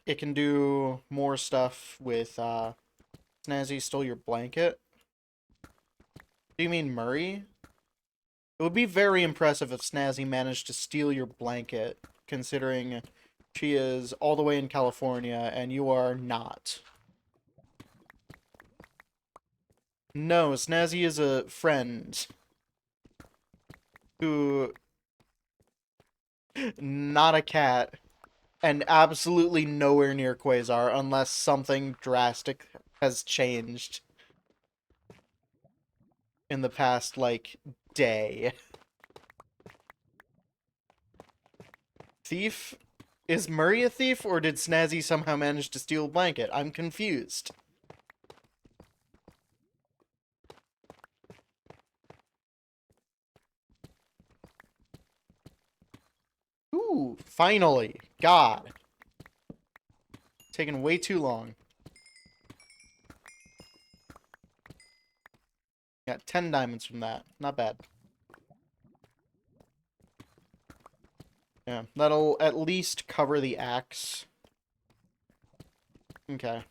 it can do more stuff with Snazzy stole your blanket. Do you mean Murray? It would be very impressive if Snazzy managed to steal your blanket, considering she is all the way in California and you are not. No, Snazzy is a friend who, not a cat, and absolutely nowhere near Quasar unless something drastic has changed in the past, like, day. Thief? Is Murray a thief, or did Snazzy somehow manage to steal a blanket? I'm confused. Ooh, finally. God. Taking way too long. Got 10 diamonds from that. Not bad. Yeah, that'll at least cover the axe. Okay.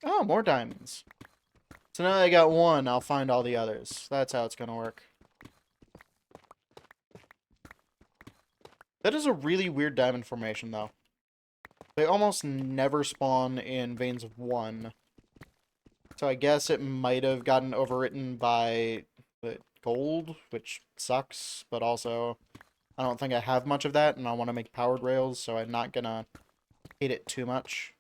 Oh, more diamonds. So now that I got one, I'll find all the others. That's how it's gonna work. That is a really weird diamond formation, though. They almost never spawn in veins of one. So I guess it might have gotten overwritten by the gold, which sucks, but also I don't think I have much of that, and I want to make powered rails, so I'm not gonna hate it too much.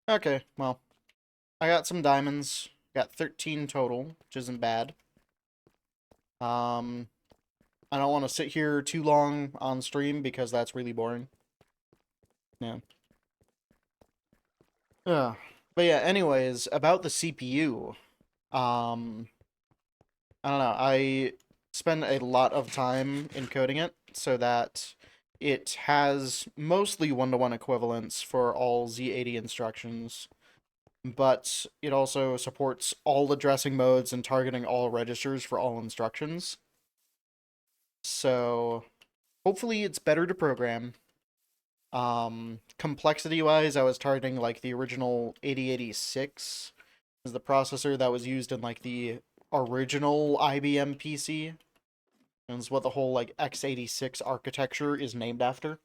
Okay, well, I got some diamonds. Got 13 total, which isn't bad. Um, I don't want to sit here too long on stream because that's really boring. Yeah. Yeah. But yeah, anyways, about the CPU. Um, I don't know. I spend a lot of time encoding it so that it has mostly one-to-one equivalence for all Z80 instructions, but it also supports all addressing modes and targeting all registers for all instructions. So hopefully it's better to program. Complexity-wise, I was targeting like the original 8086 is the processor that was used in like the original IBM PC. And it's what the whole like x86 architecture is named after.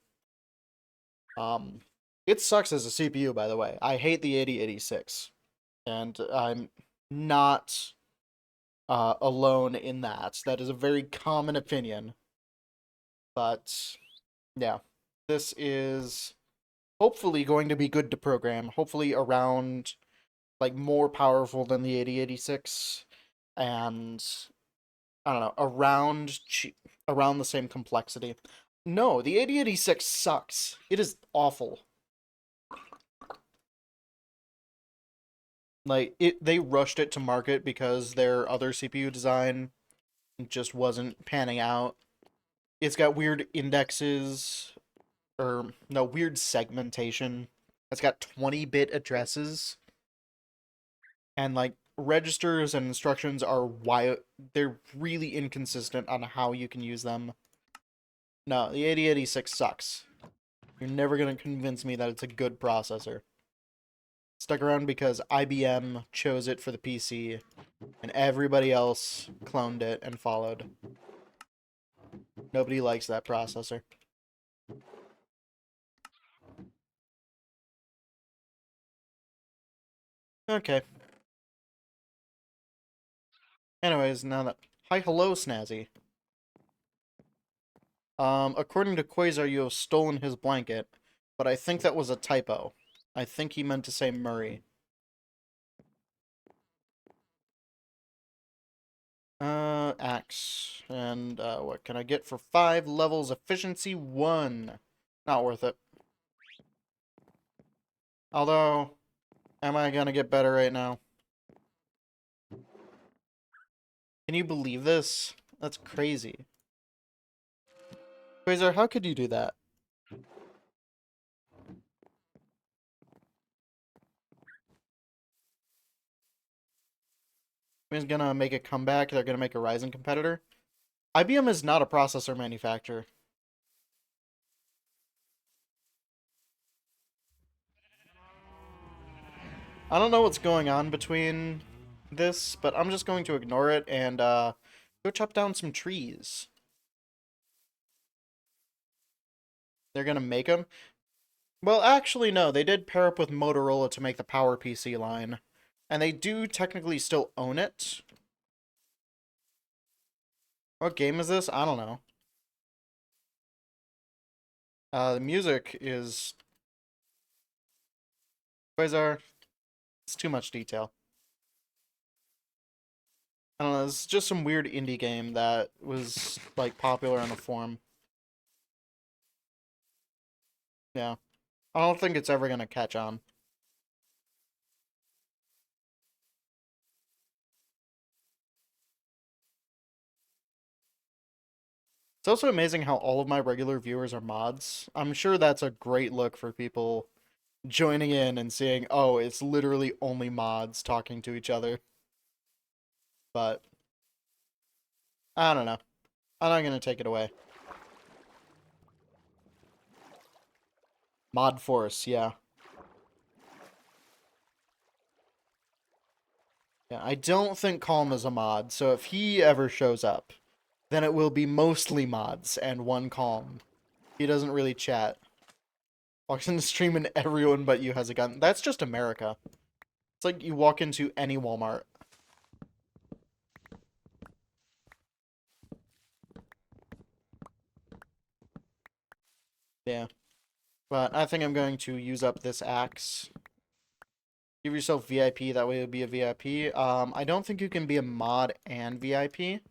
Um, it sucks as a CPU, by the way. I hate the 8086, and I'm not alone in that. That is a very common opinion. But yeah, this is hopefully going to be good to program. Hopefully around like more powerful than the 8086, and I don't know, around the same complexity. No, the 8086 sucks. It is awful. Like they rushed it to market because their other CPU design just wasn't panning out. It's got weird indexes, or no, weird segmentation. It's got 20-bit addresses, and like registers and instructions are they're really inconsistent on how you can use them. No, the 8086 sucks. You're never gonna convince me that it's a good processor. Stuck around because IBM chose it for the PC, and everybody else cloned it and followed. Nobody likes that processor. Okay. Anyways, now that Hi, hello, Snazzy. According to Quasar, you have stolen his blanket, but I think that was a typo. I think he meant to say Murray. Axe. And, what can I get for 5 levels? Efficiency 1. Not worth it. Although, am I gonna get better right now? Can you believe this? That's crazy. Quasar, how could you do that? Who's gonna make a comeback? They're gonna make a Ryzen competitor? IBM is not a processor manufacturer. I don't know what's going on between this, but I'm just going to ignore it and go chop down some trees. They're gonna make them? Well, actually, no. They did pair up with Motorola to make the Power PC line. And they do technically still own it. What game is this? I don't know. The music is... Quasar. It's too much detail. I don't know, it's just some weird indie game that was, like, popular on a forum. Yeah. I don't think it's ever gonna catch on. It's also amazing how all of my regular viewers are mods. I'm sure that's a great look for people joining in and seeing, oh, it's literally only mods talking to each other. But, I don't know. I'm not gonna take it away. Mod Force, yeah. Yeah, I don't think Calm is a mod, so if he ever shows up, then it will be mostly mods and one Calm. He doesn't really chat. Walks into stream and everyone but you has a gun. That's just America. It's like you walk into any Walmart. Yeah. But I think I'm going to use up this axe. Give yourself VIP, that way it'll be a VIP. I don't think you can be a mod and VIP.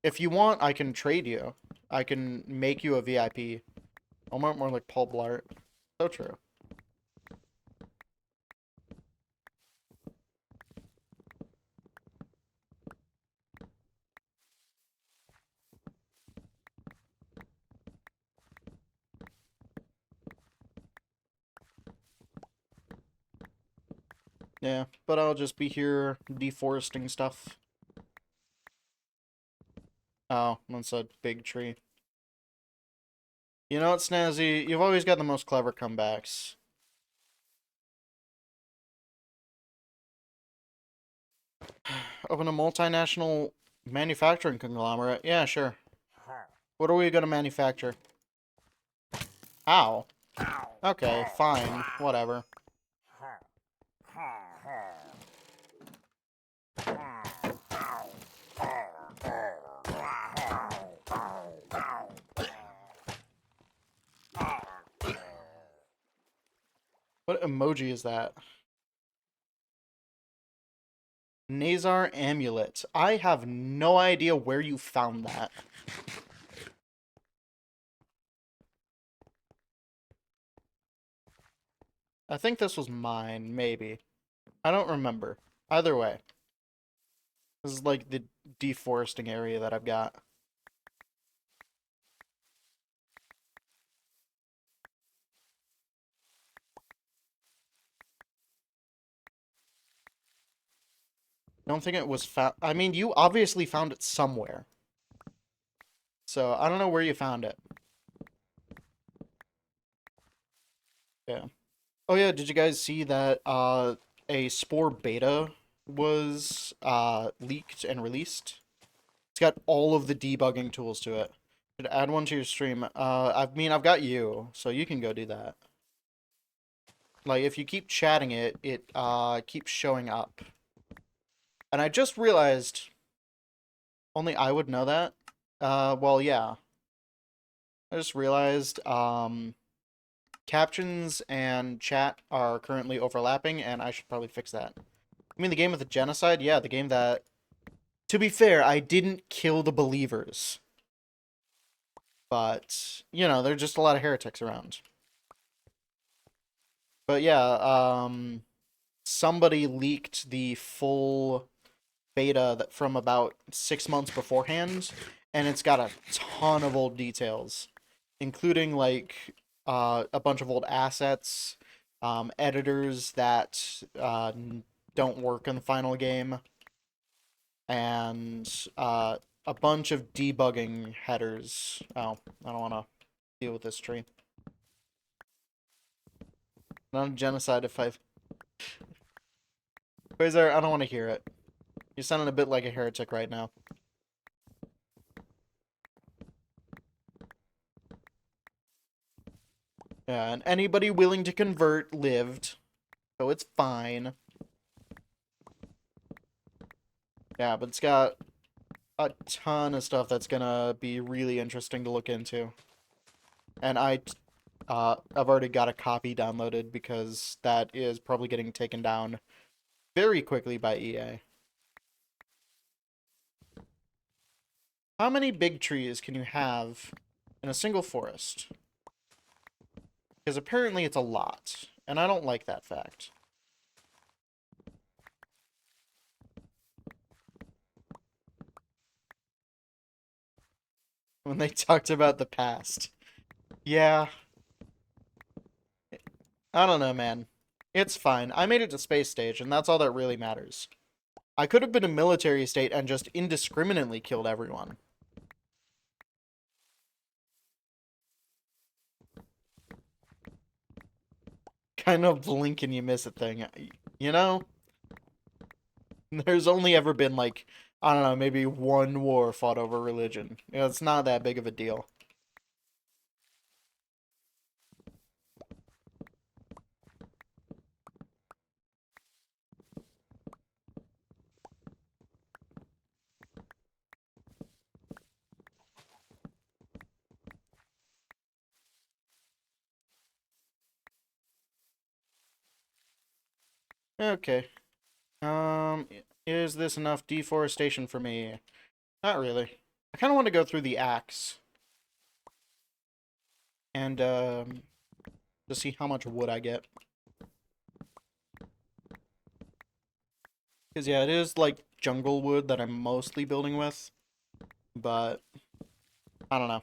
If you want, I can trade you. I can make you a VIP. Almost more like Paul Blart. So true. Yeah, but I'll just be here deforesting stuff. Oh, that's a big tree. You know what, Snazzy? You've always got the most clever comebacks. Open a multinational manufacturing conglomerate. Yeah, sure. What are we gonna manufacture? How? Okay, fine. Whatever. What emoji is that? Nazar Amulet. I have no idea where you found that. I think this was mine, maybe. I don't remember. Either way. This is like the deforesting area that I've got. I don't think it was found. I mean, you obviously found it somewhere. So, I don't know where you found it. Yeah. Oh yeah, did you guys see that a Spore beta was leaked and released? It's got all of the debugging tools to it. Should add one to your stream. I mean, I've got you, so you can go do that. Like, if you keep chatting it, it keeps showing up. And I just realized Only I would know that. Well, yeah. I just realized, captions and chat are currently overlapping, and I should probably fix that. I mean, the game with the genocide? Yeah, the game that... To be fair, I didn't kill the believers. But, you know, there's just a lot of heretics around. But yeah, somebody leaked the full beta that from about 6 months beforehand, and it's got a ton of old details, including like a bunch of old assets, editors that don't work in the final game, and a bunch of debugging headers. Oh, I don't want to deal with this tree. Not genocide if I've... Quasar, I don't want to hear it. You're sounding a bit like a heretic right now. Yeah, and anybody willing to convert lived, so it's fine. Yeah, but it's got a ton of stuff that's gonna be really interesting to look into. And I've already got a copy downloaded because that is probably getting taken down very quickly by EA. How many big trees can you have in a single forest? Because apparently it's a lot, and I don't like that fact. When they talked about the past. Yeah, I don't know, man. It's fine. I made it to space stage, and that's all that really matters. I could have been a military state and just indiscriminately killed everyone. Kind of blink and you miss a thing. You know? There's only ever been, like, I don't know, maybe one war fought over religion. You know, it's not that big of a deal. Okay. Um, is this enough deforestation for me? Not really. I kind of want to go through the axe. And, to see how much wood I get. Because, yeah, it is, like, jungle wood that I'm mostly building with. But, I don't know.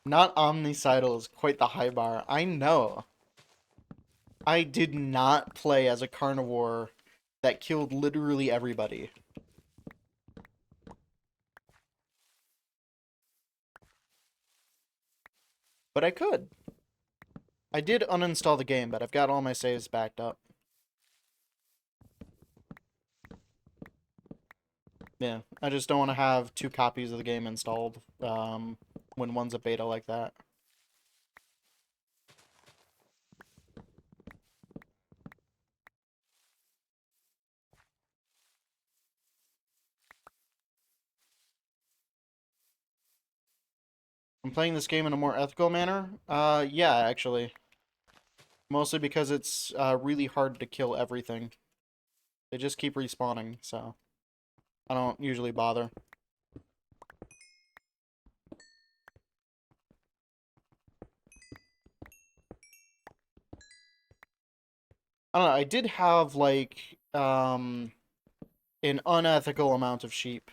Not omnicidal is quite the high bar. I know. I did not play as a carnivore that killed literally everybody. But I could. I did uninstall the game, but I've got all my saves backed up. Yeah, I just don't want to have two copies of the game installed when one's a beta like that. I'm playing this game in a more ethical manner. Yeah, actually. Mostly because it's really hard to kill everything. They just keep respawning, so I don't usually bother. I don't know, I did have, like, an unethical amount of sheep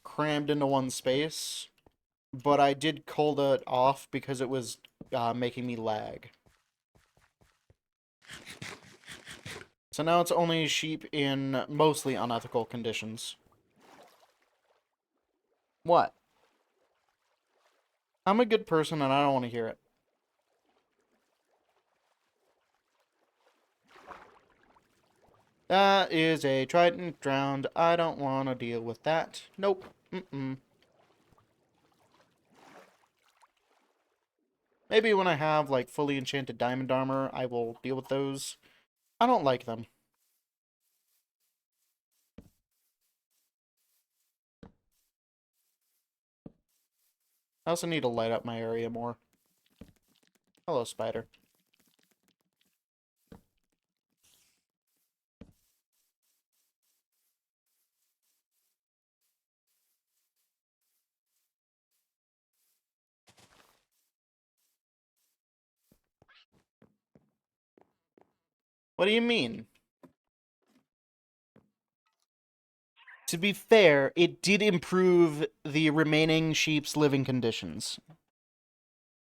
crammed into one space, but I did call it off because it was making me lag. So now it's only sheep in mostly unethical conditions. What? I'm a good person and I don't want to hear it. That is a trident drowned. I don't want to deal with that. Nope. Mm-mm. Maybe when I have, like, fully enchanted diamond armor, I will deal with those. I don't like them. I also need to light up my area more. Hello, spider. What do you mean? To be fair, it did improve the remaining sheep's living conditions.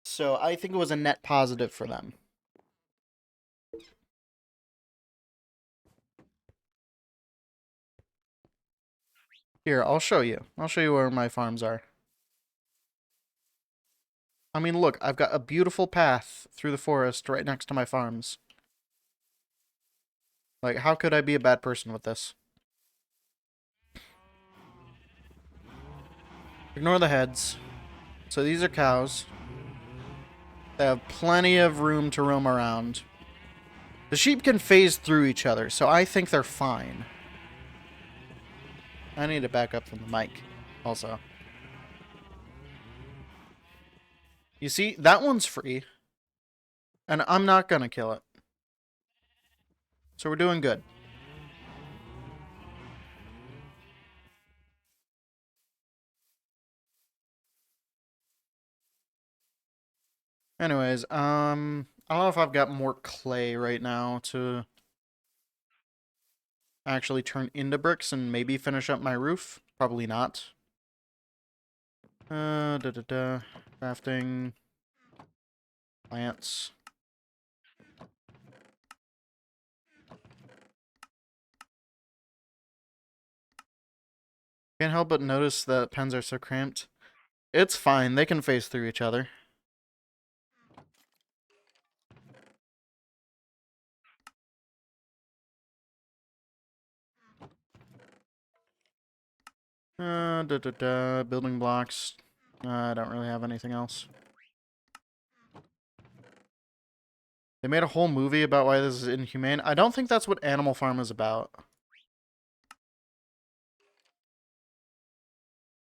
So I think it was a net positive for them. Here, I'll show you. I'll show you where my farms are. I mean, look, I've got a beautiful path through the forest right next to my farms. Like, how could I be a bad person with this? Ignore the heads. So these are cows. They have plenty of room to roam around. The sheep can phase through each other, so I think they're fine. I need to back up from the mic, also. You see, that one's free. And I'm not gonna kill it. So we're doing good. Anyways, I don't know if I've got more clay right now to actually turn into bricks and maybe finish up my roof. Probably not. Crafting. Plants. Can't help but notice that pens are so cramped. It's fine, they can phase through each other. Building blocks. I don't really have anything else. They made a whole movie about why this is inhumane. I don't think that's what Animal Farm is about.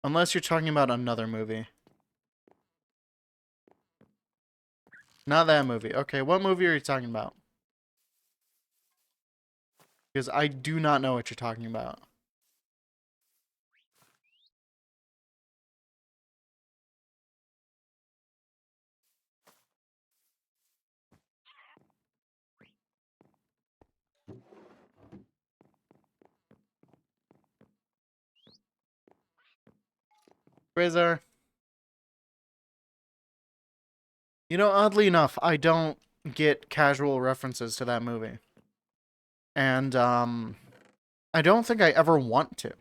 Unless you're talking about another movie. Not that movie. Okay, what movie are you talking about? Because I do not know what you're talking about. Razor. You know, oddly enough, I don't get casual references to that movie. And, I don't think I ever want to.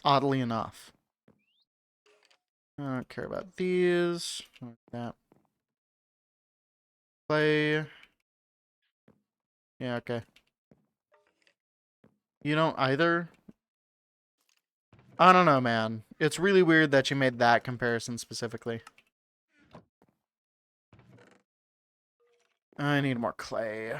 Oddly enough. I don't care about these. Like that. Play. Yeah, okay. You don't either? I don't know, man. It's really weird that you made that comparison specifically. I need more clay.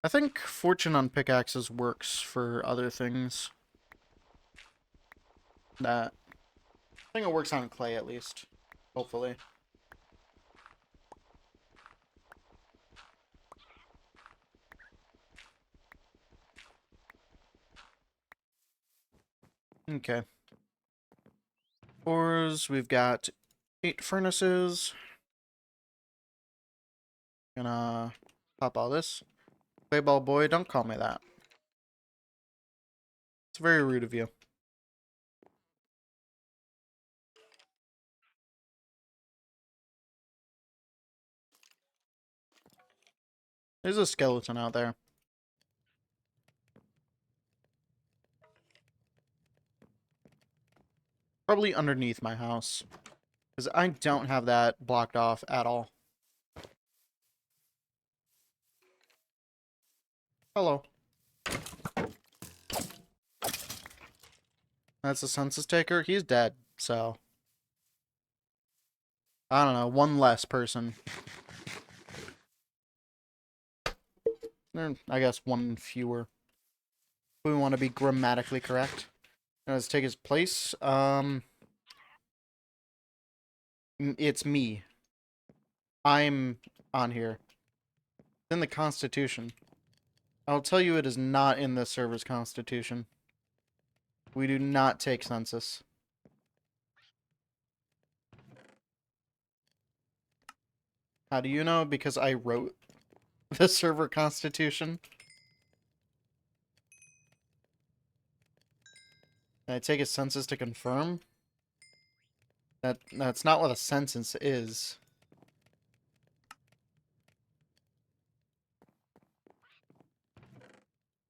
I think fortune on pickaxes works for other things. I think it works on clay at least. Hopefully. Okay. Ores, we've got 8 furnaces. Gonna pop all this. Clayball boy, don't call me that. It's very rude of you. There's a skeleton out there. Probably underneath my house. Because I don't have that blocked off at all. Hello. That's a census taker. He's dead, so. I don't know, one less person. I guess one fewer. We want to be grammatically correct. Now let's take his place. It's me. I'm on here. It's in the Constitution. I'll tell you it is not in the server's Constitution. We do not take census. How do you know? Because I wrote the server Constitution. And I take a census to confirm. That's not what a census is.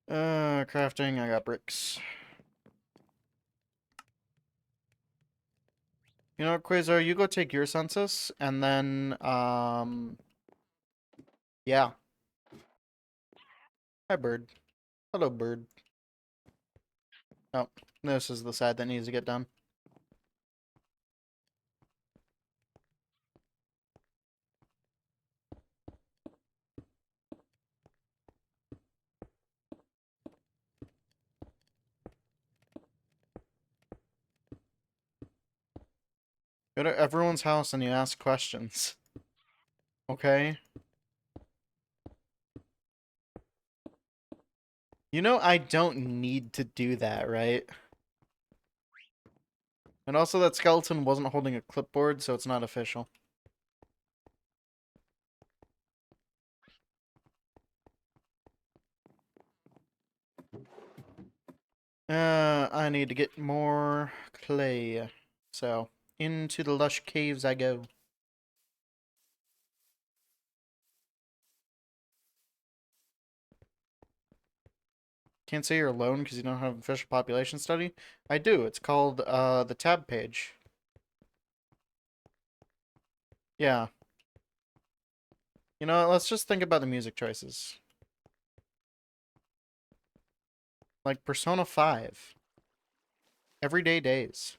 Crafting, I got bricks. You know what, Quasar, you go take your census, and then, yeah. Hi, bird. Hello, bird. Oh, this is the side that needs to get done. Go to everyone's house and you ask questions. Okay? You know I don't need to do that, right? And also that skeleton wasn't holding a clipboard, so it's not official. I need to get more clay. So, into the lush caves I go. Can't say you're alone because you don't have an official population study? I do. It's called, the tab page. Yeah. You know what, let's just think about the music choices. Like Persona 5. Everyday Days.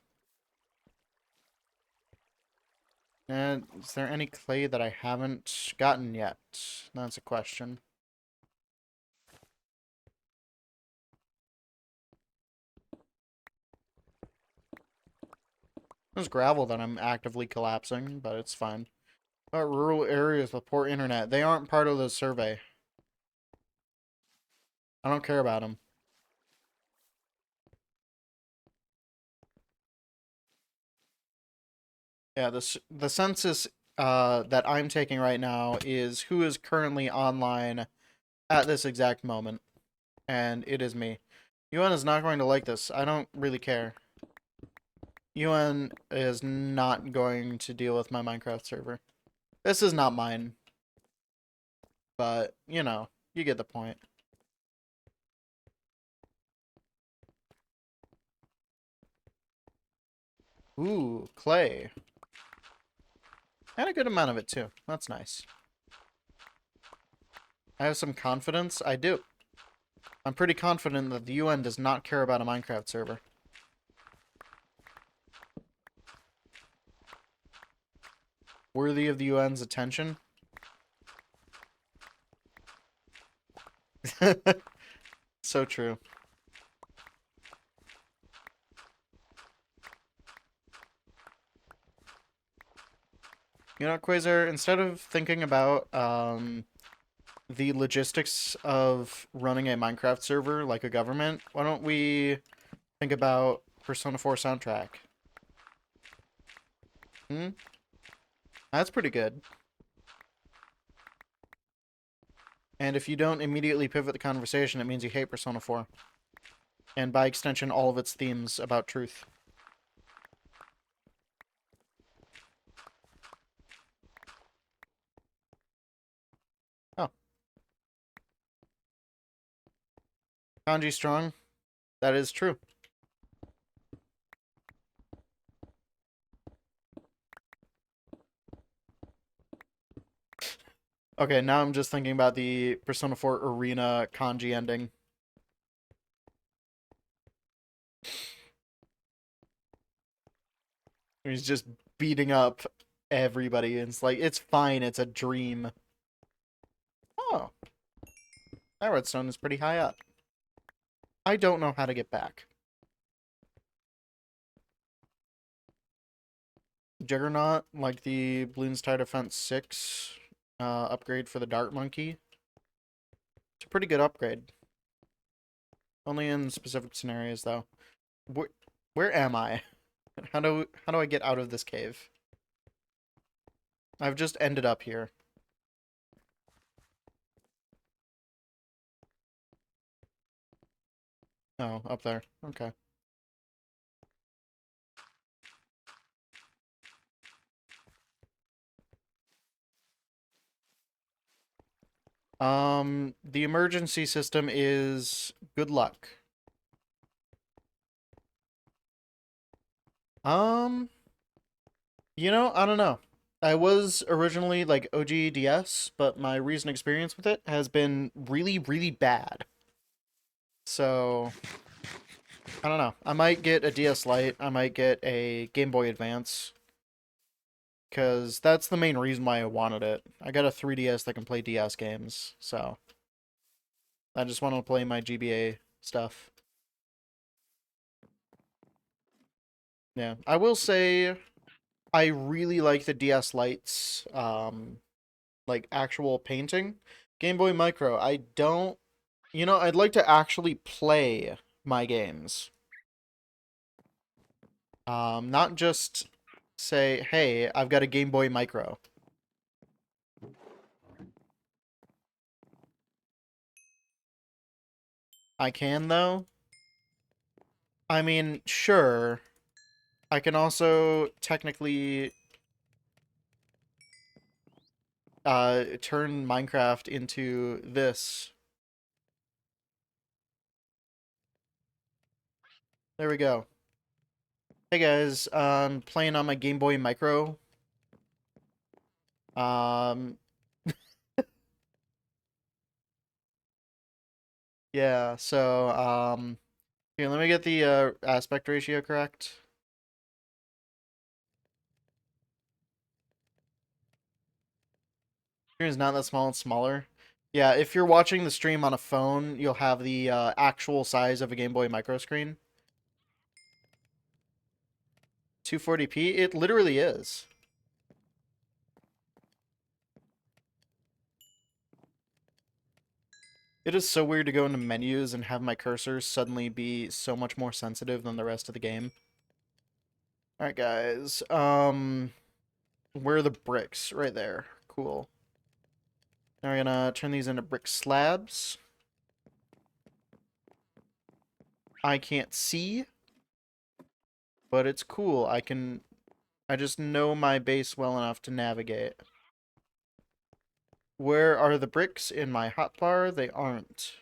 And is there any clay that I haven't gotten yet? That's a question. There's gravel that I'm actively collapsing, but it's fine. Rural areas with poor internet. They aren't part of the survey. I don't care about them. Yeah, the census that I'm taking right now is who is currently online at this exact moment. And it is me. UN is not going to like this. I don't really care. UN is not going to deal with my Minecraft server. This is not mine. But, you know, you get the point. Ooh, clay. And a good amount of it, too. That's nice. I have some confidence. I do. I'm pretty confident that the UN does not care about a Minecraft server. Worthy of the UN's attention? So true. You know, Quasar, instead of thinking about the logistics of running a Minecraft server like a government, why don't we think about Persona 4 soundtrack? Hmm? That's pretty good. And if you don't immediately pivot the conversation, it means you hate Persona 4. And by extension, all of its themes about truth. Oh. Kanji strong? That is true. Okay, now I'm just thinking about the Persona 4 Arena kanji ending. He's just beating up everybody. And it's like, it's fine, it's a dream. Oh. That redstone is pretty high up. I don't know how to get back. Juggernaut, like the Bloons Tide Defense 6 upgrade for the Dart Monkey. It's a pretty good upgrade. Only in specific scenarios, though. Where am I? How do I get out of this cave? I've just ended up here. Oh, up there. Okay. The emergency system is good luck. Um, I don't know. I was originally like OGDS, but my recent experience with it has been really, really bad. So, I don't know. I might get a DS Lite. I might get a Game Boy Advance. Because that's the main reason why I wanted it. I got a 3DS that can play DS games, so I just want to play my GBA stuff. Yeah, I will say I really like the DS Lite's like actual painting. Game Boy Micro, I don't, I'd like to actually play my games. Not just say, "Hey, I've got a Game Boy Micro." I can though. I mean, sure. I can also technically turn Minecraft into this. There we go. Hey guys, playing on my Game Boy Micro. Um, yeah, so, here, let me get the aspect ratio correct. Screen is not that small, it's smaller. Yeah, if you're watching the stream on a phone, you'll have the actual size of a Game Boy Micro screen. 240p? It literally is. It is so weird to go into menus and have my cursor suddenly be so much more sensitive than the rest of the game. Alright, guys. Where are the bricks? Right there. Cool. Now we're gonna turn these into brick slabs. I can't see, but it's cool. I just know my base well enough to navigate. Where are the bricks in my hotbar? They aren't.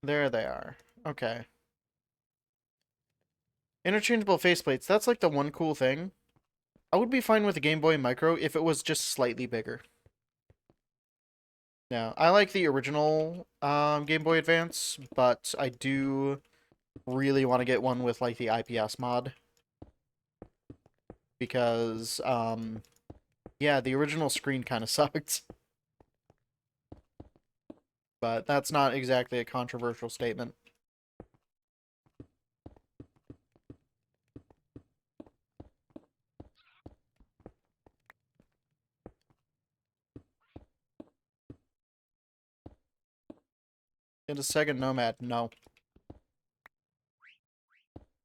There they are. Okay. Interchangeable faceplates. That's like the one cool thing. I would be fine with a Game Boy Micro if it was just slightly bigger. Yeah, I like the original Game Boy Advance, but I do really want to get one with like the IPS mod because yeah, the original screen kind of sucked. But that's not exactly a controversial statement. In a second Nomad, no.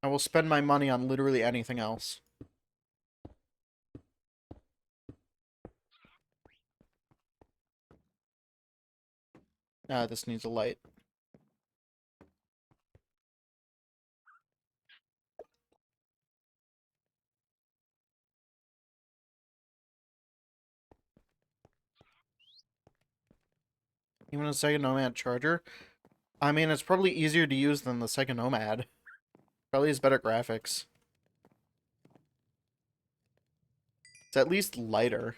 I will spend my money on literally anything else. This needs a light. Even a second Nomad charger? I mean, it's probably easier to use than the second Nomad. Probably has better graphics. It's at least lighter.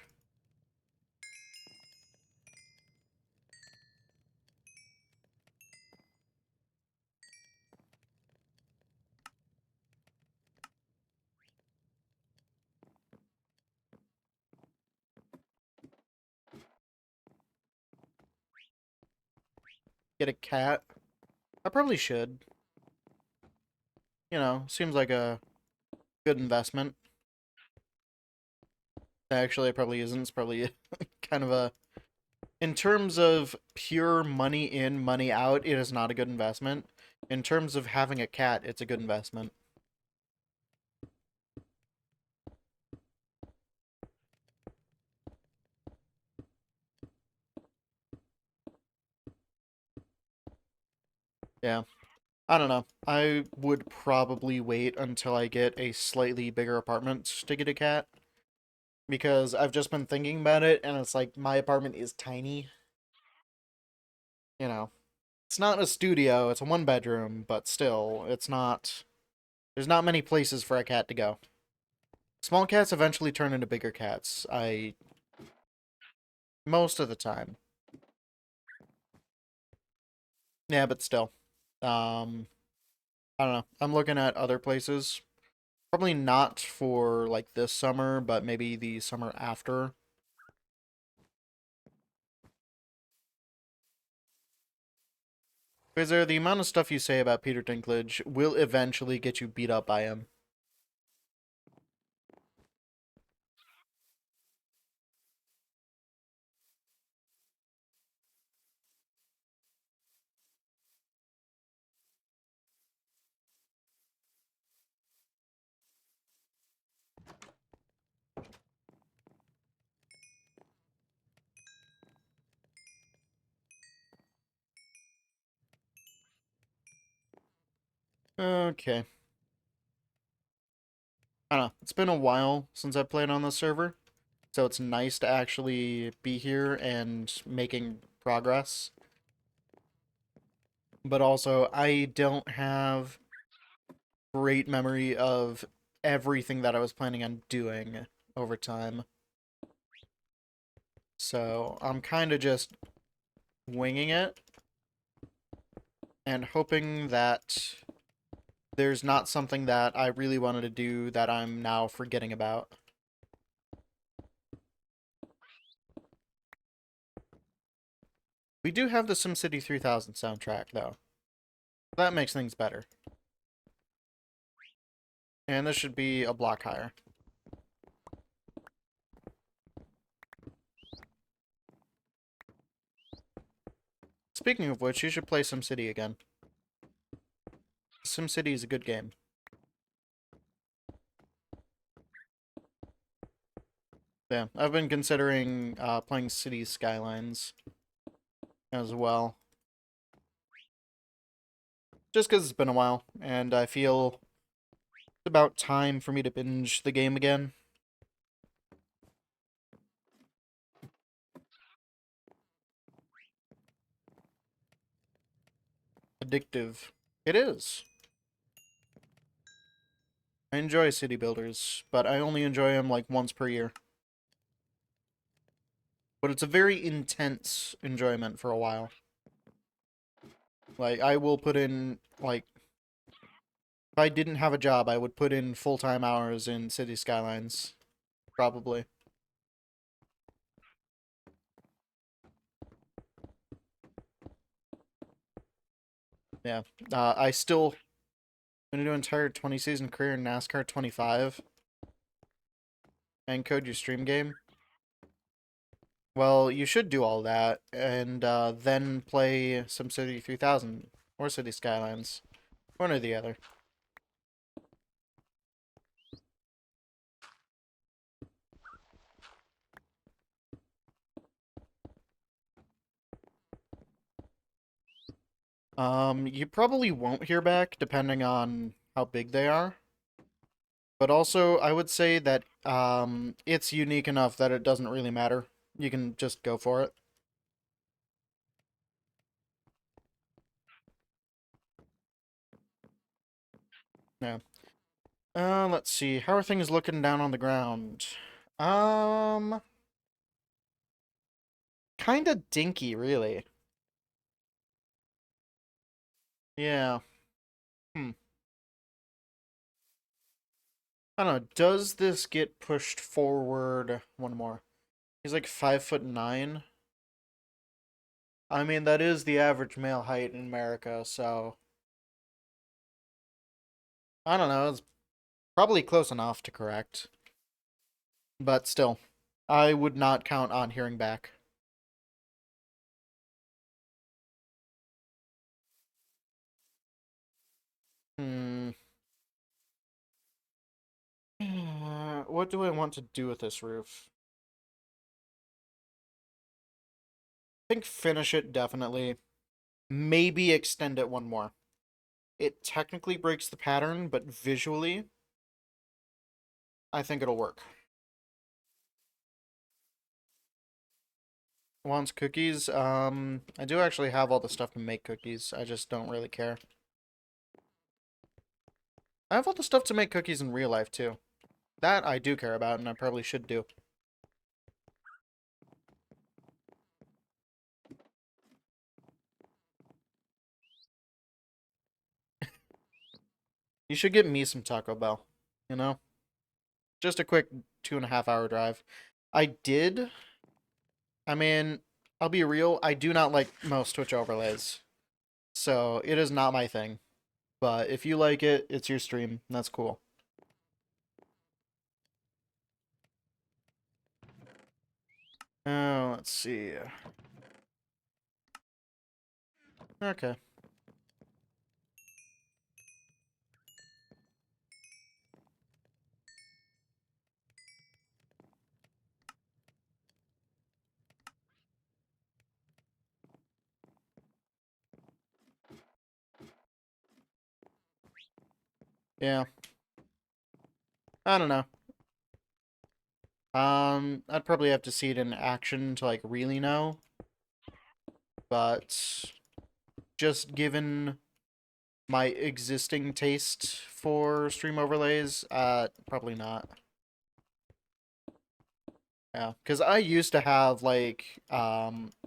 get a cat. I probably should. You know, seems like a good investment. Actually, it probably isn't. It's probably kind of a... In terms of pure money in, money out, it is not a good investment. In terms of having a cat, it's a good investment. Yeah. I don't know. I would probably wait until I get a slightly bigger apartment to get a cat. Because I've just been thinking about it, and it's like, my apartment is tiny. You know, it's not a studio, it's a one bedroom, but still, it's not... There's not many places for a cat to go. Small cats eventually turn into bigger cats. Most of the time. Yeah, but still. Um, I don't know. I'm looking at other places. Probably not for, like, this summer, but maybe the summer after. Because the amount of stuff you say about Peter Dinklage will eventually get you beat up by him. Okay. I don't know. It's been a while since I played on the server, so it's nice to actually be here and making progress. But also, I don't have great memory of everything that I was planning on doing over time. So I'm kind of just winging it and hoping that there's not something that I really wanted to do that I'm now forgetting about. We do have the SimCity 3000 soundtrack, though. That makes things better. And this should be a block higher. Speaking of which, you should play SimCity again. SimCity is a good game. Yeah, I've been considering playing Cities Skylines as well. Just because it's been a while, and I feel it's about time for me to binge the game again. Addictive. It is. I enjoy city builders, but I only enjoy them like once per year. But it's a very intense enjoyment for a while. Like, I will put in, like, if I didn't have a job, I would put in full-time hours in City Skylines. Probably. Yeah. I still... I'm gonna do an entire 20-season career in NASCAR 25 and code your stream game. Well, you should do all that, and then play SimCity 3000 or City Skylines. One or the other. You probably won't hear back, depending on how big they are. But also, I would say that it's unique enough that it doesn't really matter. You can just go for it. Yeah. Let's see. How are things looking down on the ground? Um, Kinda dinky, really. Yeah. Hmm. I don't know. Does this get pushed forward one more? He's like 5'9". I mean, that is the average male height in America, so I don't know. It's probably close enough to correct, but still, I would not count on hearing back. Hmm. What do I want to do with this roof? I think finish it definitely. Maybe extend it one more. It technically breaks the pattern, but visually, I think it'll work. Wants cookies? I do actually have all the stuff to make cookies. I just don't really care. I have all the stuff to make cookies in real life, too. That I do care about, and I probably should do. You should get me some Taco Bell, you know? Just a quick 2.5 hour drive. I did. I mean, I'll be real, I do not like most Twitch overlays. So, it is not my thing. But if you like it, it's your stream. That's cool. Let's see. Okay. Yeah. I don't know. I'd probably have to see it in action to, like, really know. But just given my existing taste for stream overlays, probably not. Yeah, because I used to have, like,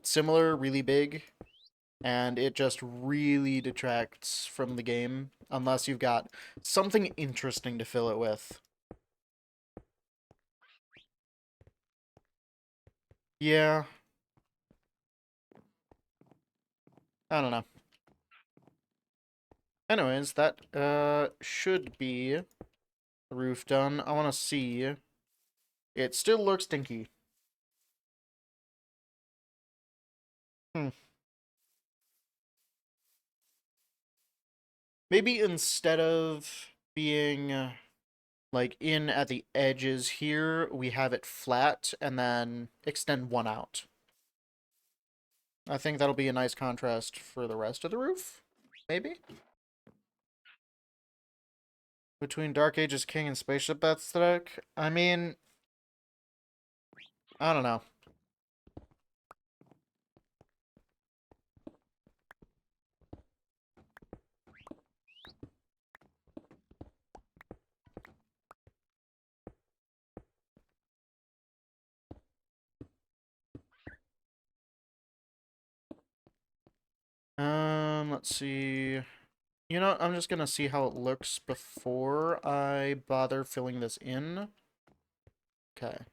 similar really big, and it just really detracts from the game unless you've got something interesting to fill it with. Yeah, I don't know. Anyways, that should be the roof done. I want to see. It still looks stinky. Hmm. Maybe instead of being like in at the edges here, we have it flat and then extend one out. I think that'll be a nice contrast for the rest of the roof. Maybe? Between Dark Ages King and Spaceship aesthetic? I mean, I don't know. Let's see. You know, I'm just gonna see how it looks before I bother filling this in. Okay.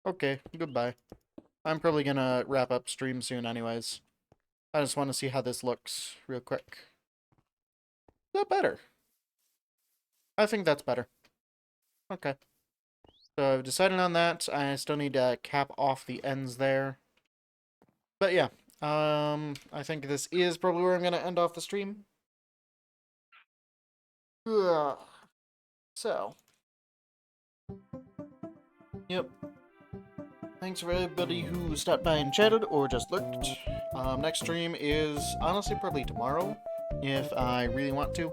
Okay, goodbye. I'm probably gonna wrap up stream soon anyways. I just want to see how this looks real quick. Is that better? I think that's better. Okay. So I've decided on that. I still need to cap off the ends there. But yeah, I think this is probably where I'm gonna end off the stream. Ugh. So, yep. Thanks for everybody who stopped by and chatted or just looked. Next stream is honestly probably tomorrow, if I really want to.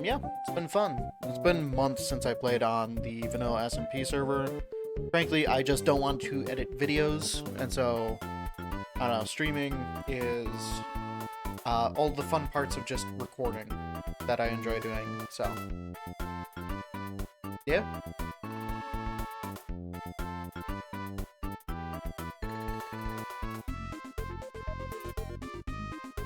Yeah, it's been fun. It's been months since I played on the vanilla SMP server. Frankly, I just don't want to edit videos, and so, I don't know, streaming is all the fun parts of just recording that I enjoy doing, so. Yeah.